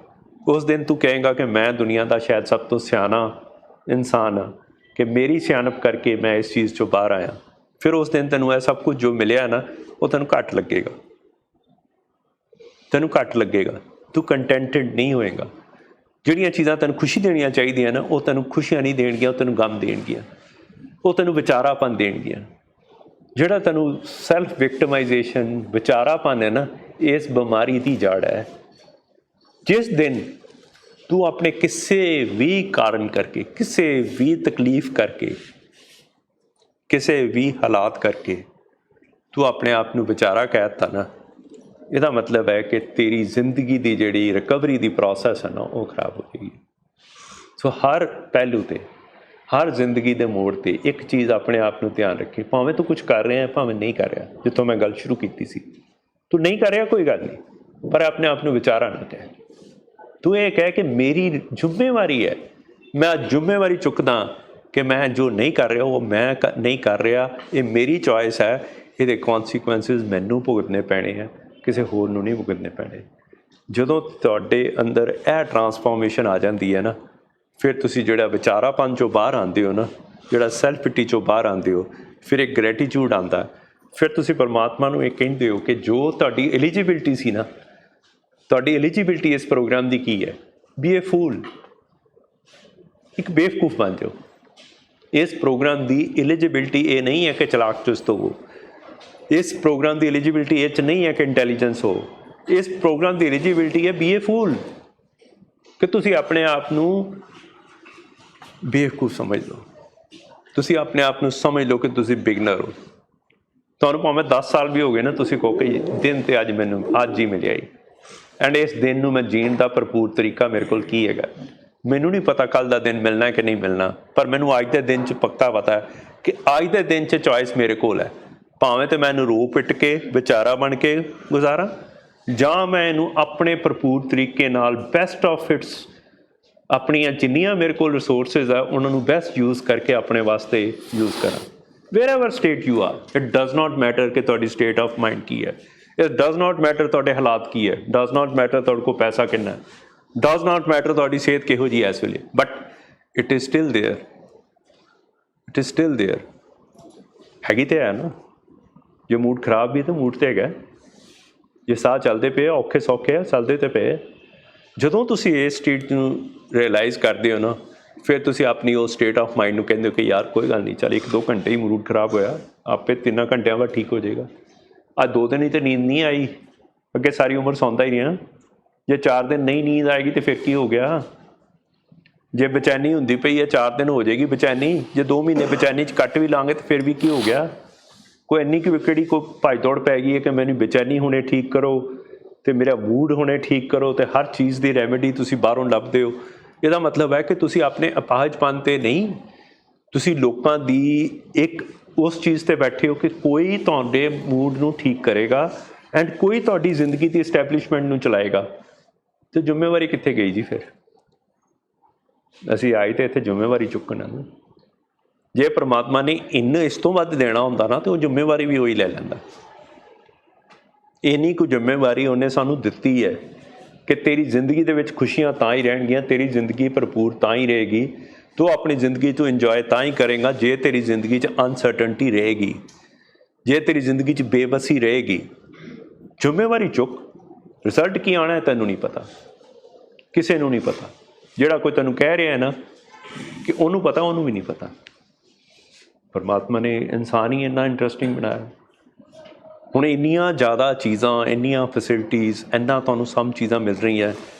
ਉਸ ਦਿਨ ਤੂੰ ਕਹੇਂਗਾ ਕਿ ਮੈਂ ਦੁਨੀਆ ਦਾ ਸ਼ਾਇਦ ਸਭ ਤੋਂ ਸਿਆਣਾ ਇਨਸਾਨ ਹਾਂ, ਕਿ ਮੇਰੀ ਸਿਆਣਪ ਕਰਕੇ ਮੈਂ ਇਸ ਚੀਜ਼ 'ਚੋਂ ਬਾਹਰ ਆਇਆ। ਫਿਰ ਉਸ ਦਿਨ ਤੈਨੂੰ ਇਹ ਸਭ ਕੁਝ ਜੋ ਮਿਲਿਆ ਨਾ, ਉਹ ਤੈਨੂੰ ਘੱਟ ਲੱਗੇਗਾ, ਤੂੰ ਕੰਟੈਂਟਡ ਨਹੀਂ ਹੋਏਗਾ। ਜਿਹੜੀਆਂ ਚੀਜ਼ਾਂ ਤੈਨੂੰ ਖੁਸ਼ੀ ਦੇਣੀਆਂ ਚਾਹੀਦੀਆਂ ਨਾ, ਉਹ ਤੈਨੂੰ ਖੁਸ਼ੀਆਂ ਨਹੀਂ ਦੇਣਗੀਆਂ, ਉਹ ਤੈਨੂੰ ਗਮ ਦੇਣਗੀਆਂ, ਉਹ ਤੈਨੂੰ ਵਿਚਾਰਾਪਨ ਦੇਣਗੀਆਂ। ਜਿਹੜਾ ਤੈਨੂੰ ਸੈਲਫ ਵਿਕਟਮਾਈਜੇਸ਼ਨ ਵਿਚਾਰਾਪਨ ਹੈ ਨਾ, ਇਸ ਬਿਮਾਰੀ ਦੀ ਜੜ ਹੈ। ਜਿਸ ਦਿਨ ਤੂੰ ਆਪਣੇ ਕਿਸੇ ਵੀ ਕਾਰਨ ਕਰਕੇ, ਕਿਸੇ ਵੀ ਤਕਲੀਫ ਕਰਕੇ, ਕਿਸੇ ਵੀ ਹਾਲਾਤ ਕਰਕੇ ਤੂੰ ਆਪਣੇ ਆਪ ਨੂੰ ਵਿਚਾਰਾ ਕਹਿ ਦਿੱਤਾ ਨਾ, ਇਹਦਾ ਮਤਲਬ ਹੈ ਕਿ ਤੇਰੀ ਜ਼ਿੰਦਗੀ ਦੀ ਜਿਹੜੀ ਰਿਕਵਰੀ ਦੀ ਪ੍ਰੋਸੈਸ ਹੈ ਨਾ, ਉਹ ਖਰਾਬ ਹੋ ਜਾਏਗੀ। ਸੋ ਹਰ ਪਹਿਲੂ 'ਤੇ, ਹਰ ਜ਼ਿੰਦਗੀ ਦੇ ਮੋੜ 'ਤੇ ਇੱਕ ਚੀਜ਼ ਆਪਣੇ ਆਪ ਨੂੰ ਧਿਆਨ ਰੱਖੀ, ਭਾਵੇਂ ਤੂੰ ਕੁਛ ਕਰ ਰਿਹਾ ਭਾਵੇਂ ਨਹੀਂ ਕਰ ਰਿਹਾ। ਜਿੱਥੋਂ ਮੈਂ ਗੱਲ ਸ਼ੁਰੂ ਕੀਤੀ ਸੀ, ਤੂੰ ਨਹੀਂ ਕਰ ਰਿਹਾ ਕੋਈ ਗੱਲ ਨਹੀਂ, ਪਰ ਆਪਣੇ ਆਪ ਨੂੰ ਵਿਚਾਰਾ ਨਾ ਕਹਿ। ਤੂੰ ਇਹ ਕਹਿ ਕਿ ਮੇਰੀ ਜ਼ਿੰਮੇਵਾਰੀ ਹੈ, ਮੈਂ ਜ਼ਿੰਮੇਵਾਰੀ ਚੁੱਕਦਾ ਕਿ ਮੈਂ ਜੋ ਨਹੀਂ ਕਰ ਰਿਹਾ ਉਹ ਮੈਂ ਨਹੀਂ ਕਰ ਰਿਹਾ, ਇਹ ਮੇਰੀ ਚੋਇਸ ਹੈ, ਇਹਦੇ ਕੌਨਸੀਕੁਐਂਸਿਸ ਮੈਨੂੰ ਭੁਗਤਣੇ ਪੈਣੇ ਹੈ, ਕਿਸੇ ਹੋਰ ਨੂੰ ਨਹੀਂ ਭੁਗਤਣੇ ਪੈਣੇ। ਜਦੋਂ ਤੁਹਾਡੇ ਅੰਦਰ ਇਹ ਟਰਾਂਸਫੋਰਮੇਸ਼ਨ ਆ ਜਾਂਦੀ ਹੈ ਨਾ, ਫਿਰ ਤੁਸੀਂ ਜਿਹੜਾ ਵਿਚਾਰਾਪਨ 'ਚੋਂ ਬਾਹਰ ਆਉਂਦੇ ਹੋ ਨਾ, ਜਿਹੜਾ ਸੈਲਫ ਪਿਟੀ 'ਚੋਂ ਬਾਹਰ ਆਉਂਦੇ ਹੋ, ਫਿਰ ਇੱਕ ਗ੍ਰੈਟੀਟਿਊਡ ਆਉਂਦਾ। ਫਿਰ ਤੁਸੀਂ ਪਰਮਾਤਮਾ ਨੂੰ ਇਹ ਕਹਿੰਦੇ ਹੋ ਕਿ ਜੋ ਤੁਹਾਡੀ ਐਲੀਜੀਬਿਲਟੀ ਸੀ ਨਾ, ਤੁਹਾਡੀ ਐਲੀਜੀਬਿਲਟੀ ਇਸ ਪ੍ਰੋਗਰਾਮ ਦੀ ਕੀ ਹੈ, ਬੀ ਏ ਫੂਲ, ਇੱਕ ਬੇਵਕੂਫ ਬਣ ਜਾਓ। ਇਸ ਪ੍ਰੋਗਰਾਮ ਦੀ ਐਲੀਜੀਬਿਲਟੀ ਇਹ ਨਹੀਂ ਹੈ ਕਿ ਚਲਾਕ ਚੁਸਤ ਹੋਵੋ, ਇਸ ਪ੍ਰੋਗਰਾਮ ਦੀ ਐਲੀਜੀਬਿਲਟੀ ਇਹ 'ਚ ਨਹੀਂ ਹੈ ਕਿ ਇੰਟੈਲੀਜੈਂਸ ਹੋ, ਇਸ ਪ੍ਰੋਗਰਾਮ ਦੀ ਐਲੀਜੀਬਿਲਟੀ ਹੈ ਬੀ ਏ ਫੂਲ, ਕਿ ਤੁਸੀਂ ਆਪਣੇ ਆਪ ਨੂੰ ਬੇਵਕੂਫ ਸਮਝ ਲਓ। ਤੁਸੀਂ ਆਪਣੇ ਆਪ ਨੂੰ ਸਮਝ ਲਓ ਕਿ ਤੁਸੀਂ ਬਿਗਨਰ ਹੋ। ਤੁਹਾਨੂੰ ਭਾਵੇਂ 10 ਸਾਲ ਵੀ ਹੋ ਗਏ ਨਾ, ਤੁਸੀਂ ਕਹੋ ਕਿ ਦਿਨ ਤੇ ਅੱਜ ਮੈਨੂੰ ਅੱਜ ਹੀ ਮਿਲਿਆ ਹੀ, ਐਂਡ ਇਸ ਦਿਨ ਨੂੰ ਮੈਂ ਜੀਣ ਦਾ ਭਰਪੂਰ ਤਰੀਕਾ ਮੇਰੇ ਕੋਲ ਕੀ ਹੈਗਾ। ਮੈਨੂੰ ਨਹੀਂ ਪਤਾ ਕੱਲ੍ਹ ਦਾ ਦਿਨ ਮਿਲਣਾ ਕਿ ਨਹੀਂ ਮਿਲਣਾ, ਪਰ ਮੈਨੂੰ ਅੱਜ ਦੇ ਦਿਨ 'ਚ ਪੱਕਾ ਪਤਾ ਹੈ ਕਿ ਅੱਜ ਦੇ ਦਿਨ 'ਚ ਚੋਇਸ ਮੇਰੇ ਕੋਲ ਹੈ। ਭਾਵੇਂ ਤਾਂ ਮੈਂ ਇਹਨੂੰ ਰੋ ਪਿੱਟ ਕੇ ਵਿਚਾਰਾ ਬਣ ਕੇ ਗੁਜ਼ਾਰਾਂ, ਜਾਂ ਮੈਂ ਇਹਨੂੰ ਆਪਣੇ ਭਰਪੂਰ ਤਰੀਕੇ ਨਾਲ ਬੈਸਟ ਆਫ ਇਟਸ, ਆਪਣੀਆਂ ਜਿੰਨੀਆਂ ਮੇਰੇ ਕੋਲ ਰਿਸੋਰਸਿਸ ਆ ਉਹਨਾਂ ਨੂੰ ਬੈਸਟ ਯੂਜ਼ ਕਰਕੇ ਆਪਣੇ ਵਾਸਤੇ ਯੂਜ਼ ਕਰਾਂ। Wherever state you are, it does not matter ਕਿ ਤੁਹਾਡੀ ਸਟੇਟ ਆਫ ਮਾਈਂਡ ਕੀ ਹੈ, ਇਟ ਡਜ਼ ਨਾਟ ਮੈਟਰ ਤੁਹਾਡੇ ਹਾਲਾਤ ਕੀ ਹੈ, ਡਜ਼ ਨਾਟ ਮੈਟਰ ਤੁਹਾਡੇ ਕੋਲ ਪੈਸਾ ਕਿੰਨਾ ਹੈ, ਡਜ਼ ਨਾਟ ਮੈਟਰ ਤੁਹਾਡੀ ਸਿਹਤ ਕਿਹੋ ਜਿਹੀ ਹੈ ਇਸ ਵੇਲੇ, but it is still there, it is still there. ਹੈਗੀ ਤਾਂ ਹੈ ਨਾ। ਜੇ ਮੂਡ ਖਰਾਬ ਵੀ ਤਾਂ ਮੂਡ ਤਾਂ ਹੈਗਾ, ਜੇ ਸਾਹ ਚੱਲਦੇ ਪਏ ਔਖੇ ਸੌਖੇ ਆ, ਚੱਲਦੇ ਤਾਂ ਪਏ। ਜਦੋਂ ਤੁਸੀਂ ਇਸ ਸਟੇਟ ਨੂੰ ਰਿਅਲਾਈਜ਼ ਕਰਦੇ ਹੋ ਨਾ, ਫਿਰ ਤੁਸੀਂ ਆਪਣੀ ਉਹ ਸਟੇਟ ਆਫ ਮਾਈਂਡ ਨੂੰ ਕਹਿੰਦੇ ਹੋ ਕਿ ਯਾਰ ਕੋਈ ਗੱਲ ਨਹੀਂ, ਚੱਲ 1-2 ਘੰਟੇ ਹੀ ਮੂਡ ਖਰਾਬ ਹੋਇਆ, ਆਪੇ 3 ਘੰਟਿਆਂ ਬਾਅਦ ਠੀਕ ਹੋ ਜਾਏਗਾ। ਅੱਜ 2 ਦਿਨ ਹੀ ਤਾਂ ਨੀਂਦ ਨਹੀਂ ਆਈ, ਅੱਗੇ ਸਾਰੀ ਉਮਰ ਸੌਂਦਾ ਹੀ ਰਿਹਾ। ਜੇ 4 ਦਿਨ ਨਹੀਂ ਨੀਂਦ ਆਏਗੀ ਤਾਂ ਫਿਰ ਕੀ ਹੋ ਗਿਆ। ਜੇ ਬੇਚੈਨੀ ਹੁੰਦੀ ਪਈ ਹੈ 4 ਦਿਨ ਹੋ ਜਾਏਗੀ ਬੇਚੈਨੀ, ਜੇ 2 ਮਹੀਨੇ ਬੇਚੈਨੀ 'ਚ ਕੱਟ ਵੀ ਲਾਂਗੇ ਤਾਂ ਫਿਰ ਵੀ ਕੀ ਹੋ ਗਿਆ। ਕੋਈ ਇੰਨੀ ਕਿ ਕਿਹੜੀ ਕੋਈ ਭੱਜ ਦੌੜ ਪੈ ਗਈ ਹੈ ਕਿ ਮੈਨੂੰ ਬੇਚੈਨੀ ਹੁਣੇ ਠੀਕ ਕਰੋ ਅਤੇ ਮੇਰਾ ਮੂਡ ਹੁਣੇ ਠੀਕ ਕਰੋ, ਅਤੇ ਹਰ ਚੀਜ਼ ਦੀ ਰੈਮੇਡੀ ਤੁਸੀਂ ਬਾਹਰੋਂ ਲੱਭਦੇ ਹੋ। ਇਹਦਾ ਮਤਲਬ ਹੈ ਕਿ ਤੁਸੀਂ ਆਪਣੇ ਅਪਾਹਜਪਨ 'ਤੇ ਨਹੀਂ, ਤੁਸੀਂ ਲੋਕਾਂ ਦੀ ਇੱਕ ਉਸ ਚੀਜ਼ 'ਤੇ ਬੈਠੇ ਹੋ ਕਿ ਕੋਈ ਤੁਹਾਡੇ ਮੂਡ ਨੂੰ ਠੀਕ ਕਰੇਗਾ ਐਂਡ ਕੋਈ ਤੁਹਾਡੀ ਜ਼ਿੰਦਗੀ ਦੀ ਇਸਟੈਬਲਿਸ਼ਮੈਂਟ ਨੂੰ ਚਲਾਏਗਾ। ਅਤੇ ਜ਼ਿੰਮੇਵਾਰੀ ਕਿੱਥੇ ਗਈ ਜੀ ਫਿਰ। ਅਸੀਂ ਆਏ ਤਾਂ ਇੱਥੇ ਜ਼ਿੰਮੇਵਾਰੀ ਚੁੱਕਣ ਨੂੰ। ਜੇ ਪਰਮਾਤਮਾ ਨੇ ਇਸ ਤੋਂ ਵੱਧ ਦੇਣਾ ਹੁੰਦਾ ਨਾ, ਤਾਂ ਉਹ ਜ਼ਿੰਮੇਵਾਰੀ ਵੀ ਉਹੀ ਲੈ ਲੈਂਦਾ। ਇੰਨੀ ਕੁ ਜ਼ਿੰਮੇਵਾਰੀ ਉਹਨੇ ਸਾਨੂੰ ਦਿੱਤੀ ਹੈ ਕਿ ਤੇਰੀ ਜ਼ਿੰਦਗੀ ਦੇ ਵਿੱਚ ਖੁਸ਼ੀਆਂ ਤਾਂ ਹੀ ਰਹਿਣਗੀਆਂ, ਤੇਰੀ ਜ਼ਿੰਦਗੀ ਭਰਪੂਰ ਤਾਂ ਹੀ ਰਹੇਗੀ, ਤੂੰ ਆਪਣੀ ਜ਼ਿੰਦਗੀ ਤੋਂ ਇੰਜੋਏ ਤਾਂ ਹੀ ਕਰੇਗਾ ਜੇ ਤੇਰੀ ਜ਼ਿੰਦਗੀ 'ਚ ਅਨਸਰਟਨਟੀ ਰਹੇਗੀ, ਜੇ ਤੇਰੀ ਜ਼ਿੰਦਗੀ 'ਚ ਬੇਬਸੀ ਰਹੇਗੀ। ਜ਼ਿੰਮੇਵਾਰੀ ਚੁੱਕ। ਰਿਜ਼ਲਟ ਕੀ ਆਉਣਾ ਤੈਨੂੰ ਨਹੀਂ ਪਤਾ, ਕਿਸੇ ਨੂੰ ਨਹੀਂ ਪਤਾ। ਜਿਹੜਾ ਕੋਈ ਤੈਨੂੰ ਕਹਿ ਰਿਹਾ ਨਾ ਕਿ ਉਹਨੂੰ ਪਤਾ, ਉਹਨੂੰ ਵੀ ਨਹੀਂ ਪਤਾ। ਪਰਮਾਤਮਾ ਨੇ ਇਨਸਾਨ ਹੀ ਇੰਨਾ ਇੰਟਰਸਟਿੰਗ ਬਣਾਇਆ। ਹੁਣ ਇੰਨੀਆਂ ਜ਼ਿਆਦਾ ਚੀਜ਼ਾਂ, ਇੰਨੀਆਂ ਫੈਸਿਲਿਟੀਜ਼, ਇੰਨਾ ਤੁਹਾਨੂੰ ਸਭ ਚੀਜ਼ਾਂ ਮਿਲ ਰਹੀਆਂ,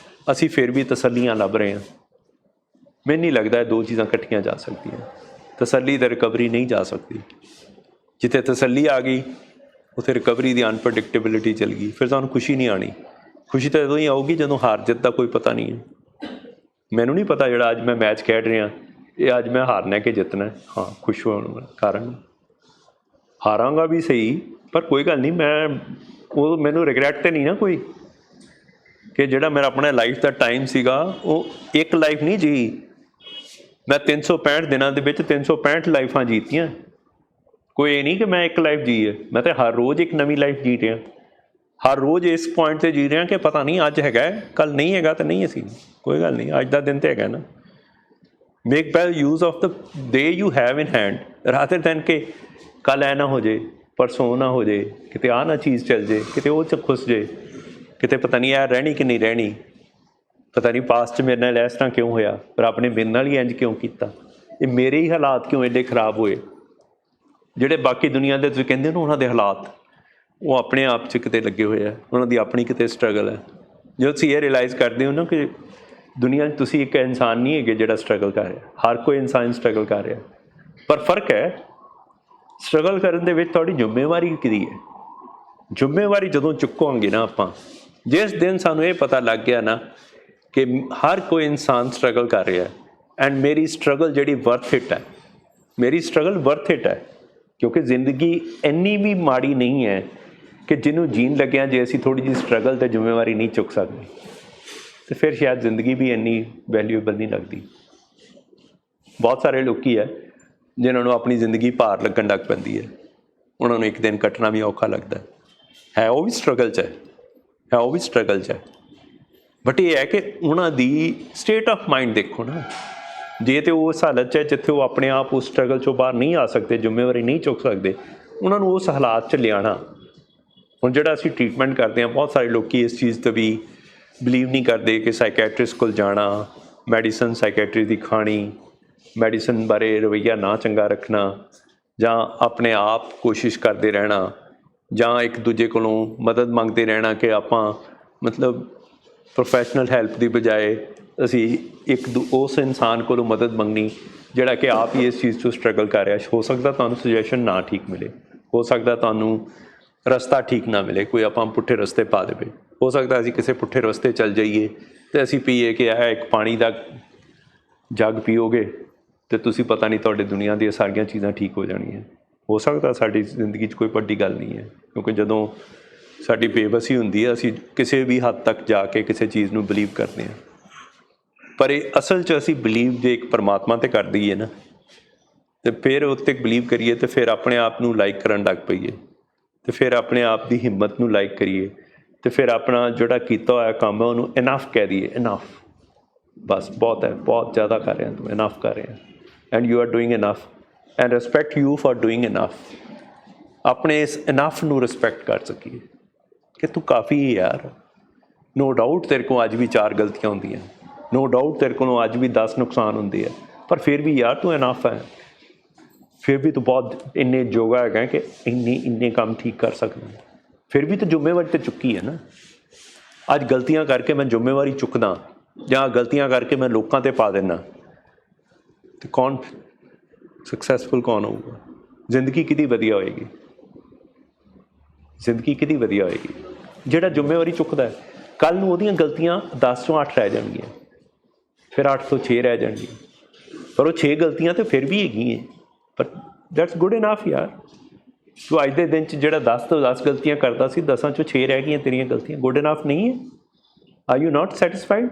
ਅਸੀਂ ਫਿਰ ਵੀ ਤਸੱਲੀਆਂ ਲੱਭ ਰਹੇ ਹਾਂ। ਮੈਨੂੰ ਨਹੀਂ ਲੱਗਦਾ ਇਹ 2 ਚੀਜ਼ਾਂ ਇਕੱਠੀਆਂ ਜਾ ਸਕਦੀਆਂ। ਤਸੱਲੀ ਅਤੇ ਰਿਕਵਰੀ ਨਹੀਂ ਜਾ ਸਕਦੀ। ਜਿੱਥੇ ਤਸੱਲੀ ਆ ਗਈ ਉੱਥੇ ਰਿਕਵਰੀ ਦੀ ਅਨਪ੍ਰੈਡਿਕਟੇਬਿਲਿਟੀ ਚੱਲ ਗਈ, ਫਿਰ ਤੁਹਾਨੂੰ ਖੁਸ਼ੀ ਨਹੀਂ ਆਉਣੀ। ਖੁਸ਼ੀ ਤਾਂ ਉਦੋਂ ਹੀ ਆਊਗੀ ਜਦੋਂ ਹਾਰ ਜਿੱਤ ਦਾ ਕੋਈ ਪਤਾ ਨਹੀਂ ਹੈ। ਮੈਨੂੰ ਨਹੀਂ ਪਤਾ ਜਿਹੜਾ ਅੱਜ ਮੈਂ ਮੈਚ ਖੇਡ ਰਿਹਾ ਇਹ ਅੱਜ ਮੈਂ ਹਾਰਨਾ ਕਿ ਜਿੱਤਣਾ। ਹਾਂ, ਖੁਸ਼ ਹੋਣ ਕਾਰਨ ਹਾਰਾਂਗਾ ਵੀ ਸਹੀ, ਪਰ ਕੋਈ ਗੱਲ ਨਹੀਂ, ਮੈਨੂੰ ਰਿਗਰੈਟ ਤਾਂ ਨਹੀਂ ਨਾ ਕੋਈ ਕਿ ਜਿਹੜਾ ਮੇਰਾ ਆਪਣਾ ਲਾਈਫ ਦਾ ਟਾਈਮ ਸੀਗਾ ਉਹ ਇੱਕ ਲਾਈਫ ਨਹੀਂ ਜੀ। ਮੈਂ 365 ਦਿਨਾਂ ਦੇ ਵਿੱਚ 365 ਲਾਈਫਾਂ ਜੀਤੀਆਂ। ਕੋਈ ਇਹ ਨਹੀਂ ਕਿ ਮੈਂ ਇੱਕ ਲਾਈਫ ਜੀ ਹੈ, ਮੈਂ ਤਾਂ ਹਰ ਰੋਜ਼ ਇੱਕ ਨਵੀਂ ਲਾਈਫ ਜੀ ਰਿਹਾ। ਹਰ ਰੋਜ਼ ਇਸ ਪੁਆਇੰਟ 'ਤੇ ਜੀ ਰਿਹਾ ਕਿ ਪਤਾ ਨਹੀਂ ਅੱਜ ਹੈਗਾ, ਕੱਲ੍ਹ ਨਹੀਂ ਹੈਗਾ ਤਾਂ ਨਹੀਂ। ਅਸੀਂ ਕੋਈ ਗੱਲ ਨਹੀਂ, ਅੱਜ ਦਾ ਦਿਨ ਤਾਂ ਹੈਗਾ ਨਾ। Make well use of the day you have in hand, rather then ਕਿ ਕੱਲ੍ਹ ਐ ਨਾ ਹੋ ਜਾਏ, ਪਰਸੋਂ ਨਾ ਹੋ ਜਾਏ, ਕਿਤੇ ਆਹ ਨਾ ਚੀਜ਼ ਚੱਲ ਜਾਏ, ਕਿਤੇ ਉਹ 'ਚ ਖੁੱਸ ਜਾਏ, ਕਿਤੇ ਪਤਾ ਨਹੀਂ ਇਹ ਰਹਿਣੀ ਕਿ ਨਹੀਂ ਰਹਿਣੀ, ਪਤਾ ਨਹੀਂ ਪਾਸਟ 'ਚ ਮੇਰੇ ਨਾਲ ਇਸ ਤਰ੍ਹਾਂ ਕਿਉਂ ਹੋਇਆ, ਪਰ ਆਪਣੇ ਮੇਰੇ ਨਾਲ ਹੀ ਇੰਝ ਕਿਉਂ ਕੀਤਾ, ਇਹ ਮੇਰੇ ਹੀ ਹਾਲਾਤ ਕਿਉਂ ਐਡੇ ਖਰਾਬ ਹੋਏ। ਜਿਹੜੇ ਬਾਕੀ ਦੁਨੀਆ ਦੇ ਤੁਸੀਂ ਕਹਿੰਦੇ ਹੋ ਉਹਨਾਂ ਦੇ ਹਾਲਾਤ, ਉਹ ਆਪਣੇ ਆਪ 'ਚ ਕਿਤੇ ਲੱਗੇ ਹੋਏ ਆ, ਉਹਨਾਂ ਦੀ ਆਪਣੀ ਕਿਤੇ ਸਟਰਗਲ ਹੈ। ਜਦੋਂ ਤੁਸੀਂ ਇਹ ਰਿਅਲਾਈਜ਼ ਕਰਦੇ ਹੋ ਨਾ ਕਿ ਦੁਨੀਆ 'ਚ ਤੁਸੀਂ ਇੱਕ ਇਨਸਾਨ ਨਹੀਂ ਹੈਗੇ ਜਿਹੜਾ ਸਟਰਗਲ ਕਰ ਰਿਹਾ, ਹਰ ਕੋਈ ਇਨਸਾਨ ਸਟਰਗਲ ਕਰ ਰਿਹਾ, ਪਰ ਫਰਕ ਹੈ ਸਟਰਗਲ ਕਰਨ ਦੇ ਵਿੱਚ ਤੁਹਾਡੀ ਜ਼ਿੰਮੇਵਾਰੀ ਕਿਹਦੀ ਹੈ। ਜ਼ਿੰਮੇਵਾਰੀ ਜਦੋਂ ਚੁੱਕਾਂਗੇ ਨਾ ਆਪਾਂ, ਜਿਸ ਦਿਨ ਸਾਨੂੰ ਇਹ ਪਤਾ ਲੱਗ ਗਿਆ ਨਾ ਕਿ ਹਰ ਕੋਈ ਇਨਸਾਨ ਸਟਰਗਲ ਕਰ ਰਿਹਾ ਐਂਡ ਮੇਰੀ ਸਟਰਗਲ ਜਿਹੜੀ ਵਰਥ ਇਟ ਹੈ, ਮੇਰੀ ਸਟਰਗਲ ਵਰਥ ਇਟ ਹੈ, ਕਿਉਂਕਿ ਜ਼ਿੰਦਗੀ ਇੰਨੀ ਵੀ ਮਾੜੀ ਨਹੀਂ ਹੈ ਕਿ ਜਿਹਨੂੰ ਜੀਣ ਲੱਗਿਆ ਜੇ ਅਸੀਂ ਥੋੜ੍ਹੀ ਜਿਹੀ ਸਟਰਗਲ ਅਤੇ ਜ਼ਿੰਮੇਵਾਰੀ ਨਹੀਂ ਚੁੱਕ ਸਕਦੇ ਤਾਂ ਫਿਰ ਸ਼ਾਇਦ ਜ਼ਿੰਦਗੀ ਵੀ ਇੰਨੀ ਵੈਲਿਊਏਬਲ ਨਹੀਂ ਲੱਗਦੀ। ਬਹੁਤ ਸਾਰੇ ਲੋਕ ਹੈ ਜਿਨ੍ਹਾਂ ਨੂੰ ਆਪਣੀ ਜ਼ਿੰਦਗੀ ਭਾਰ ਲੱਗਣ ਲੱਗ ਪੈਂਦੀ ਹੈ, ਉਹਨਾਂ ਨੂੰ ਇੱਕ ਦਿਨ ਕੱਟਣਾ ਵੀ ਔਖਾ ਲੱਗਦਾ ਹੈ, ਉਹ ਵੀ ਸਟਰਗਲ 'ਚ ਹੈ, ਉਹ ਵੀ ਸਟਰਗਲ 'ਚ ਹੈ। ਬਟ ਇਹ ਹੈ ਕਿ ਉਹਨਾਂ ਦੀ ਸਟੇਟ ਆਫ ਮਾਈਂਡ ਦੇਖੋ ਨਾ, ਜੇ ਤਾਂ ਉਹ ਉਸ ਹਾਲਤ 'ਚ ਹੈ ਜਿੱਥੇ ਉਹ ਆਪਣੇ ਆਪ ਉਸ ਸਟਰਗਲ 'ਚੋਂ ਬਾਹਰ ਨਹੀਂ ਆ ਸਕਦੇ, ਜ਼ਿੰਮੇਵਾਰੀ ਨਹੀਂ ਚੁੱਕ ਸਕਦੇ, ਉਹਨਾਂ ਨੂੰ ਉਸ ਹਾਲਾਤ 'ਚ ਲਿਆਉਣਾ। ਹੁਣ ਜਿਹੜਾ ਅਸੀਂ ਟਰੀਟਮੈਂਟ ਕਰਦੇ ਹਾਂ, ਬਹੁਤ ਸਾਰੇ ਲੋਕ ਇਸ ਚੀਜ਼ 'ਤੇ ਵੀ ਬਿਲੀਵ ਨਹੀਂ ਕਰਦੇ ਕਿ ਸਾਈਕੈਟਰਿਸਟ ਕੋਲ ਜਾਣਾ, ਮੈਡੀਸਨ ਸਾਈਕੈਟਰੀ ਦੀ ਖਾਣੀ, ਮੈਡੀਸਨ ਬਾਰੇ ਰਵੱਈਆ ਨਾ ਚੰਗਾ ਰੱਖਣਾ, ਜਾਂ ਆਪਣੇ ਆਪ ਕੋਸ਼ਿਸ਼ ਕਰਦੇ ਰਹਿਣਾ, ਜਾਂ ਇੱਕ ਦੂਜੇ ਕੋਲੋਂ ਮਦਦ ਮੰਗਦੇ ਰਹਿਣਾ ਕਿ ਆਪਾਂ ਮਤਲਬ ਪ੍ਰੋਫੈਸ਼ਨਲ ਹੈਲਪ ਦੀ ਬਜਾਏ ਅਸੀਂ ਉਸ ਇਨਸਾਨ ਕੋਲੋਂ ਮਦਦ ਮੰਗਣੀ ਜਿਹੜਾ ਕਿ ਆਪ ਹੀ ਇਸ ਚੀਜ਼ 'ਚੋਂ ਸਟਰਗਲ ਕਰ ਰਿਹਾ। ਹੋ ਸਕਦਾ ਤੁਹਾਨੂੰ ਸੁਜੈਸ਼ਨ ਨਾ ਠੀਕ ਮਿਲੇ, ਹੋ ਸਕਦਾ ਤੁਹਾਨੂੰ ਰਸਤਾ ਠੀਕ ਨਾ ਮਿਲੇ, ਕੋਈ ਆਪਾਂ ਪੁੱਠੇ ਰਸਤੇ ਪਾ ਦੇਵੇ, ਹੋ ਸਕਦਾ ਅਸੀਂ ਕਿਸੇ ਪੁੱਠੇ ਰਸਤੇ ਚੱਲ ਜਾਈਏ ਅਤੇ ਅਸੀਂ ਪੀਏ ਕਿ ਇਹ ਇੱਕ ਪਾਣੀ ਦਾ ਜੱਗ ਪੀਓਗੇ ਅਤੇ ਤੁਸੀਂ ਪਤਾ ਨਹੀਂ ਤੁਹਾਡੇ ਦੁਨੀਆ ਦੀਆਂ ਸਾਰੀਆਂ ਚੀਜ਼ਾਂ ਠੀਕ ਹੋ ਜਾਣੀਆਂ। ਹੋ ਸਕਦਾ ਸਾਡੀ ਜ਼ਿੰਦਗੀ 'ਚ ਕੋਈ ਵੱਡੀ ਗੱਲ ਨਹੀਂ ਹੈ, ਕਿਉਂਕਿ ਜਦੋਂ ਸਾਡੀ ਬੇਬਸੀ ਹੁੰਦੀ ਹੈ ਅਸੀਂ ਕਿਸੇ ਵੀ ਹੱਦ ਤੱਕ ਜਾ ਕੇ ਕਿਸੇ ਚੀਜ਼ ਨੂੰ ਬਿਲੀਵ ਕਰਦੇ ਹਾਂ। ਪਰ ਇਹ ਅਸਲ 'ਚ ਅਸੀਂ ਬਿਲੀਵ ਜੇ ਇੱਕ ਪਰਮਾਤਮਾ 'ਤੇ ਕਰ ਦਈਏ ਨਾ, ਅਤੇ ਫਿਰ ਉਹ 'ਤੇ ਬਿਲੀਵ ਕਰੀਏ ਅਤੇ ਫਿਰ ਆਪਣੇ ਆਪ ਨੂੰ ਲਾਈਕ ਕਰਨ ਲੱਗ ਪਈਏ, ਅਤੇ ਫਿਰ ਆਪਣੇ ਆਪ ਦੀ ਹਿੰਮਤ ਨੂੰ ਲਾਈਕ ਕਰੀਏ, ਅਤੇ ਫਿਰ ਆਪਣਾ ਜਿਹੜਾ ਕੀਤਾ ਹੋਇਆ ਕੰਮ ਹੈ ਉਹਨੂੰ ਇਨਫ ਕਹਿ ਦਈਏ, ਇਨਫ, ਬਸ ਬਹੁਤ ਹੈ, ਬਹੁਤ ਜ਼ਿਆਦਾ ਕਰ ਰਿਹਾ ਤੂੰ, ਇਨਫ ਕਰ ਰਿਹਾ and you are doing enough and respect you for doing enough. ਆਪਣੇ ਇਸ ਇਨਫ ਨੂੰ ਰਿਸਪੈਕਟ ਕਰ ਸਕੀਏ ਕਿ ਤੂੰ ਕਾਫੀ ਯਾਰ, ਨੋ ਡਾਊਟ ਤੇਰੇ ਕੋਲ ਅੱਜ ਵੀ 4 ਗਲਤੀਆਂ ਹੁੰਦੀਆਂ, ਨੋ ਡਾਊਟ ਤੇਰੇ ਕੋਲੋਂ ਅੱਜ ਵੀ 10 ਨੁਕਸਾਨ ਹੁੰਦੇ ਆ, ਪਰ ਫਿਰ ਵੀ ਯਾਰ ਤੂੰ ਇਨਫ ਹੈ, ਫਿਰ ਵੀ ਤੂੰ ਬਹੁਤ ਇੰਨੇ ਯੋਗਾ ਹੈਗਾ ਕਿ ਇੰਨੇ ਕੰਮ ਠੀਕ ਕਰ ਸਕਦਾ, ਫਿਰ ਵੀ ਤਾਂ ਜ਼ਿੰਮੇਵਾਰੀ ਤਾਂ ਚੁੱਕੀ ਹੈ ਨਾ। ਅੱਜ ਗਲਤੀਆਂ ਕਰਕੇ ਮੈਂ ਜ਼ਿੰਮੇਵਾਰੀ ਚੁੱਕਦਾ ਜਾਂ ਗਲਤੀਆਂ ਕਰਕੇ ਮੈਂ ਲੋਕਾਂ 'ਤੇ ਪਾ ਦਿੰਦਾ, ਅਤੇ ਕੌਣ ਸਕਸੈਸਫੁਲ ਕੌਣ ਹੋਊਗਾ? ਜ਼ਿੰਦਗੀ ਕਿਹਦੀ ਵਧੀਆ ਹੋਏਗੀ? ਜ਼ਿੰਦਗੀ ਕਿਹਦੀ ਵਧੀਆ ਹੋਏਗੀ? ਜਿਹੜਾ ਜ਼ਿੰਮੇਵਾਰੀ ਚੁੱਕਦਾ ਹੈ, ਕੱਲ੍ਹ ਨੂੰ ਉਹਦੀਆਂ ਗਲਤੀਆਂ 10 ਚੋਂ 8 ਰਹਿ ਜਾਣਗੀਆਂ, ਫਿਰ 8 ਤੋਂ 6 ਰਹਿ ਜਾਣਗੀਆਂ, ਪਰ ਉਹ 6 ਗਲਤੀਆਂ ਤਾਂ ਫਿਰ ਵੀ ਹੈਗੀਆਂ, ਪਰ ਦੈਟਸ ਗੁੱਡ ਇਨਫ ਯਾਰ। ਤੂੰ ਅੱਜ ਦੇ ਦਿਨ 'ਚ ਜਿਹੜਾ 10 ਤੋਂ 10 ਗਲਤੀਆਂ ਕਰਦਾ ਸੀ, 10 ਚੋਂ 6 ਰਹਿ ਗਈਆਂ ਤੇਰੀਆਂ ਗਲਤੀਆਂ, ਗੁੱਡ ਇਨਫ ਨਹੀਂ ਹੈ? Are you not satisfied?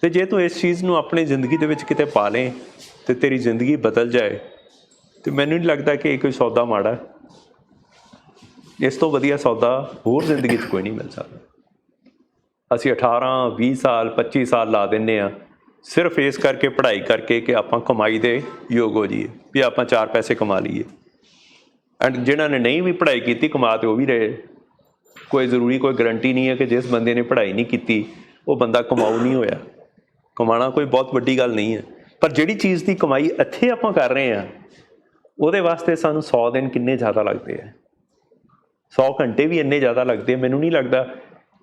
ਅਤੇ ਜੇ ਤੂੰ ਇਸ ਚੀਜ਼ ਨੂੰ ਆਪਣੀ ਜ਼ਿੰਦਗੀ ਦੇ ਵਿੱਚ ਕਿਤੇ ਪਾ ਲਏ ਅਤੇ ਤੇਰੀ ਜ਼ਿੰਦਗੀ ਬਦਲ ਜਾਏ, ਅਤੇ ਮੈਨੂੰ ਨਹੀਂ ਲੱਗਦਾ ਕਿ ਇਹ ਕੋਈ ਸੌਦਾ ਮਾੜਾ। ਇਸ ਤੋਂ ਵਧੀਆ ਸੌਦਾ ਹੋਰ ਜ਼ਿੰਦਗੀ 'ਚ ਕੋਈ ਨਹੀਂ ਮਿਲ ਸਕਦਾ। ਅਸੀਂ 18, 20 ਸਾਲ, 25 ਸਾਲ ਲਾ ਦਿੰਦੇ ਹਾਂ ਸਿਰਫ ਇਸ ਕਰਕੇ, ਪੜ੍ਹਾਈ ਕਰਕੇ, ਕਿ ਆਪਾਂ ਕਮਾਈ ਦੇ ਯੋਗ ਹੋ ਜਾਈਏ, ਵੀ ਆਪਾਂ 4 ਪੈਸੇ ਕਮਾ ਲਈਏ। ਐਂਡ ਜਿਨ੍ਹਾਂ ਨੇ ਨਹੀਂ ਵੀ ਪੜ੍ਹਾਈ ਕੀਤੀ, ਕਮਾ ਤੇ ਉਹ ਵੀ ਰਹੇ। ਕੋਈ ਜ਼ਰੂਰੀ ਕੋਈ ਗਰੰਟੀ ਨਹੀਂ ਹੈ ਕਿ ਜਿਸ ਬੰਦੇ ਨੇ ਪੜ੍ਹਾਈ ਨਹੀਂ ਕੀਤੀ ਉਹ ਬੰਦਾ ਕਮਾਊ ਨਹੀਂ ਹੋਇਆ। ਕਮਾਉਣਾ ਕੋਈ ਬਹੁਤ ਵੱਡੀ ਗੱਲ ਨਹੀਂ ਹੈ, ਪਰ ਜਿਹੜੀ ਚੀਜ਼ ਦੀ ਕਮਾਈ ਇੱਥੇ ਆਪਾਂ ਕਰ ਰਹੇ ਹਾਂ ਉਹਦੇ ਵਾਸਤੇ ਸਾਨੂੰ 100 ਦਿਨ ਕਿੰਨੇ ਜ਼ਿਆਦਾ ਲੱਗਦੇ ਆ, 100 ਘੰਟੇ ਵੀ ਇੰਨੇ ਜ਼ਿਆਦਾ ਲੱਗਦੇ। ਮੈਨੂੰ ਨਹੀਂ ਲੱਗਦਾ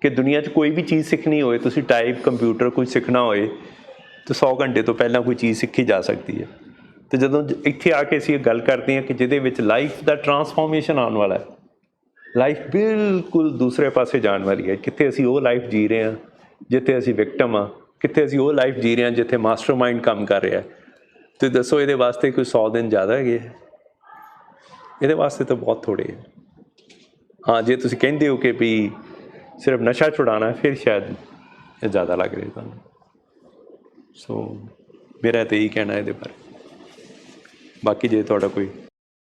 ਕਿ ਦੁਨੀਆ 'ਚ ਕੋਈ ਵੀ ਚੀਜ਼ ਸਿੱਖਣੀ ਹੋਏ, ਤੁਸੀਂ ਟਾਈਪ, ਕੰਪਿਊਟਰ ਕੁਝ ਸਿੱਖਣਾ ਹੋਏ ਤਾਂ 100 ਘੰਟੇ ਤੋਂ ਪਹਿਲਾਂ ਕੋਈ ਚੀਜ਼ ਸਿੱਖੀ ਜਾ ਸਕਦੀ ਹੈ। ਅਤੇ ਜਦੋਂ ਇੱਥੇ ਆ ਕੇ ਅਸੀਂ ਇਹ ਗੱਲ ਕਰਦੇ ਹਾਂ ਕਿ ਜਿਹਦੇ ਵਿੱਚ ਲਾਈਫ ਦਾ ਟਰਾਂਸਫੋਰਮੇਸ਼ਨ ਆਉਣ ਵਾਲਾ ਹੈ, ਲਾਈਫ ਬਿਲਕੁਲ ਦੂਸਰੇ ਪਾਸੇ ਜਾਣ ਵਾਲੀ ਹੈ, ਕਿੱਥੇ ਅਸੀਂ ਉਹ ਲਾਈਫ ਜੀ ਰਹੇ ਹਾਂ ਜਿੱਥੇ ਅਸੀਂ ਵਿਕਟਮ ਹਾਂ, ਕਿੱਥੇ ਅਸੀਂ ਉਹ ਲਾਈਫ ਜੀ ਰਹੇ ਹਾਂ ਜਿੱਥੇ ਮਾਸਟਰ ਮਾਈਂਡ ਕੰਮ ਕਰ ਰਿਹਾ। ਅਤੇ ਦੱਸੋ ਇਹਦੇ ਵਾਸਤੇ ਕੋਈ 100 ਦਿਨ ਜ਼ਿਆਦਾ ਹੈਗੇ? ਇਹਦੇ ਵਾਸਤੇ ਤਾਂ ਬਹੁਤ ਥੋੜ੍ਹੇ ਹੈ। ਹਾਂ, ਜੇ ਤੁਸੀਂ ਕਹਿੰਦੇ ਹੋ ਕਿ ਵੀ ਸਿਰਫ ਨਸ਼ਾ ਛੁਡਾਉਣਾ, ਫਿਰ ਸ਼ਾਇਦ ਇਹ ਜ਼ਿਆਦਾ ਲੱਗ ਰਿਹਾ ਤੁਹਾਨੂੰ। ਸੋ ਮੇਰਾ ਤਾਂ ਇਹੀ ਕਹਿਣਾ ਇਹਦੇ ਬਾਰੇ। ਬਾਕੀ ਜੇ ਤੁਹਾਡਾ ਕੋਈ